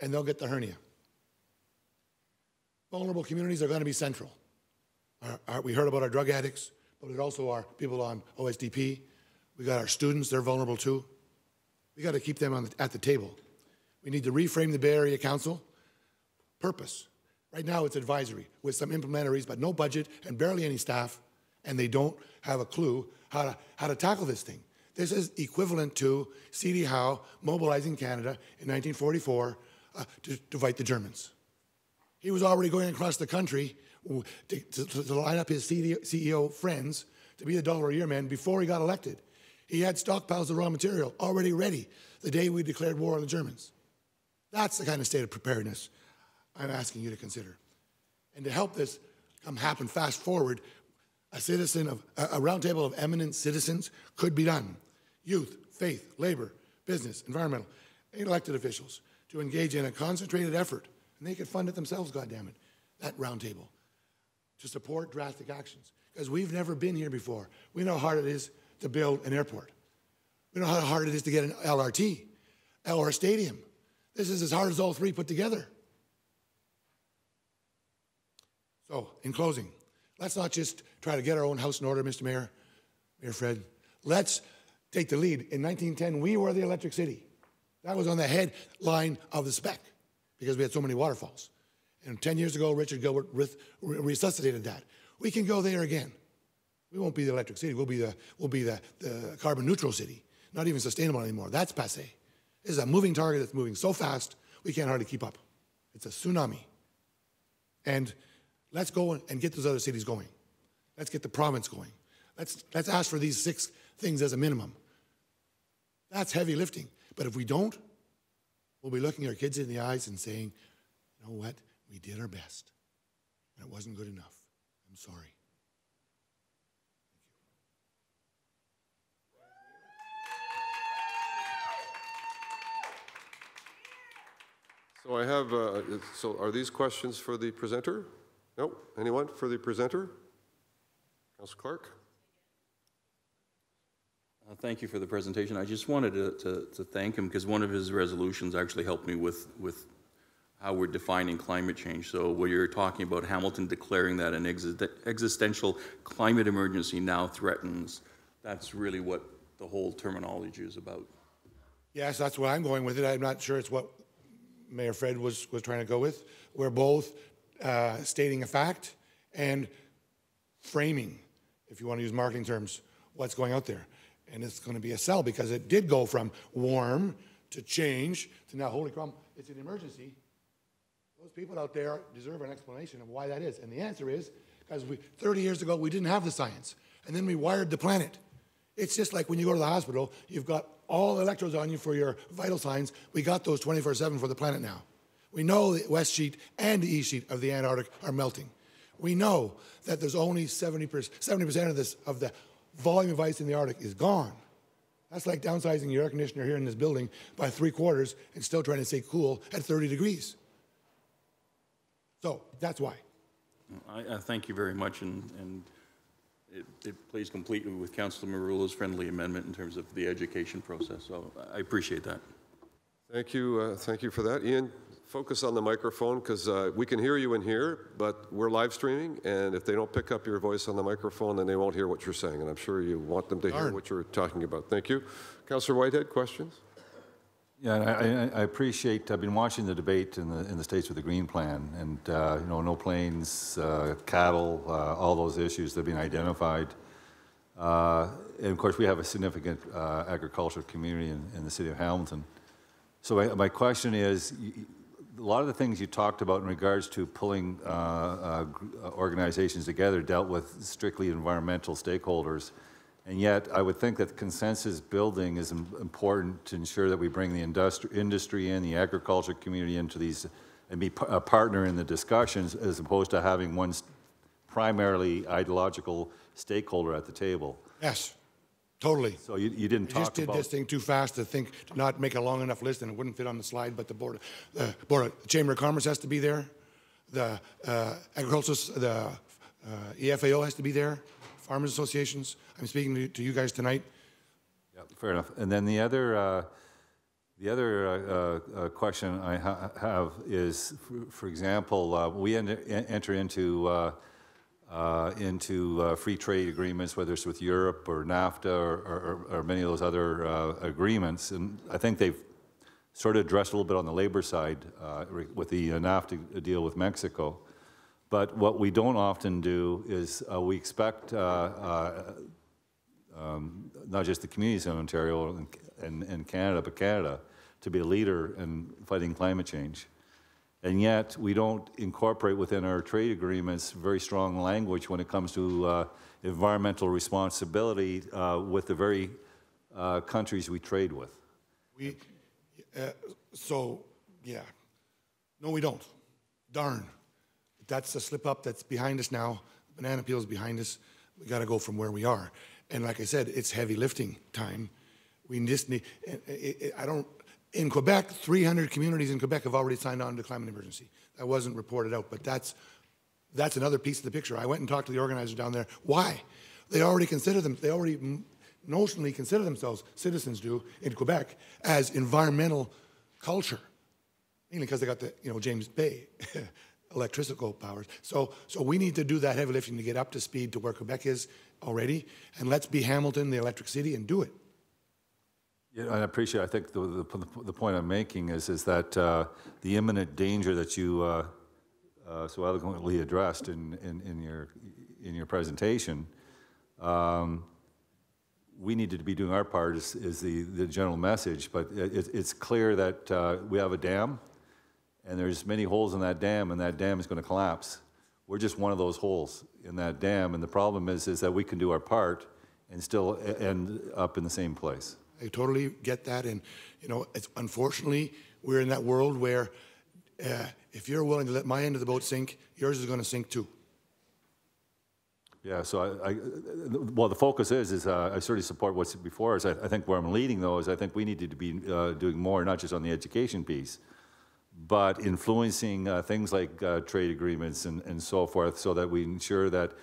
and they'll get the hernia. Vulnerable communities are going to be central. We heard about our drug addicts, but there's also our people on OSDP. We got our students, they're vulnerable too. We got to keep them at the table. We need to reframe the Bay Area Council. Purpose. Right now it's advisory with some implementaries, but no budget and barely any staff, and they don't have a clue how to tackle this thing. This is equivalent to C.D. Howe mobilizing Canada in 1944 to fight the Germans. He was already going across the country to line up his CEO friends to be the $1 a year man before he got elected. He had stockpiles of raw material already ready the day we declared war on the Germans. That's the kind of state of preparedness I'm asking you to consider. And to help this happen fast forward, a roundtable of eminent citizens could be done. Youth, faith, labor, business, environmental, elected officials to engage in a concentrated effort, and they could fund it themselves, goddammit, that roundtable, to support drastic actions. Because we've never been here before. We know how hard it is to build an airport. We know how hard it is to get an LRT or a stadium. This is as hard as all three put together. So, in closing, let's not just try to get our own house in order, Mr. Mayor, Mayor Fred. Let's take the lead. In 1910, we were the electric city. That was on the headline of the spec because we had so many waterfalls. And 10 years ago, Richard Gilbert resuscitated that. We can go there again. We won't be the electric city. We'll be the carbon neutral city. Not even sustainable anymore. That's passé. This is a moving target that's moving so fast, we can't hardly keep up. It's a tsunami. And let's go and get those other cities going. Let's get the province going. Let's ask for these 6 things as a minimum. That's heavy lifting. But if we don't, we'll be looking our kids in the eyes and saying, you know what? We did our best, and it wasn't good enough. I'm sorry. So I have, so are these questions for the presenter? No? Anyone for the presenter? Councillor Clark? Thank you for the presentation. I just wanted to thank him because one of his resolutions actually helped me with how we're defining climate change. So where you're talking about Hamilton declaring that an existential climate emergency now threatens, that's really what the whole terminology is about. Yes, that's where I'm going with it. I'm not sure it's what Mayor Fred was trying to go with. We're both stating a fact and framing, if you want to use marketing terms, what's going out there. And it's going to be a sell because it did go from warm to change to now, holy crap, it's an emergency. Those people out there deserve an explanation of why that is. And the answer is because 30 years ago, we didn't have the science. And then we wired the planet. It's just like when you go to the hospital, you've got all the electrodes on you for your vital signs. We got those 24/7 for the planet now. We know the west sheet and the east sheet of the Antarctic are melting. We know that there's only 70% of the volume of ice in the Arctic is gone. That's like downsizing your air conditioner here in this building by 3/4 and still trying to stay cool at 30 degrees. So that's why. I thank you very much, and it plays completely with Councillor Marula's friendly amendment in terms of the education process. So I appreciate that. Thank you for that. Ian, focus on the microphone because we can hear you in here, but we're live streaming, and if they don't pick up your voice on the microphone, then they won't hear what you're saying, and I'm sure you want them to hear what you're talking about. Thank you. Councillor Whitehead, questions? Yeah, I appreciate, I've been watching the debate in the States with the Green Plan, and you know, no planes, cattle, all those issues that have been identified. And of course, we have a significant agricultural community in the city of Hamilton. So my question is, a lot of the things you talked about in regards to pulling organizations together dealt with strictly environmental stakeholders. And yet, I would think that consensus building is important to ensure that we bring the industry in, the agriculture community into these, and be a partner in the discussions, as opposed to having one primarily ideological stakeholder at the table. Yes, totally. So you didn't talk about... You just did this thing too fast to not make a long enough list, and it wouldn't fit on the slide, but the Chamber of Commerce has to be there, the agricultural, the EFAO has to be there, farmers associations. I'm speaking to you guys tonight. Yeah, fair enough. And then the other question I have is, for example, we enter into free trade agreements, whether it's with Europe or NAFTA or many of those other agreements, and I think they've sort of addressed a little bit on the labor side with the NAFTA deal with Mexico. But what we don't often do is we expect not just the communities in Ontario and Canada, but Canada to be a leader in fighting climate change. And yet we don't incorporate within our trade agreements very strong language when it comes to environmental responsibility with the very countries we trade with. No, we don't. Darn. That's a slip up that's behind us now. Banana peel is behind us. We got to go from where we are. And like I said, it's heavy lifting time. We just need, in Quebec, 300 communities in Quebec have already signed on to climate emergency. That wasn't reported out, but that's another piece of the picture. I went and talked to the organizers down there. Why? They already notionally consider themselves, citizens do, in Quebec, as environmental culture. Mainly because they got the, James Bay electrical powers. So we need to do that heavy lifting to get up to speed to where Quebec is already, and let's be Hamilton, the electric city, and do it. Yeah, I appreciate. I think the point I'm making is that the imminent danger that you so eloquently addressed in your presentation, we needed to be doing our part is the general message. But it's clear that we have a dam, and there's many holes in that dam, and that dam is going to collapse. We're just one of those holes in that dam, and the problem is that we can do our part and still end up in the same place. I totally get that, and it's unfortunately we're in that world where if you're willing to let my end of the boat sink, yours is going to sink too. Yeah, so well, the focus is I certainly support what's before us. I think where I'm leading though is I think we needed to be doing more, not just on the education piece, but influencing things like trade agreements and so forth, so that we ensure that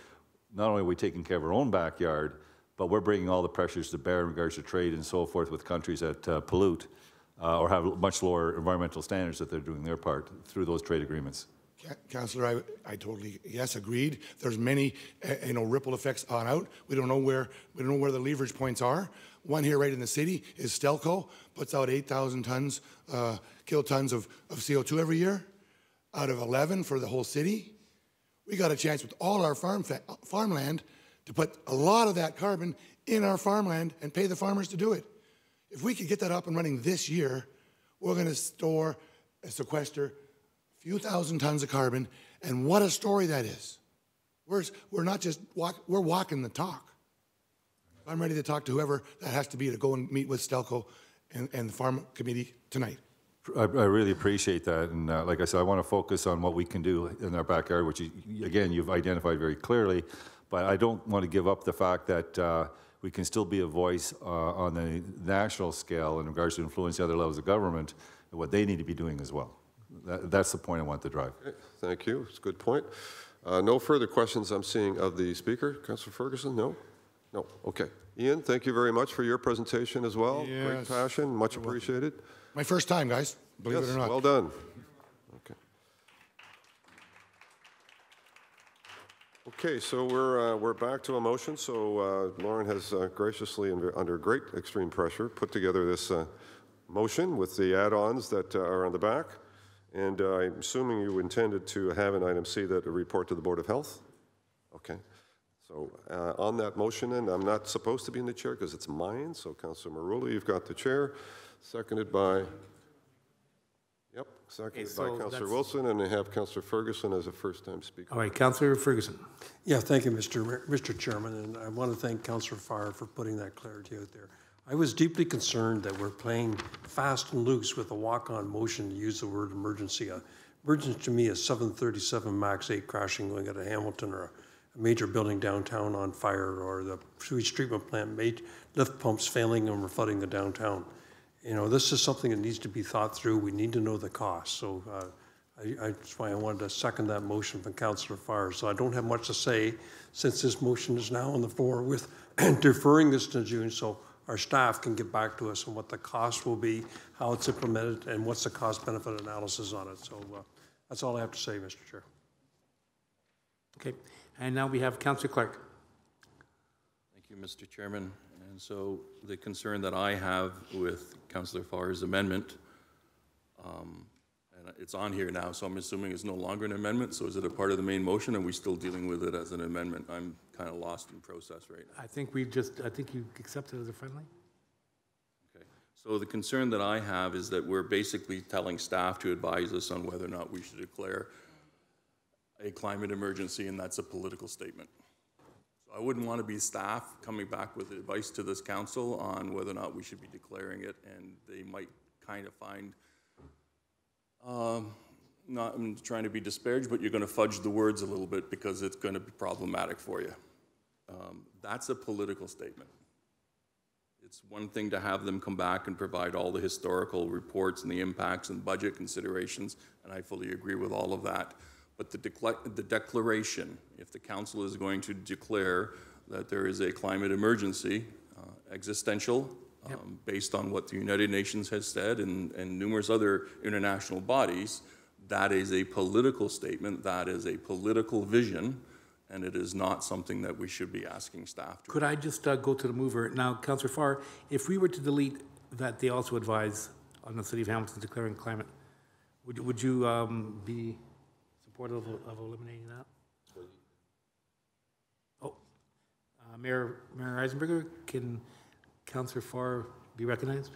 not only are we taking care of our own backyard, but we're bringing all the pressures to bear in regards to trade and so forth with countries that pollute or have much lower environmental standards, that they're doing their part through those trade agreements. Councillor, I totally, yes, agreed. There's many, ripple effects on out. We don't know where the leverage points are. One here right in the city is Stelco, puts out 8,000 tons, kilotons of CO2 every year, out of 11 for the whole city. We got a chance with all our farmland to put a lot of that carbon in our farmland and pay the farmers to do it. If we could get that up and running this year, we're going to sequester a few thousand tons of carbon, and what a story that is. We're not just we're walking the talk. I'm ready to talk to whoever that has to be to go and meet with Stelco and the farm committee tonight. I really appreciate that, and like I said, I want to focus on what we can do in our backyard, which again you've identified very clearly. But I don't want to give up the fact that we can still be a voice on the national scale in regards to influencing other levels of government and what they need to be doing as well. That's the point I want to drive. Okay, thank you. It's a good point. No further questions I'm seeing of the speaker. Councillor Ferguson, no? No. Okay. Ian, thank you very much for your presentation as well. Yes. Great passion. Much appreciated. My first time, guys. Believe it or not. Well done. Okay, so we're back to a motion. So Lauren has graciously, under great extreme pressure, put together this motion with the add-ons that are on the back. And I'm assuming you intended to have in item C that a report to the Board of Health? Okay. So on that motion, and I'm not supposed to be in the chair because it's mine, so Councillor Marula, you've got the chair, seconded by, by Councillor Wilson, and I have Councillor Ferguson as a first-time speaker. All right, Councillor Ferguson. Yeah, thank you, Mr. Chairman, and I want to thank Councillor Farr for putting that clarity out there. I was deeply concerned that we're playing fast and loose with a walk-on motion to use the word emergency. Emergency to me is 737 MAX 8 crashing going out of Hamilton, or a major building downtown on fire, or the sewage treatment plant lift pumps failing and we're flooding the downtown. You know, this is something that needs to be thought through. We need to know the cost. So that's why I wanted to second that motion from Councillor Farr. So I don't have much to say since this motion is now on the floor with deferring this to June, so our staff can get back to us on what the cost will be, how it's implemented, and what's the cost-benefit analysis on it. So that's all I have to say, Mr. Chair. Okay, and now we have Councillor Clark. Thank you, Mr. Chairman. And so the concern that I have with Councillor Farr's amendment, and it's on here now, so I'm assuming it's no longer an amendment. So is it a part of the main motion? Are we still dealing with it as an amendment? I'm kind of lost in process right now. I think you accepted it as a friendly. Okay. So the concern that I have is that we're basically telling staff to advise us on whether or not we should declare a climate emergency, and that's a political statement. I wouldn't want to be staff coming back with advice to this council on whether or not we should be declaring it, and they might kind of find, not I'm trying to be disparaged, but you're going to fudge the words a little bit because it's going to be problematic for you. That's a political statement. It's one thing to have them come back and provide all the historical reports and the impacts and budget considerations, and I fully agree with all of that. But the declaration, if the council is going to declare that there is a climate emergency, existential, based on what the United Nations has said and numerous other international bodies, that is a political statement, that is a political vision, and it is not something that we should be asking staff to. Could I just go to the mover? Now, Councillor Farr, if we were to delete that they also advise on the City of Hamilton declaring climate, would you be supportive of eliminating that? Oh, Mayor Eisenberger, can Councillor Farr be recognized?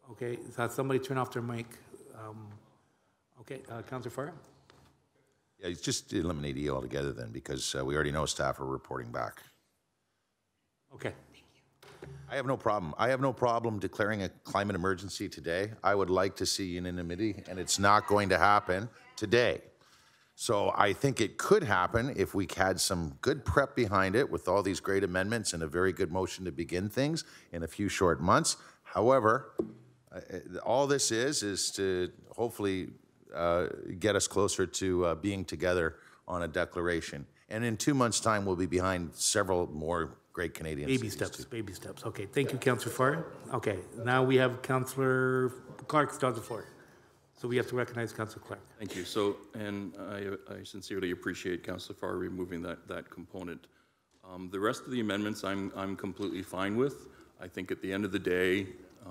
Okay, somebody turn off their mic. Okay, Councillor Farr? Yeah, just eliminate E altogether then, because we already know staff are reporting back. Okay. I have no problem. I have no problem declaring a climate emergency today. I would like to see unanimity, and it's not going to happen today. So I think it could happen if we had some good prep behind it with all these great amendments and a very good motion to begin things in a few short months. However, all this is to hopefully get us closer to being together on a declaration. And in 2 months' time, we'll be behind several more great Canadian baby steps, baby steps. Okay, thank you, Councillor Farr. Okay, now we have Councillor Clark still on the floor. So we have to recognize Councillor Clark. Thank you. So, and I sincerely appreciate Councillor Farr removing that component. The rest of the amendments I'm completely fine with. I think at the end of the day,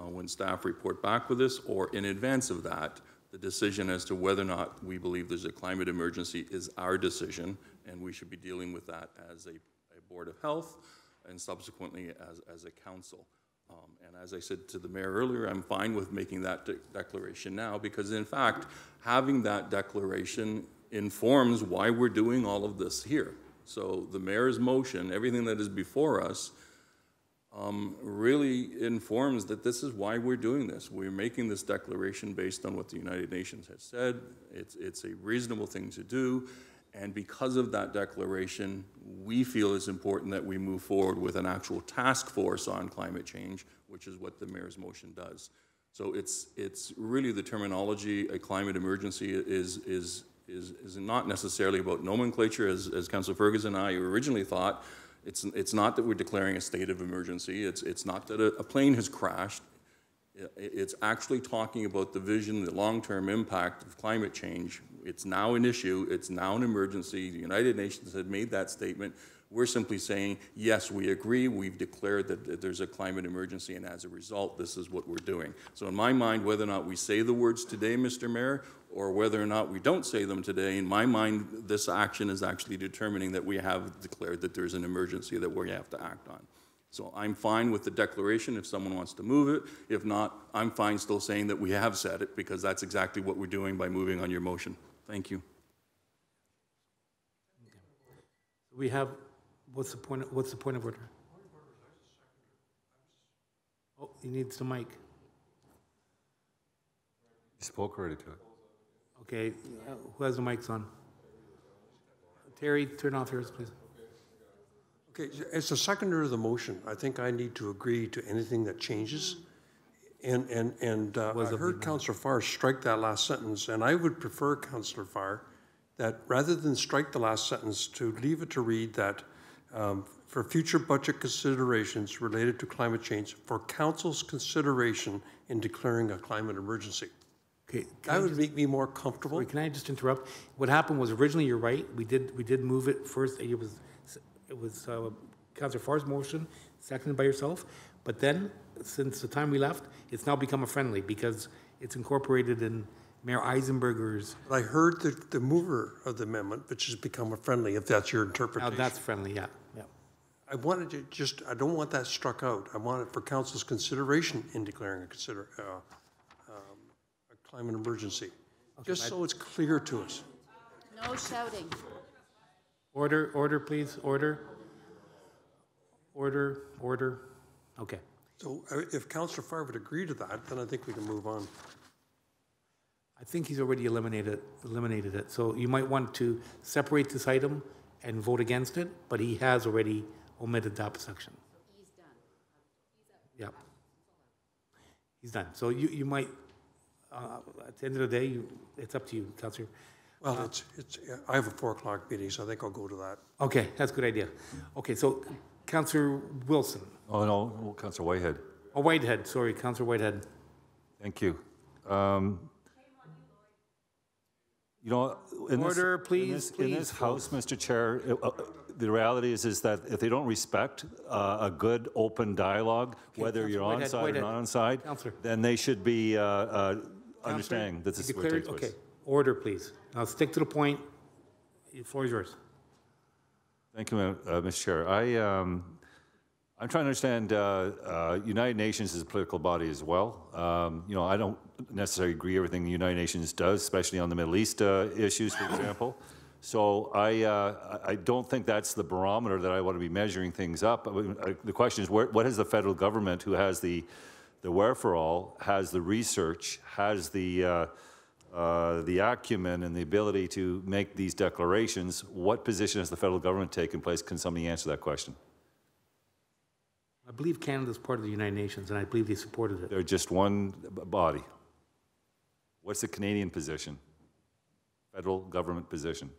when staff report back with this, or in advance of that, the decision as to whether or not we believe there's a climate emergency is our decision, and we should be dealing with that as a Board of Health and subsequently as a council. And as I said to the mayor earlier, I'm fine with making that declaration now, because in fact, having that declaration informs why we're doing all of this here. So the mayor's motion, everything that is before us, really informs that this is why we're doing this. We're making this declaration based on what the United Nations has said. It's a reasonable thing to do. And because of that declaration, we feel it's important that we move forward with an actual task force on climate change, which is what the mayor's motion does. So it's really the terminology. A climate emergency is not necessarily about nomenclature, as Councillor Ferguson and I originally thought. It's not that we're declaring a state of emergency. It's not that a plane has crashed. It's actually talking about the vision, the long-term impact of climate change. It's now an issue, it's now an emergency. The United Nations had made that statement. We're simply saying, yes, we agree, we've declared that there's a climate emergency, and as a result, this is what we're doing. So in my mind, whether or not we say the words today, Mr. Mayor, or whether or not we don't say them today, in my mind, this action is actually determining that we have declared that there's an emergency that we have to act on. So I'm fine with the declaration if someone wants to move it. If not, I'm fine still saying that we have said it, because that's exactly what we're doing by moving on your motion. Thank you. We have, what's the point of order? Oh, he needs the mic. You spoke already to it. Okay, who has the mics on? Terry, turn off yours, please. Okay, as a seconder of the motion, I think I need to agree to anything that changes. And I heard Councillor Farr strike that last sentence, and I would prefer, Councillor Farr, that rather than strike the last sentence, to leave it to read that for future budget considerations related to climate change, for Council's consideration in declaring a climate emergency. Okay, that would make me more comfortable. Sorry, can I just interrupt? What happened was originally, you're right, we did move it first. It was Councillor Farr's motion, seconded by yourself. But then, since the time we left, it's now become a friendly because it's incorporated in Mayor Eisenberger's. I heard the mover of the amendment, which has become a friendly, if that's your interpretation. Now that's friendly, yeah. I wanted to I don't want that struck out. I want it for Council's consideration in declaring a climate emergency, okay, just so it's clear to us. No shouting. Order, please, order. Okay. So if Councillor Farr would agree to that, then I think we can move on. I think he's already eliminated it. So you might want to separate this item and vote against it, but he has already omitted that section. He's done. Yeah. He's done. So you might, at the end of the day, it's up to you, Councillor. Well, I have a 4 o'clock meeting, so I think I'll go to that. Okay, that's a good idea. Okay, so Councillor Wilson. Oh, no, Councillor Whitehead. Oh, Whitehead, sorry, Councillor Whitehead. Thank you. You know, in this House, Mr. Chair, the reality is that if they don't respect a good, open dialogue, whether you're on side or not on side, then they should be understanding that this is where it takes place. Okay, order, please. Now stick to the point. The floor is yours. Thank you, Mr. Chair. I'm trying to understand United Nations is a political body as well. You know, I don't necessarily agree with everything the United Nations does, especially on the Middle East issues, for example. So I don't think that's the barometer that I want to be measuring things up. The question is, what has the federal government, who has the wherefore-all, has the research, has the acumen and the ability to make these declarations, what position has the federal government taken place? Can somebody answer that question? I believe Canada's part of the United Nations, and I believe they supported it. They're just one body. What's the Canadian position? Federal government position?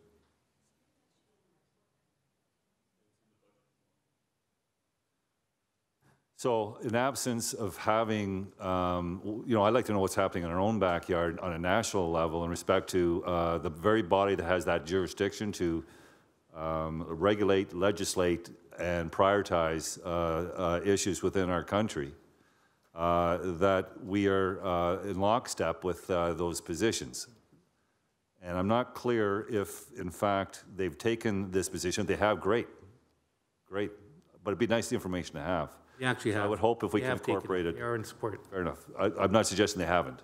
So in absence of having, you know, I'd like to know what's happening in our own backyard on a national level in respect to the very body that has that jurisdiction to regulate, legislate, and prioritize issues within our country, that we are in lockstep with those positions. And I'm not clear if, in fact, they've taken this position. They have, great. But it'd be nice information to have. You actually have. I would hope if we can incorporate it. They are in support. Fair enough. I'm not suggesting they haven't.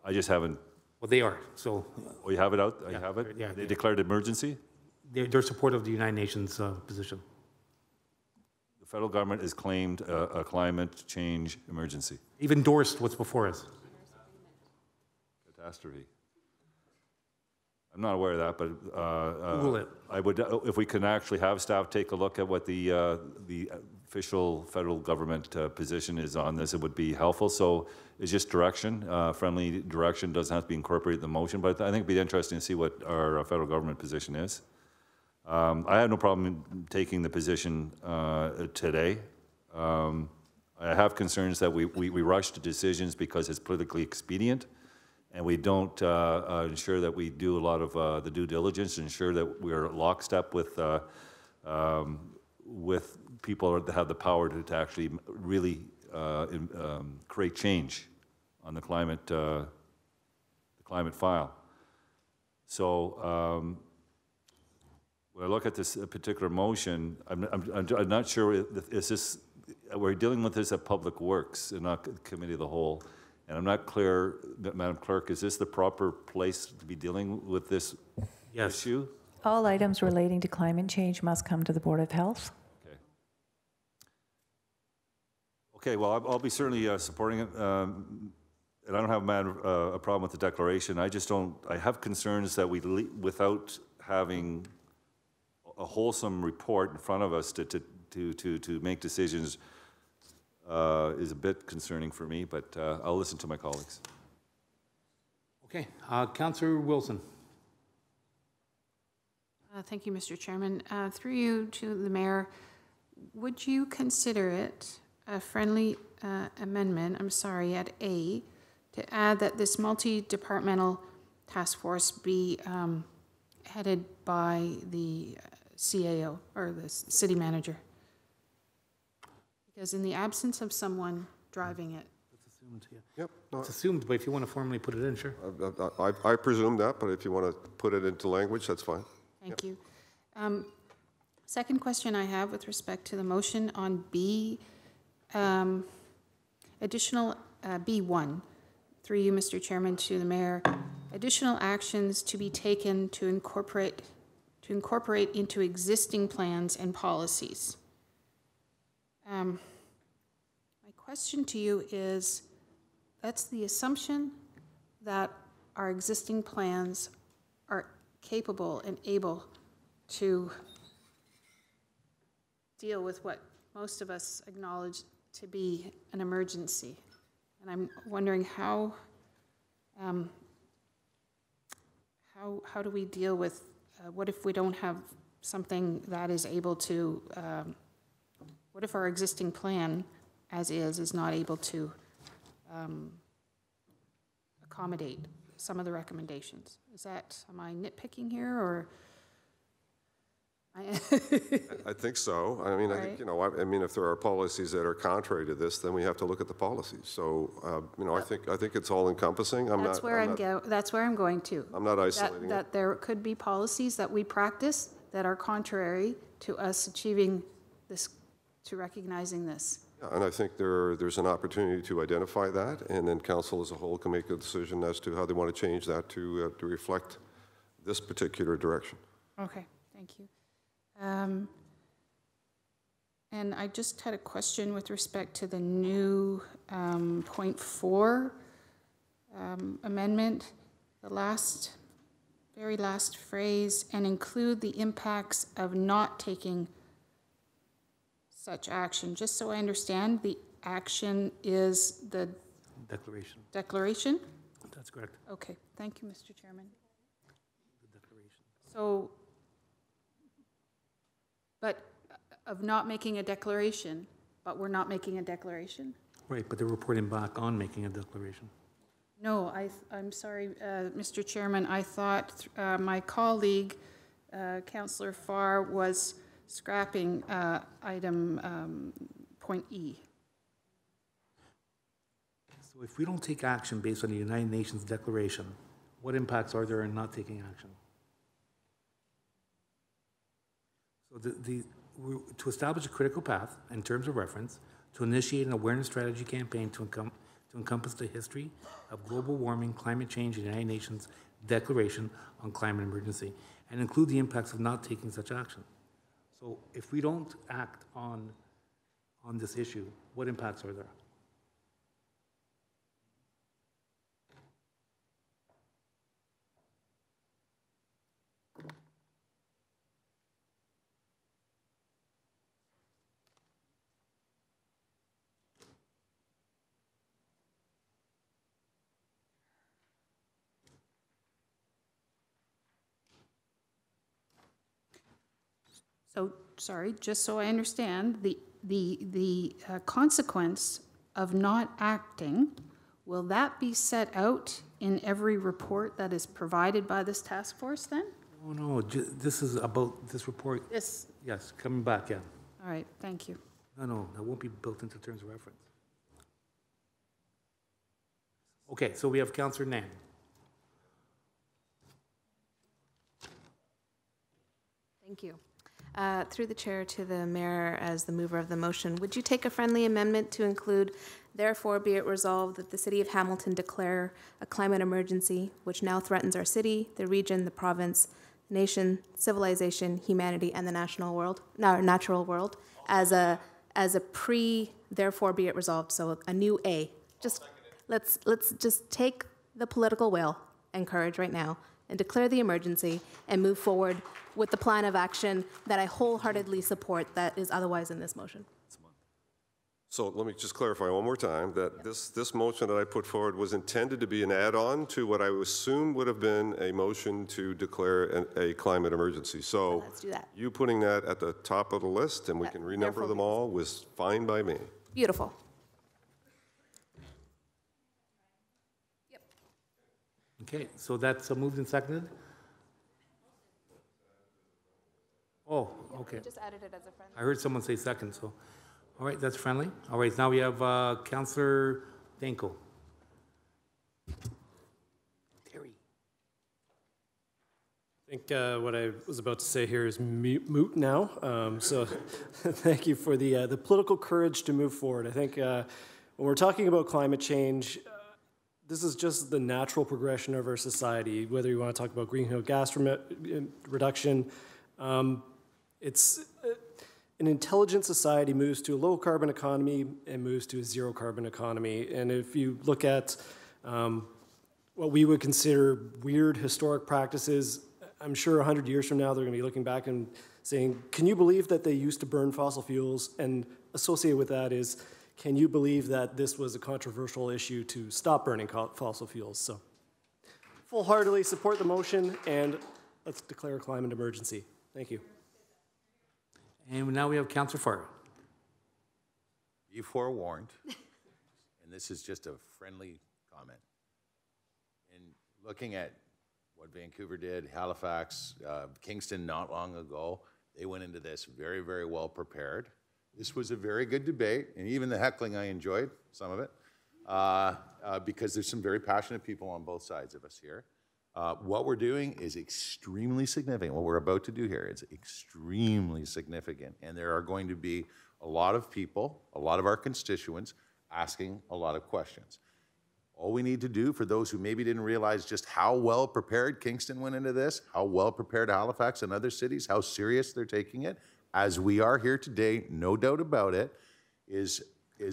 I just haven't. Well, they are, so. Oh, you have it out? Yeah, you have it? yeah. They declared emergency? They're supportive of the United Nations position. The federal government has claimed a climate change emergency. Even endorsed what's before us. Catastrophe. I'm not aware of that, but Google it. I would, if we can actually have staff take a look at what the official federal government position is on this, it would be helpful. So it's just direction, friendly direction, doesn't have to be incorporated in the motion, but I think it'd be interesting to see what our federal government position is. I have no problem taking the position today. I have concerns that we rush to decisions because it's politically expedient, and we don't ensure that we do a lot of the due diligence, ensure that we're lockstep with people that have the power to actually really create change on the climate file. So when I look at this particular motion, I'm not sure is this, we're dealing with this at Public Works and not Committee of the Whole, and I'm not clear, Madam Clerk, is this the proper place to be dealing with this issue? All items relating to climate change must come to the Board of Health. Okay, well, I'll be certainly supporting it, and I don't have a problem with the declaration. I just don't, I have concerns that without having a wholesome report in front of us to make decisions is a bit concerning for me, but I'll listen to my colleagues. Okay, Councillor Wilson. Thank you, Mr. Chairman. Through you to the Mayor, would you consider it a friendly amendment, I'm sorry, at A, to add that this multi-departmental task force be headed by the CAO, or the city manager? Because in the absence of someone driving it. It's assumed, yeah. Yep. It's assumed, but if you want to formally put it in, sure. I presume that, but if you want to put it into language, that's fine. Thank you. Second question I have with respect to the motion on B, additional B1, through you, Mr. Chairman, to the Mayor, additional actions to be taken to incorporate into existing plans and policies. My question to you is, that's the assumption that our existing plans are capable and able to deal with what most of us acknowledge to be an emergency. And I'm wondering how do we deal with, what if we don't have something that is able to, what if our existing plan as is not able to accommodate some of the recommendations? Is that, am I nitpicking here, or? I think so. I mean, I think, you know, I mean, if there are policies that are contrary to this, then we have to look at the policies. So, you know, I think it's all encompassing. That's where I'm going to. I'm not isolating that there could be policies that we practice that are contrary to us achieving this, to recognizing this. Yeah, and I think there's an opportunity to identify that, and then council as a whole can make a decision as to how they want to change that to reflect this particular direction. Okay, thank you. And I just had a question with respect to the new point 4 amendment, the very last phrase, and include the impacts of not taking such action. Just so I understand, the action is the declaration. Declaration? That's correct. Okay, thank you, Mr. Chairman. The declaration. So, but of not making a declaration, but we're not making a declaration? Right, but they're reporting back on making a declaration. No, I'm sorry, Mr. Chairman. I thought my colleague, Councillor Farr, was scrapping item point E. So if we don't take action based on the United Nations Declaration, what impacts are there in not taking action? So to establish a critical path in terms of reference, to initiate an awareness strategy campaign to encompass the history of global warming, climate change, and the United Nations Declaration on Climate Emergency, and include the impacts of not taking such action. So if we don't act on this issue, what impacts are there? So, sorry, just so I understand, the consequence of not acting, will that be set out in every report that is provided by this task force then? Oh, no, this is about this report. This, Yes, coming back, yeah. all right, thank you. No, that won't be built into terms of reference. Okay, so we have Councillor Nam. Thank you. Through the chair to the mayor as the mover of the motion, would you take a friendly amendment to include, therefore be it resolved that the city of Hamilton declare a climate emergency which now threatens our city, the region, the province, the nation, civilization, humanity, and the natural world as a therefore be it resolved, so a new A. Just let's just take the political will and courage right now and declare the emergency and move forward with the plan of action that I wholeheartedly support that is otherwise in this motion. So let me just clarify one more time that this motion that I put forward was intended to be an add-on to what I assume would have been a motion to declare a climate emergency. So let's do that. You putting that at the top of the list and we can renumber them all was fine by me. Beautiful. Okay, so that's moved and seconded? Oh, okay. Just added it as a friendly. I heard someone say second, so, all right, that's friendly. All right, now we have Councillor Danko. I think what I was about to say here is moot now. So thank you for the political courage to move forward. I think when we're talking about climate change, this is just the natural progression of our society, whether you want to talk about greenhouse gas reduction. It's an intelligent society moves to a low carbon economy and moves to a zero carbon economy. And if you look at what we would consider weird historic practices, I'm sure 100 years from now they're going to be looking back and saying, can you believe that they used to burn fossil fuels? And associated with that is, can you believe that this was a controversial issue to stop burning fossil fuels? So full-heartedly support the motion, and let's declare a climate emergency. Thank you. And now we have Councillor Farr. Be forewarned, and this is just a friendly comment. In looking at what Vancouver did, Halifax, Kingston not long ago, they went into this very, very well prepared. This was a very good debate, and even the heckling I enjoyed, some of it, because there's some very passionate people on both sides of us here. What we're doing is extremely significant. What we're about to do here is extremely significant, and there are going to be a lot of people, a lot of our constituents, asking a lot of questions. All we need to do, for those who maybe didn't realize just how well prepared Kingston went into this, how well prepared Halifax and other cities, how serious they're taking it, as we are here today, no doubt about it, is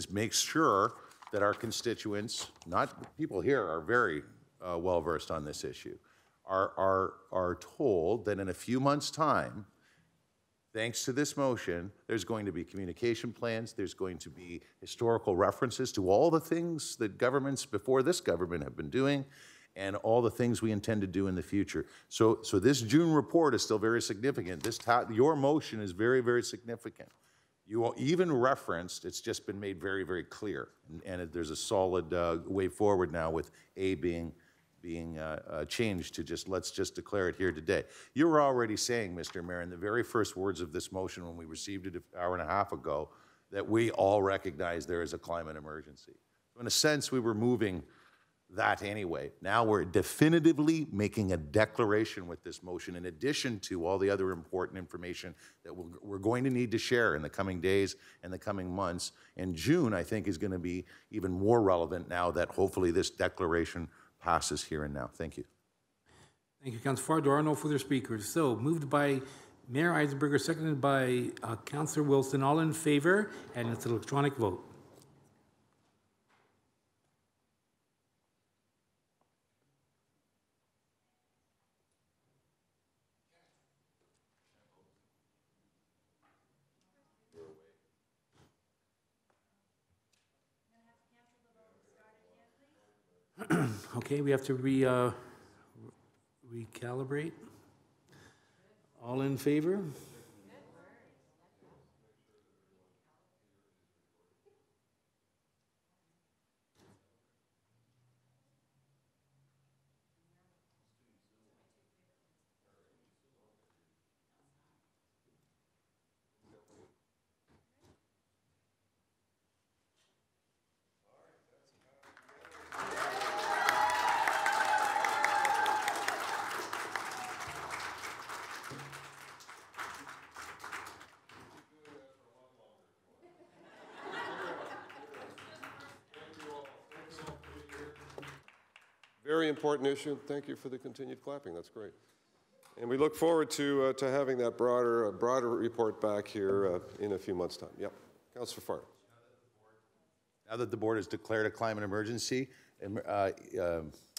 make sure that our constituents, not people here are very well-versed on this issue, are told that in a few months' time, thanks to this motion, there's going to be communication plans, there's going to be historical references to all the things that governments before this government have been doing, and all the things we intend to do in the future. So this June report is still very significant. Your motion is very, very significant. You even referenced, it's just been made very, very clear, and there's a solid way forward now with A being changed to let's just declare it here today. You were already saying, Mr. Mayor, in the very first words of this motion when we received it an hour and a half ago, that we all recognize there is a climate emergency. So in a sense, we were moving that anyway. Now we're definitively making a declaration with this motion in addition to all the other important information that we're going to need to share in the coming days and the coming months. And June, I think, is going to be even more relevant now that hopefully this declaration passes here and now. Thank you. Thank you, Councillor Farr. There are no further speakers. So moved by Mayor Eisenberger, seconded by Councillor Wilson. All in favor, and it's an electronic vote. Okay, we have to recalibrate. All in favor? Very important issue. Thank you for the continued clapping. That's great. And we look forward to having that broader report back here in a few months' time. Yep. Councillor Farr. Now that the board has declared a climate emergency,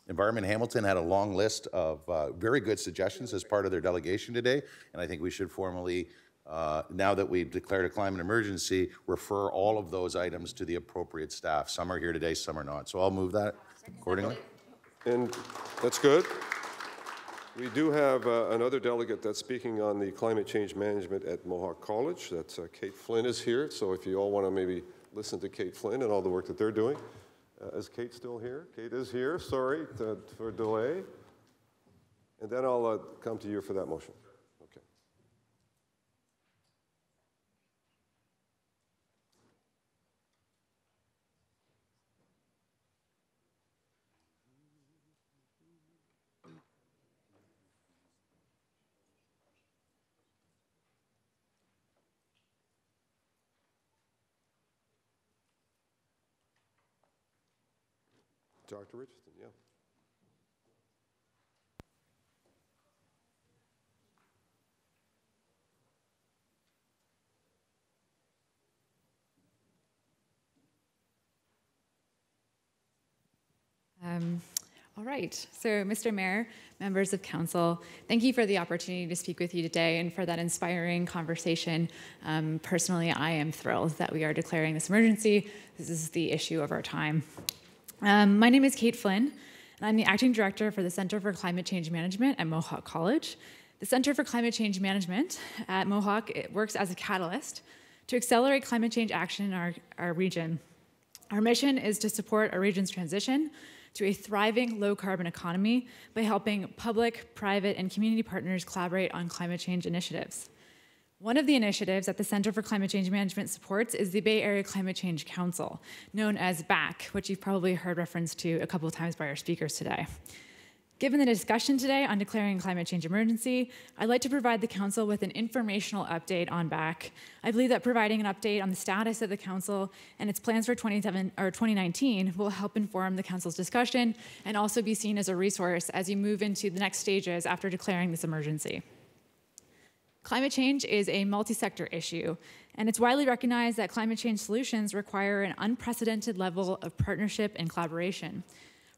Environment Hamilton had a long list of very good suggestions as part of their delegation today, and I think we should formally, now that we've declared a climate emergency, refer all of those items to the appropriate staff. Some are here today, some are not. So I'll move that accordingly. And that's good. We do have another delegate that's speaking on the climate change management at Mohawk College. That's Kate Flynn is here. So if you all want to maybe listen to Kate Flynn and all the work that they're doing. Is Kate still here? Kate is here. Sorry for delay. And then I'll come to you for that motion. Okay. Dr. Richardson, yeah. All right, so Mr. Mayor, members of council, thank you for the opportunity to speak with you today and for that inspiring conversation. Personally, I am thrilled that we are declaring this emergency. This is the issue of our time. My name is Kate Flynn, and I'm the Acting Director for the Center for Climate Change Management at Mohawk College. The Center for Climate Change Management at Mohawk works as a catalyst to accelerate climate change action in our region. Our mission is to support our region's transition to a thriving low-carbon economy by helping public, private, and community partners collaborate on climate change initiatives. One of the initiatives that the Center for Climate Change Management supports is the Bay Area Climate Change Council, known as BAC, which you've probably heard referenced to a couple of times by our speakers today. Given the discussion today on declaring a climate change emergency, I'd like to provide the Council with an informational update on BAC. I believe that providing an update on the status of the Council and its plans for 2019 will help inform the Council's discussion and also be seen as a resource as you move into the next stages after declaring this emergency. Climate change is a multi-sector issue, and it's widely recognized that climate change solutions require an unprecedented level of partnership and collaboration.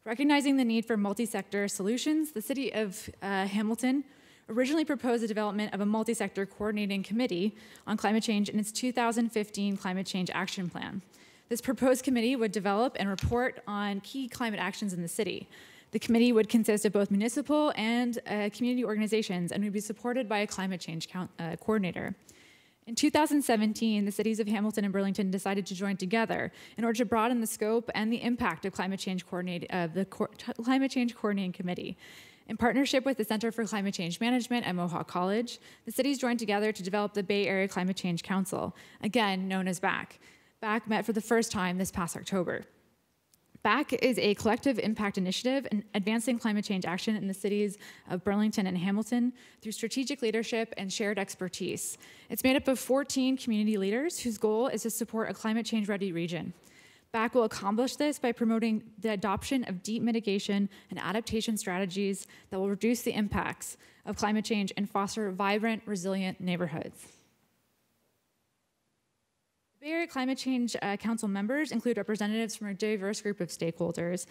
Recognizing the need for multi-sector solutions, the City of Hamilton originally proposed the development of a multi-sector coordinating committee on climate change in its 2015 Climate Change Action Plan. This proposed committee would develop and report on key climate actions in the city. The committee would consist of both municipal and community organizations and would be supported by a climate change coordinator. In 2017, the cities of Hamilton and Burlington decided to join together in order to broaden the scope and the impact of Climate Change Coordinating Committee. In partnership with the Center for Climate Change Management at Mohawk College, the cities joined together to develop the Bay Area Climate Change Council, again known as BAC. BAC met for the first time this past October. BAC is a collective impact initiative in advancing climate change action in the cities of Burlington and Hamilton through strategic leadership and shared expertise. It's made up of 14 community leaders whose goal is to support a climate change-ready region. BAC will accomplish this by promoting the adoption of deep mitigation and adaptation strategies that will reduce the impacts of climate change and foster vibrant, resilient neighborhoods. Bay Area Climate Change Council members include representatives from a diverse group of stakeholders.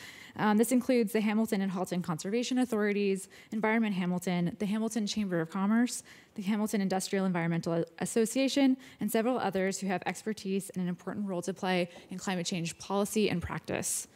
This includes the Hamilton and Halton Conservation Authorities, Environment Hamilton, the Hamilton Chamber of Commerce, the Hamilton Industrial Environmental Association, and several others who have expertise and an important role to play in climate change policy and practice.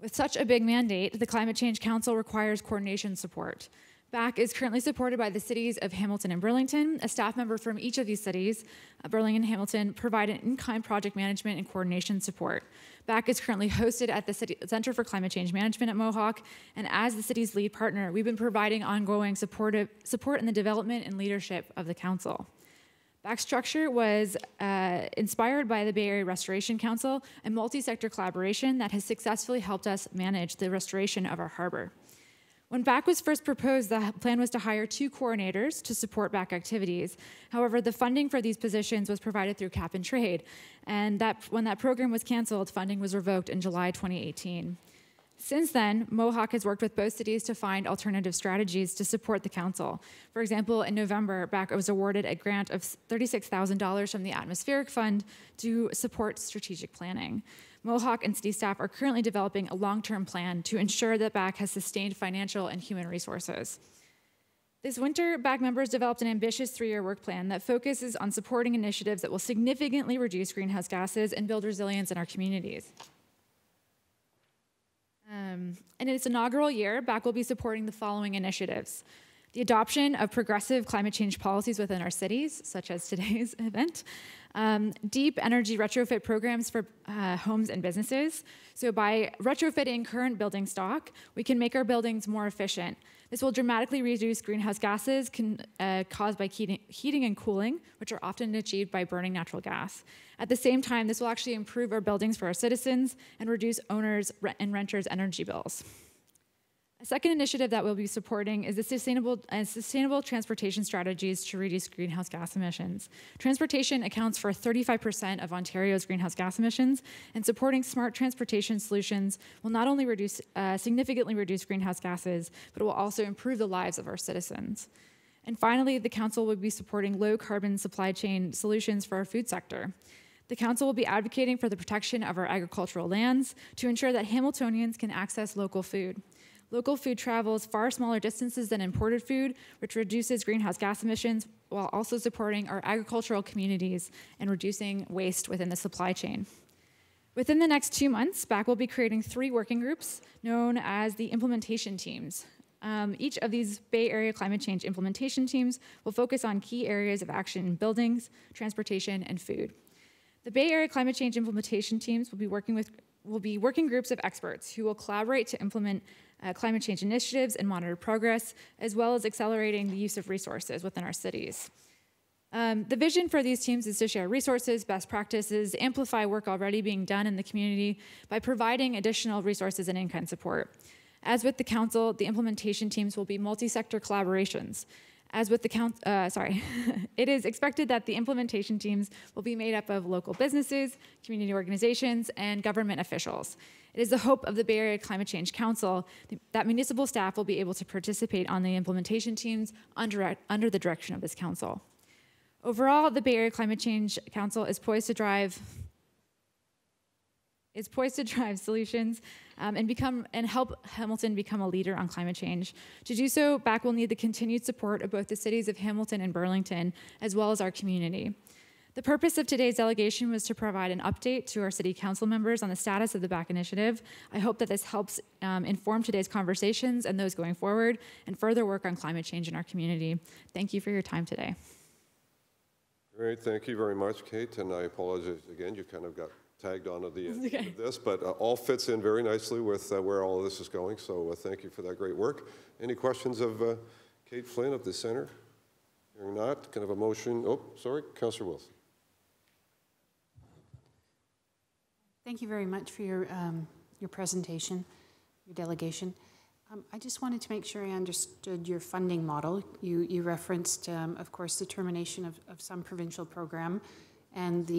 With such a big mandate, the Climate Change Council requires coordination support. BAC is currently supported by the cities of Hamilton and Burlington. A staff member from each of these cities, Burlington and Hamilton, provide an in-kind project management and coordination support. BAC is currently hosted at the Center for Climate Change Management at Mohawk, and as the city's lead partner, we've been providing ongoing support in the development and leadership of the council. BAC's structure was inspired by the Bay Area Restoration Council, a multi-sector collaboration that has successfully helped us manage the restoration of our harbor. When BAC was first proposed, the plan was to hire 2 coordinators to support BAC activities. However, the funding for these positions was provided through cap and trade, and when that program was canceled, funding was revoked in July 2018. Since then, Mohawk has worked with both cities to find alternative strategies to support the council. For example, in November, BAC was awarded a grant of $36,000 from the Atmospheric Fund to support strategic planning. Mohawk and city staff are currently developing a long-term plan to ensure that BAC has sustained financial and human resources. This winter, BAC members developed an ambitious 3-year work plan that focuses on supporting initiatives that will significantly reduce greenhouse gases and build resilience in our communities. In its inaugural year, BAC will be supporting the following initiatives: the adoption of progressive climate change policies within our cities, such as today's event, deep energy retrofit programs for homes and businesses. So by retrofitting current building stock, we can make our buildings more efficient. This will dramatically reduce greenhouse gases caused by heating and cooling, which are often achieved by burning natural gas. At the same time, this will actually improve our buildings for our citizens and reduce owners' and renters' energy bills. A second initiative that we'll be supporting is the sustainable transportation strategies to reduce greenhouse gas emissions. Transportation accounts for 35% of Ontario's greenhouse gas emissions, and supporting smart transportation solutions will not only significantly reduce greenhouse gases, but it will also improve the lives of our citizens. And finally, the council will be supporting low-carbon supply chain solutions for our food sector. The council will be advocating for the protection of our agricultural lands to ensure that Hamiltonians can access local food. Local food travels far smaller distances than imported food, which reduces greenhouse gas emissions while also supporting our agricultural communities and reducing waste within the supply chain. Within the next 2 months, BAC will be creating 3 working groups known as the implementation teams. Each of these Bay Area climate change implementation teams will focus on key areas of action in buildings, transportation, and food. The Bay Area climate change implementation teams will be working groups of experts who will collaborate to implement climate change initiatives and monitor progress, as well as accelerating the use of resources within our cities. The vision for these teams is to share resources, best practices, amplify work already being done in the community by providing additional resources and in-kind support. As with the council, the implementation teams will be multi-sector collaborations. As with the it is expected that the implementation teams will be made up of local businesses, community organizations, and government officials. It is the hope of the Bay Area Climate Change Council that municipal staff will be able to participate on the implementation teams under the direction of this council. Overall, the Bay Area Climate Change Council is poised to drive solutions and help Hamilton become a leader on climate change. To do so, BAC will need the continued support of both the cities of Hamilton and Burlington, as well as our community. The purpose of today's delegation was to provide an update to our city council members on the status of the BAC initiative. I hope that this helps inform today's conversations and those going forward, and further work on climate change in our community. Thank you for your time today. Great, thank you very much, Kate, and I apologize again, you kind of got tagged on at the end of this, but all fits in very nicely with where all of this is going, so thank you for that great work. Any questions of Kate Flynn of the Center? Hearing not, can I have a motion? Oh, sorry, Councillor Wilson. Thank you very much for your presentation, your delegation. I just wanted to make sure I understood your funding model. You referenced, of course, the termination of some provincial program and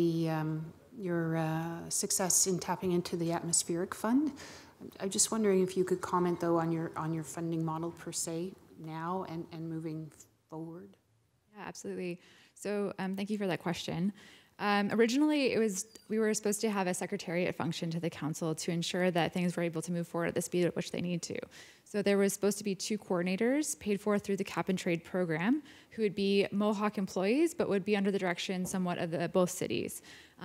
your success in tapping into the Atmospheric Fund. I'm just wondering if you could comment, though, on your funding model per se now and moving forward. Yeah, absolutely. So thank you for that question. Originally, we were supposed to have a secretariat function to the council to ensure that things were able to move forward at the speed at which they need to. So there was supposed to be 2 coordinators paid for through the Cap and Trade program who would be Mohawk employees, but would be under the direction somewhat of both cities.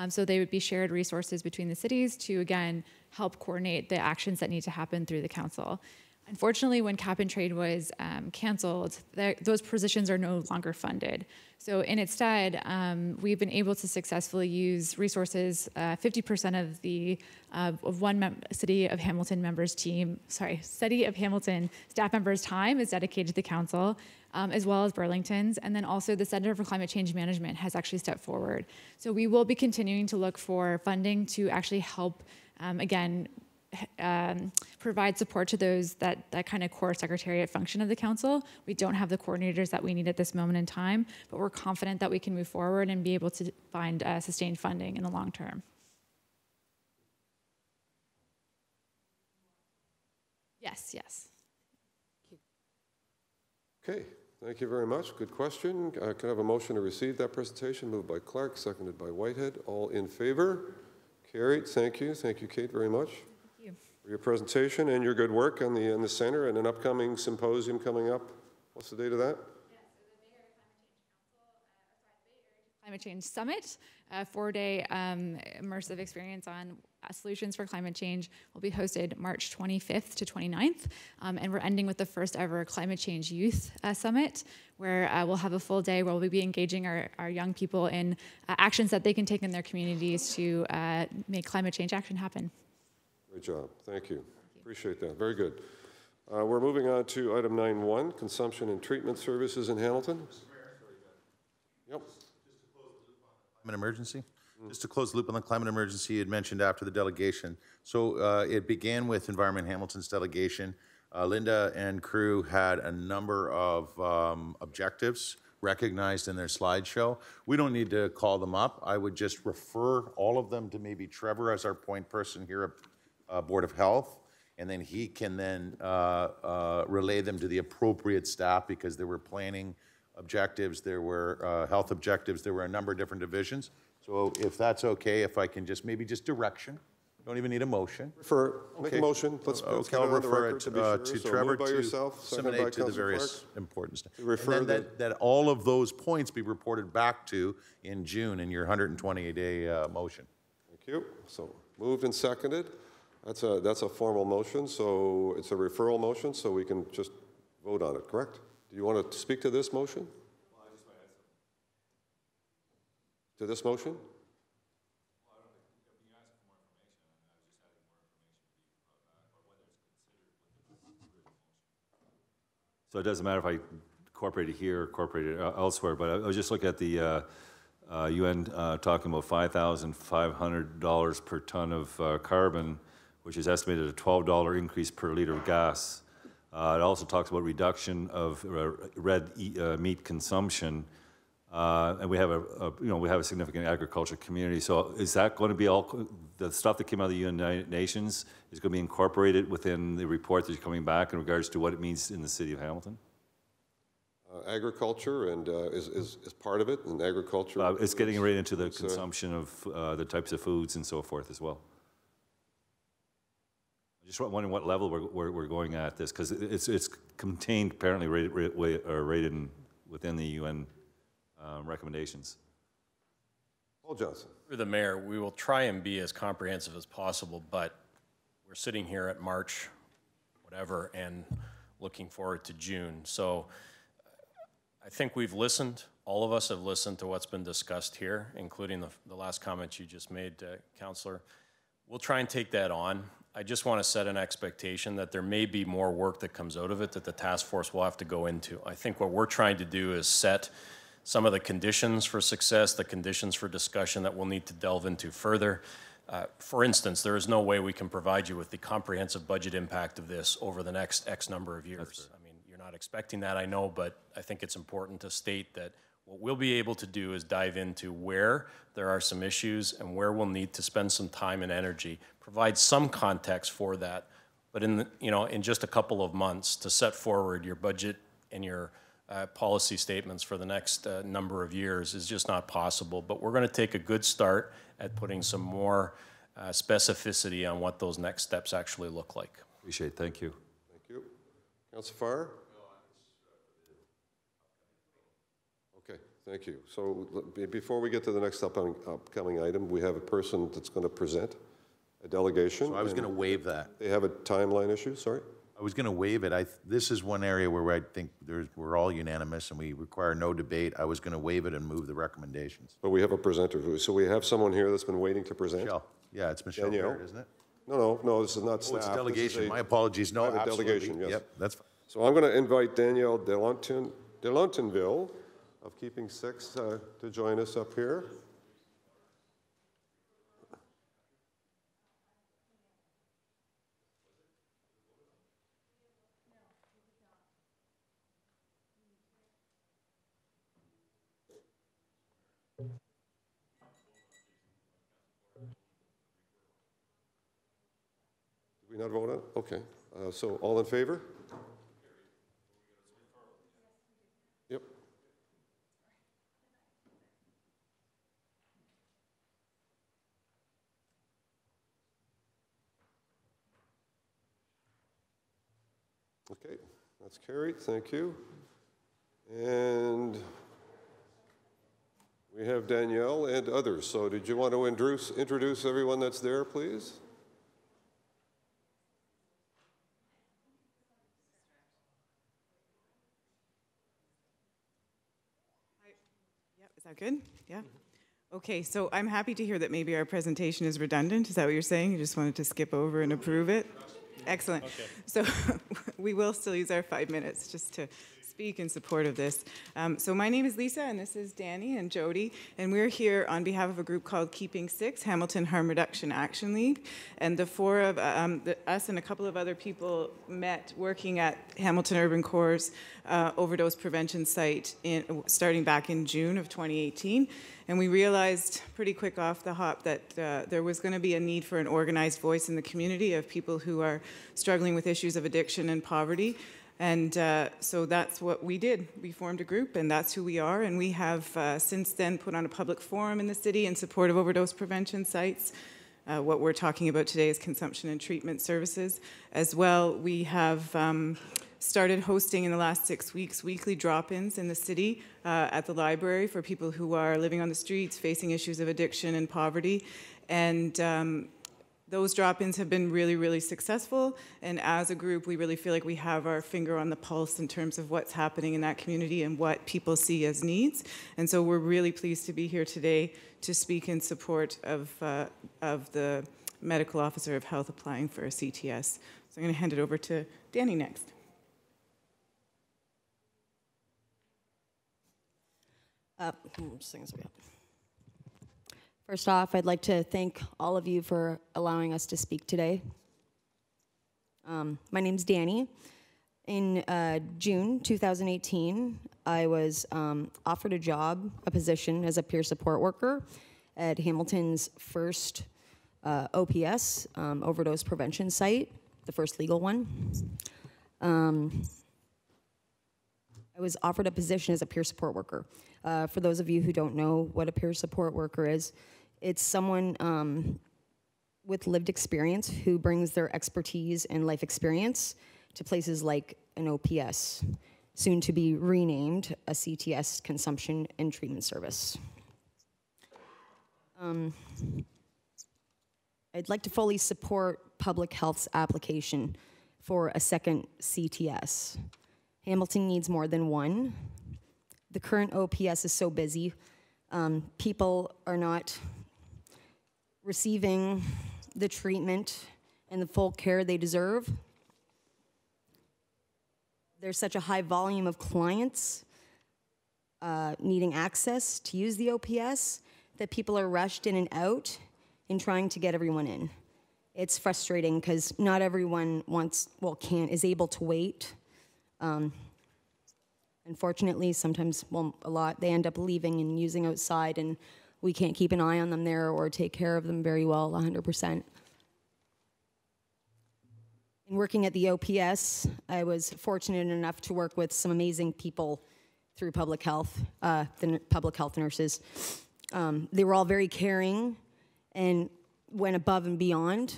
So they would be shared resources between the cities to, again, help coordinate the actions that need to happen through the council. Unfortunately, when Cap and Trade was canceled, those positions are no longer funded. So in its stead, we've been able to successfully use resources. 50% of the City of Hamilton staff members' time is dedicated to the council, as well as Burlington's, and then also the Center for Climate Change Management has actually stepped forward. So we will be continuing to look for funding to actually help, again, provide support to those that kind of core secretariat function of the council. We don't have the coordinators that we need at this moment in time, but we're confident that we can move forward and be able to find sustained funding in the long term. Yes, yes. Okay, thank you very much. Good question. Can I have a motion to receive that presentation? Moved by Clark, seconded by Whitehead. All in favor? Carried. Thank you. Thank you, Kate, very much. Thank you. For your presentation and your good work on the center and an upcoming symposium coming up. What's the date of that? Climate Change Summit, a 4-day immersive experience on solutions for climate change, will be hosted March 25th to 29th. And we're ending with the first ever Climate Change Youth Summit, where we'll have a full day where we'll be engaging our young people in actions that they can take in their communities to make climate change action happen. Great job. Thank you. Appreciate that. Very good. We're moving on to item 9.1, consumption and treatment services in Hamilton. Yep. Climate emergency. Just to close the loop on the climate emergency you had mentioned after the delegation. So it began with Environment Hamilton's delegation. Linda and crew had a number of objectives recognized in their slideshow. We don't need to call them up. I would just refer all of them to maybe Trevor as our point person here at Board of Health, and then he can then relay them to the appropriate staff, because there were planning objectives, there were health objectives, there were a number of different divisions. So if that's okay, if I can just maybe just direction, don't even need a motion. Make a motion. Let's get it I'll on the refer record it to be sure. to So Trevor moved by to yourself, seconded by disseminate to the Councillor various Clark. important stuff. To refer And then that all of those points be reported back to in June in your 120-day motion. Thank you. So moved and seconded. That's a formal motion, so it's a referral motion, so we can just vote on it, correct? Do you want to speak to this motion? To this motion? So it doesn't matter if I incorporate it here or incorporate it elsewhere, but I was just looking at the UN talking about $5,500 per ton of carbon, which is estimated at a $12 increase per liter of gas. It also talks about reduction of red meat consumption, and we have a significant agriculture community. So is that going to be all the stuff that came out of the United Nations is going to be incorporated within the report that's coming back in regards to what it means in the city of Hamilton? Agriculture and is part of it, and agriculture. It's getting right into the consumption of the types of foods and so forth as well. I just wondering what level we're going at this, because it's contained apparently rated within the UN recommendations. Paul Johnson. Through the mayor, we will try and be as comprehensive as possible, but we're sitting here at March, whatever, and looking forward to June. So I think we've listened. All of us have listened to what's been discussed here, including the last comment you just made, Councillor. We'll try and take that on. I just want to set an expectation that there may be more work that comes out of it that the task force will have to go into. I think what we're trying to do is set some of the conditions for success, the conditions for discussion that we'll need to delve into further. For instance, there is no way we can provide you with the comprehensive budget impact of this over the next X number of years. I mean, you're not expecting that, I know, but I think it's important to state that what we'll be able to do is dive into where there are some issues and where we'll need to spend some time and energy, provide some context for that, but in just a couple of months to set forward your budget and your policy statements for the next number of years is just not possible. But we're going to take a good start at putting some more specificity on what those next steps actually look like. Appreciate it. Thank you. Thank you. Councillor Farr? Okay, thank you. So before we get to the next upcoming item, we have a person that's going to present a delegation. So I was going to waive that. They have a timeline issue, sorry? I was going to waive it. This is one area where I think we're all unanimous and we require no debate. I was going to waive it and move the recommendations. But we have a presenter. So we have someone here that's been waiting to present. Michelle. Yeah, it's Michelle Baird, isn't it? No, this is not staff. Oh, it's delegation. My apologies. No, absolutely. Delegation, yes. Yep, that's fine. So I'm going to invite Danielle Delontonville of Keeping Six to join us up here. Did we not vote on it? Okay. So all in favor? Yep. Okay, that's carried. Thank you. And we have Danielle and others. So did you want to introduce everyone that's there, please? Is that good? Yeah. Okay, so I'm happy to hear that maybe our presentation is redundant. Is that what you're saying? You just wanted to skip over and approve it? Excellent. Okay. So we will still use our 5 minutes just to speak in support of this. So my name is Lisa, and this is Danny and Jody, and we're here on behalf of a group called Keeping Six, Hamilton Harm Reduction Action League. And the four of us and a couple of other people met working at Hamilton Urban Core's overdose prevention site starting back in June of 2018. And we realized pretty quick off the hop that there was going to be a need for an organized voice in the community of people who are struggling with issues of addiction and poverty. And so that's what we did. We formed a group, and that's who we are. And we have since then put on a public forum in the city in support of overdose prevention sites. What we're talking about today is consumption and treatment services. As well, we have started hosting in the last 6 weeks weekly drop-ins in the city at the library for people who are living on the streets, facing issues of addiction and poverty. And those drop-ins have been really, really successful, and as a group, we really feel like we have our finger on the pulse in terms of what's happening in that community and what people see as needs. And so we're really pleased to be here today to speak in support of the medical officer of health applying for a CTS. So I'm going to hand it over to Danny next. First off, I'd like to thank all of you for allowing us to speak today. My name's Danny. In June 2018, I was offered a position as a peer support worker at Hamilton's first OPS, overdose prevention site, the first legal one. I was offered a position as a peer support worker. For those of you who don't know what a peer support worker is, it's someone with lived experience who brings their expertise and life experience to places like an OPS, soon to be renamed a CTS, consumption and treatment service. I'd like to fully support Public Health's application for a second CTS. Hamilton needs more than one. The current OPS is so busy, people are not receiving the treatment and the full care they deserve. There's such a high volume of clients needing access to use the OPS that people are rushed in and out in trying to get everyone in. It's frustrating because not everyone is able to wait. Unfortunately, sometimes, a lot, they end up leaving and using outside, and we can't keep an eye on them there or take care of them very well 100%. In working at the OPS, I was fortunate enough to work with some amazing people through public health, the public health nurses. They were all very caring and went above and beyond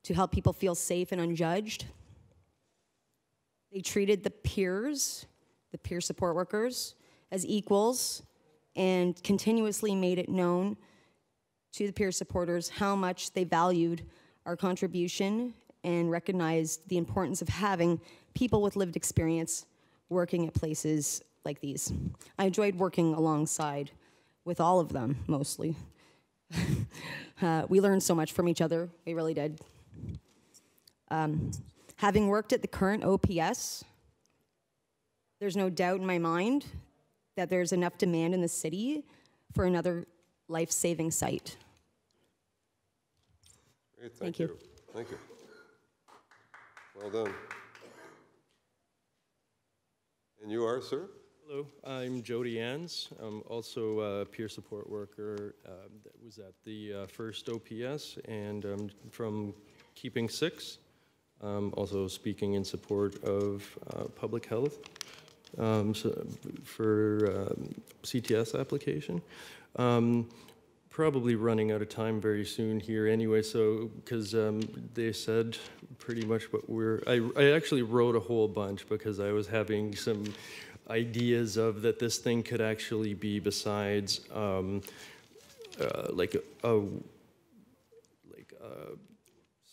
to help people feel safe and unjudged. They treated the peers, the peer support workers, as equals and continuously made it known to the peer supporters how much they valued our contribution and recognized the importance of having people with lived experience working at places like these. I enjoyed working alongside with all of them, mostly. We learned so much from each other, we really did. Having worked at the current OPS, there's no doubt in my mind that there's enough demand in the city for another life-saving site. Great, thank you. Thank you. Well done. And you are, sir? Hello, I'm Jody Ans. I'm also a peer support worker that was at the first OPS, and I'm from Keeping Six. also speaking in support of public health for CTS application. Probably running out of time very soon here anyway, so because they said pretty much what I actually wrote a whole bunch because I was having some ideas of that this thing could actually be besides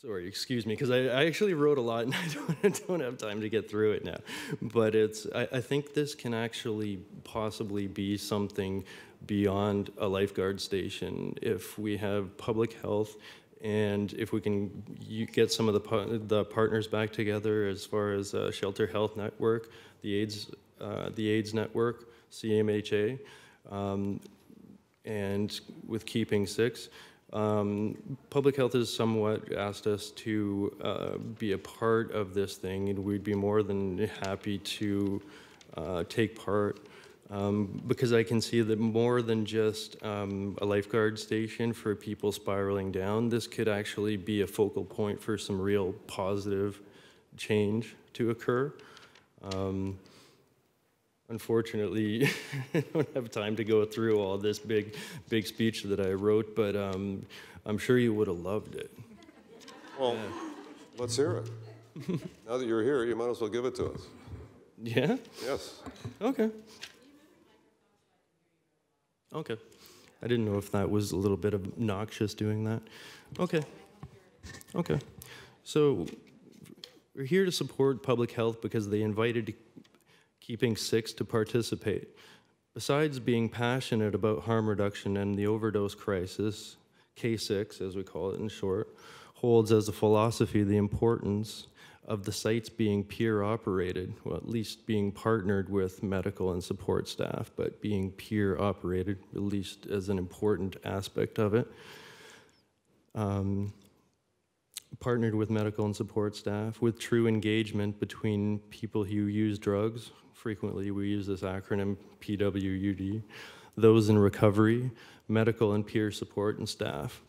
sorry, excuse me, because I actually wrote a lot and I don't have time to get through it now. But I think this can actually possibly be something beyond a lifeguard station if we have public health and if we can get some of the partners back together as far as Shelter Health Network, the AIDS Network, CMHA, and with Keeping Six. Public Health has somewhat asked us to be a part of this thing, and we'd be more than happy to take part because I can see that more than just a lifeguard station for people spiraling down, this could actually be a focal point for some real positive change to occur. Unfortunately, I don't have time to go through all this big speech that I wrote, but I'm sure you would have loved it. Well, let's hear it. Now that you're here, you might as well give it to us. Yeah? Yes. Okay. Okay. I didn't know if that was a little bit obnoxious doing that. Okay. Okay. So we're here to support public health because they invited Keeping Six to participate. Besides being passionate about harm reduction and the overdose crisis, K6, as we call it in short, holds as a philosophy the importance of the sites being peer operated, well, at least being partnered with medical and support staff, but being peer operated, at least as an important aspect of it. Partnered with medical and support staff, with true engagement between people who use drugs. Frequently we use this acronym PWUD, those in recovery, medical and peer support and staff.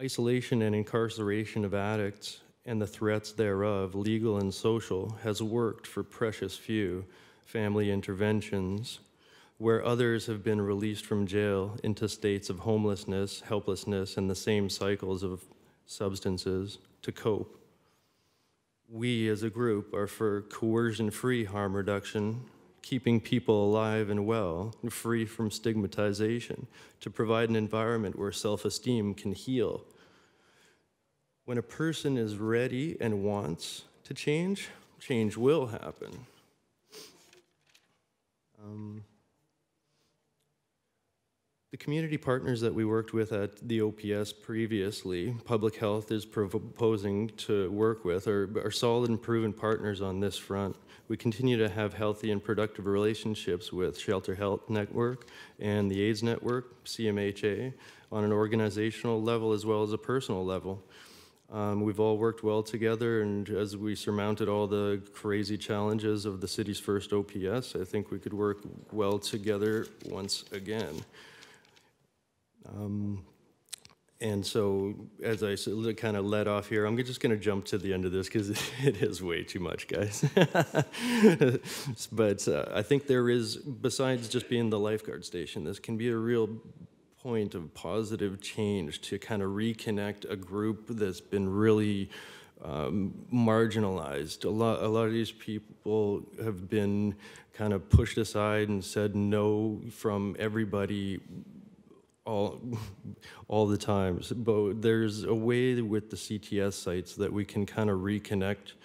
Isolation and incarceration of addicts and the threats thereof, legal and social, has worked for precious few family interventions, where others have been released from jail into states of homelessness, helplessness, and the same cycles of substances to cope. We as a group are for coercion-free harm reduction, keeping people alive and well, and free from stigmatization, to provide an environment where self-esteem can heal. When a person is ready and wants to change, change will happen. The community partners that we worked with at the OPS previously, Public Health is proposing to work with, are solid and proven partners on this front. We continue to have healthy and productive relationships with Shelter Health Network and the AIDS Network, CMHA, on an organizational level as well as a personal level. We've all worked well together, and as we surmounted all the crazy challenges of the city's first OPS, I think we could work well together once again. And so, as I kind of led off here, I'm just going to jump to the end of this because it is way too much, guys. But I think there is, besides just being the lifeguard station, this can be a real point of positive change to kind of reconnect a group that's been really marginalized. A lot of these people have been kind of pushed aside and said no from everybody all the time. But there's a way with the CTS sites that we can kind of reconnect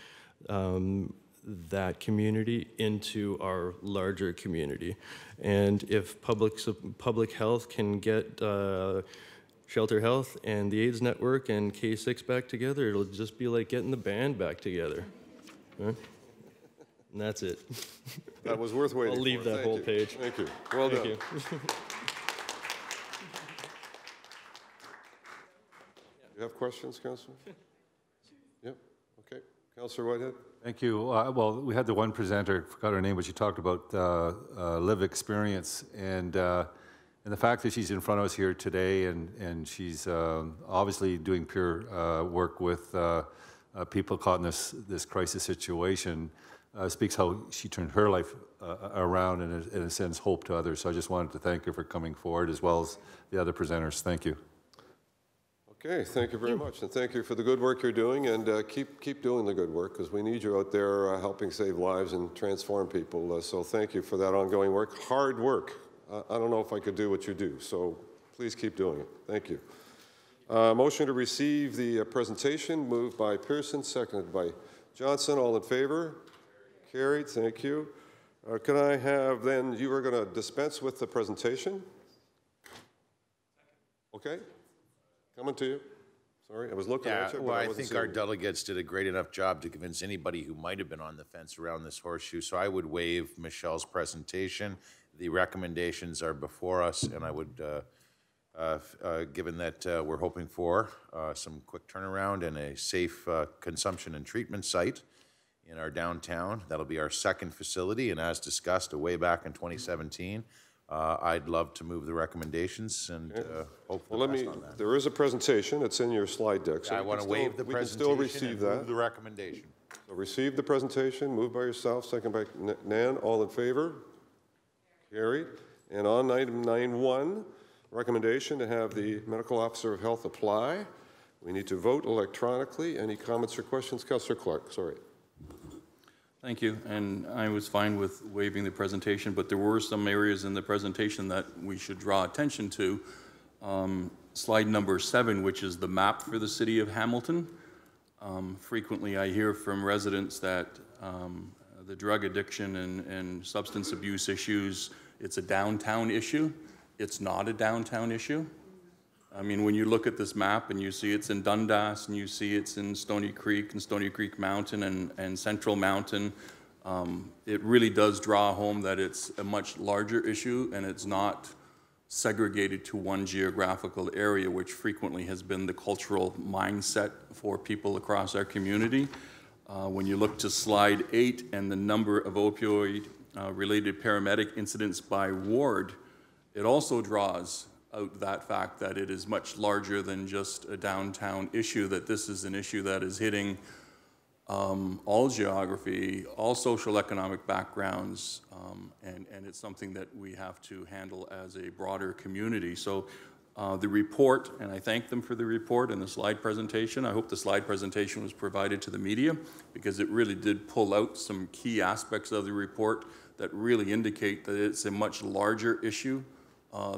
that community into our larger community. And if public health can get Shelter Health and the AIDS Network and K6 back together, it'll just be like getting the band back together. Right? And that's it. That was worth waiting I'll leave for. that Thank whole you. page. Thank you. Well Thank done. you. You have questions, Councillor? Yep. Okay. Councillor Whitehead? Thank you. Well, we had the one presenter, forgot her name, but she talked about live experience and the fact that she's in front of us here today and she's obviously doing peer work with people caught in this crisis situation speaks how she turned her life around and, in a sense, hope to others. So I just wanted to thank her for coming forward, as well as the other presenters. Thank you. Okay, thank you very much, and thank you for the good work you're doing, and keep doing the good work, because we need you out there helping save lives and transform people. So thank you for that ongoing work. Hard work. I don't know if I could do what you do, so please keep doing it. Thank you. Motion to receive the presentation, moved by Pearson, seconded by Johnson. All in favor? Carried. Thank you. Can I have then, you are going to dispense with the presentation? Okay. Coming to you. Sorry, I was looking at you, but well, I I wasn't think our seeing. delegates did a great enough job to convince anybody who might have been on the fence around this horseshoe. So I would waive Michelle's presentation. The recommendations are before us, and I would, given that we're hoping for some quick turnaround and a safe consumption and treatment site in our downtown, that'll be our second facility, and as discussed way back in 2017, I'd love to move the recommendations and hope for the best on that. There is a presentation. It's in your slide deck. So I want to waive the we can presentation still receive and that. move the recommendation. So receive the presentation, moved by yourself, second by Nan. All in favor? Carried. And on item 9.1, recommendation to have the medical officer of health apply. We need to vote electronically. Any comments or questions? Councillor Clark, sorry. Thank you, and I was fine with waiving the presentation, but there were some areas in the presentation that we should draw attention to. Slide number 7, which is the map for the city of Hamilton. Frequently I hear from residents that the drug addiction and substance abuse issues, it's a downtown issue. It's not a downtown issue. I mean, when you look at this map and you see it's in Dundas and you see it's in Stony Creek and Stony Creek Mountain and Central Mountain, it really does draw home that it's a much larger issue and it's not segregated to one geographical area, which frequently has been the cultural mindset for people across our community. When you look to slide 8 and the number of opioid-related paramedic incidents by ward, it also draws out that fact that it is much larger than just a downtown issue, that this is an issue that is hitting all geography, all social economic backgrounds, and it's something that we have to handle as a broader community. So the report, and I thank them for the report and the slide presentation. I hope the slide presentation was provided to the media because it really did pull out some key aspects of the report that really indicate that it's a much larger issue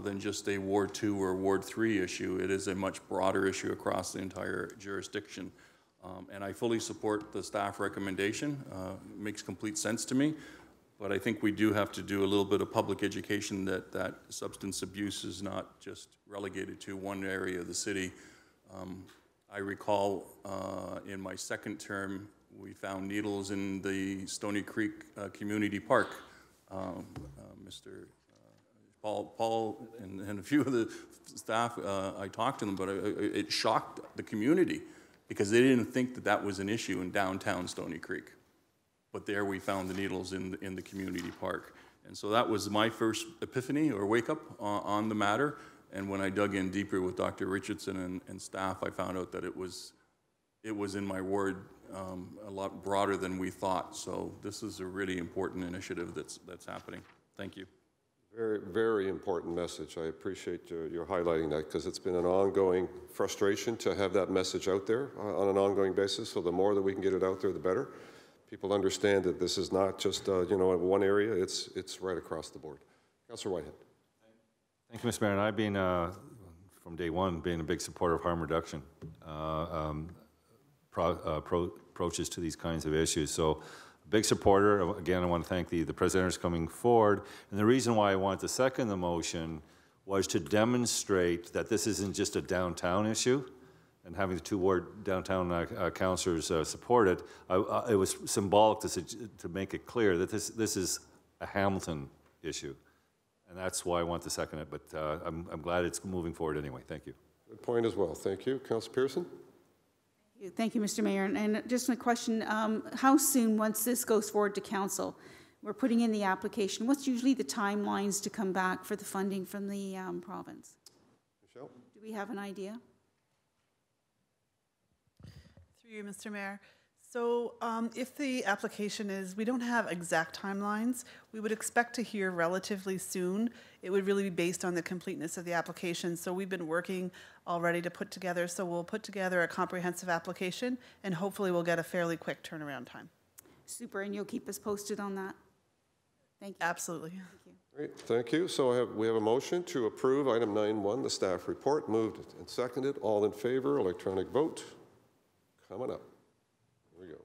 than just a Ward 2 or Ward 3 issue. It is a much broader issue across the entire jurisdiction. And I fully support the staff recommendation. It makes complete sense to me. But I think we do have to do a little bit of public education that substance abuse is not just relegated to one area of the city. I recall in my second term, we found needles in the Stony Creek Community Park. Mr. Paul and a few of the staff, I talked to them, but it shocked the community because they didn't think that that was an issue in downtown Stony Creek. But there we found the needles in the community park. And so that was my first epiphany or wake up on the matter. And when I dug in deeper with Dr. Richardson and staff, I found out that it was in my ward a lot broader than we thought. So this is a really important initiative that's happening. Thank you. Very, very important message. I appreciate your highlighting that because it's been an ongoing frustration to have that message out there on an ongoing basis. So the more that we can get it out there, the better. People understand that this is not just one area. It's right across the board. Councillor Whitehead. Thank you, Mr. Mayor. And I've been from day one being a big supporter of harm reduction approaches to these kinds of issues. So. Big supporter. Again, I want to thank the presenters coming forward. And the reason why I want to second the motion was to demonstrate that this isn't just a downtown issue, and having the 2 ward downtown councillors support it. It was symbolic to make it clear that this is a Hamilton issue, and that's why I want to second it. But I'm glad it's moving forward anyway. Thank you. Good point as well. Thank you, Councillor Pearson. Thank you, Mr. Mayor. And just a question, how soon, once this goes forward to council, we're putting in the application, what's usually the timelines to come back for the funding from the province? Michelle? Do we have an idea? Through you, Mr. Mayor. So if the application is, we don't have exact timelines, we would expect to hear relatively soon. It would really be based on the completeness of the application. So we've been working already to put together, so we'll put together a comprehensive application and hopefully we'll get a fairly quick turnaround time. Super, and you'll keep us posted on that? Thank you. Absolutely. Thank you. Great, thank you. So we have a motion to approve item 9.1, the staff report. Moved and seconded. All in favor, electronic vote. Coming up. Here we go.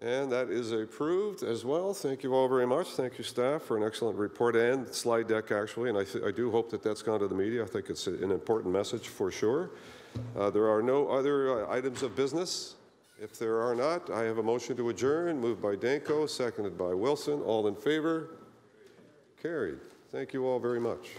And that is approved as well. Thank you all very much. Thank you, staff, for an excellent report and slide deck, actually. And I do hope that that's gone to the media. I think it's an important message for sure. There are no other items of business. If there are not, I have a motion to adjourn, moved by Danko, seconded by Wilson. All in favor? Carried. Thank you all very much.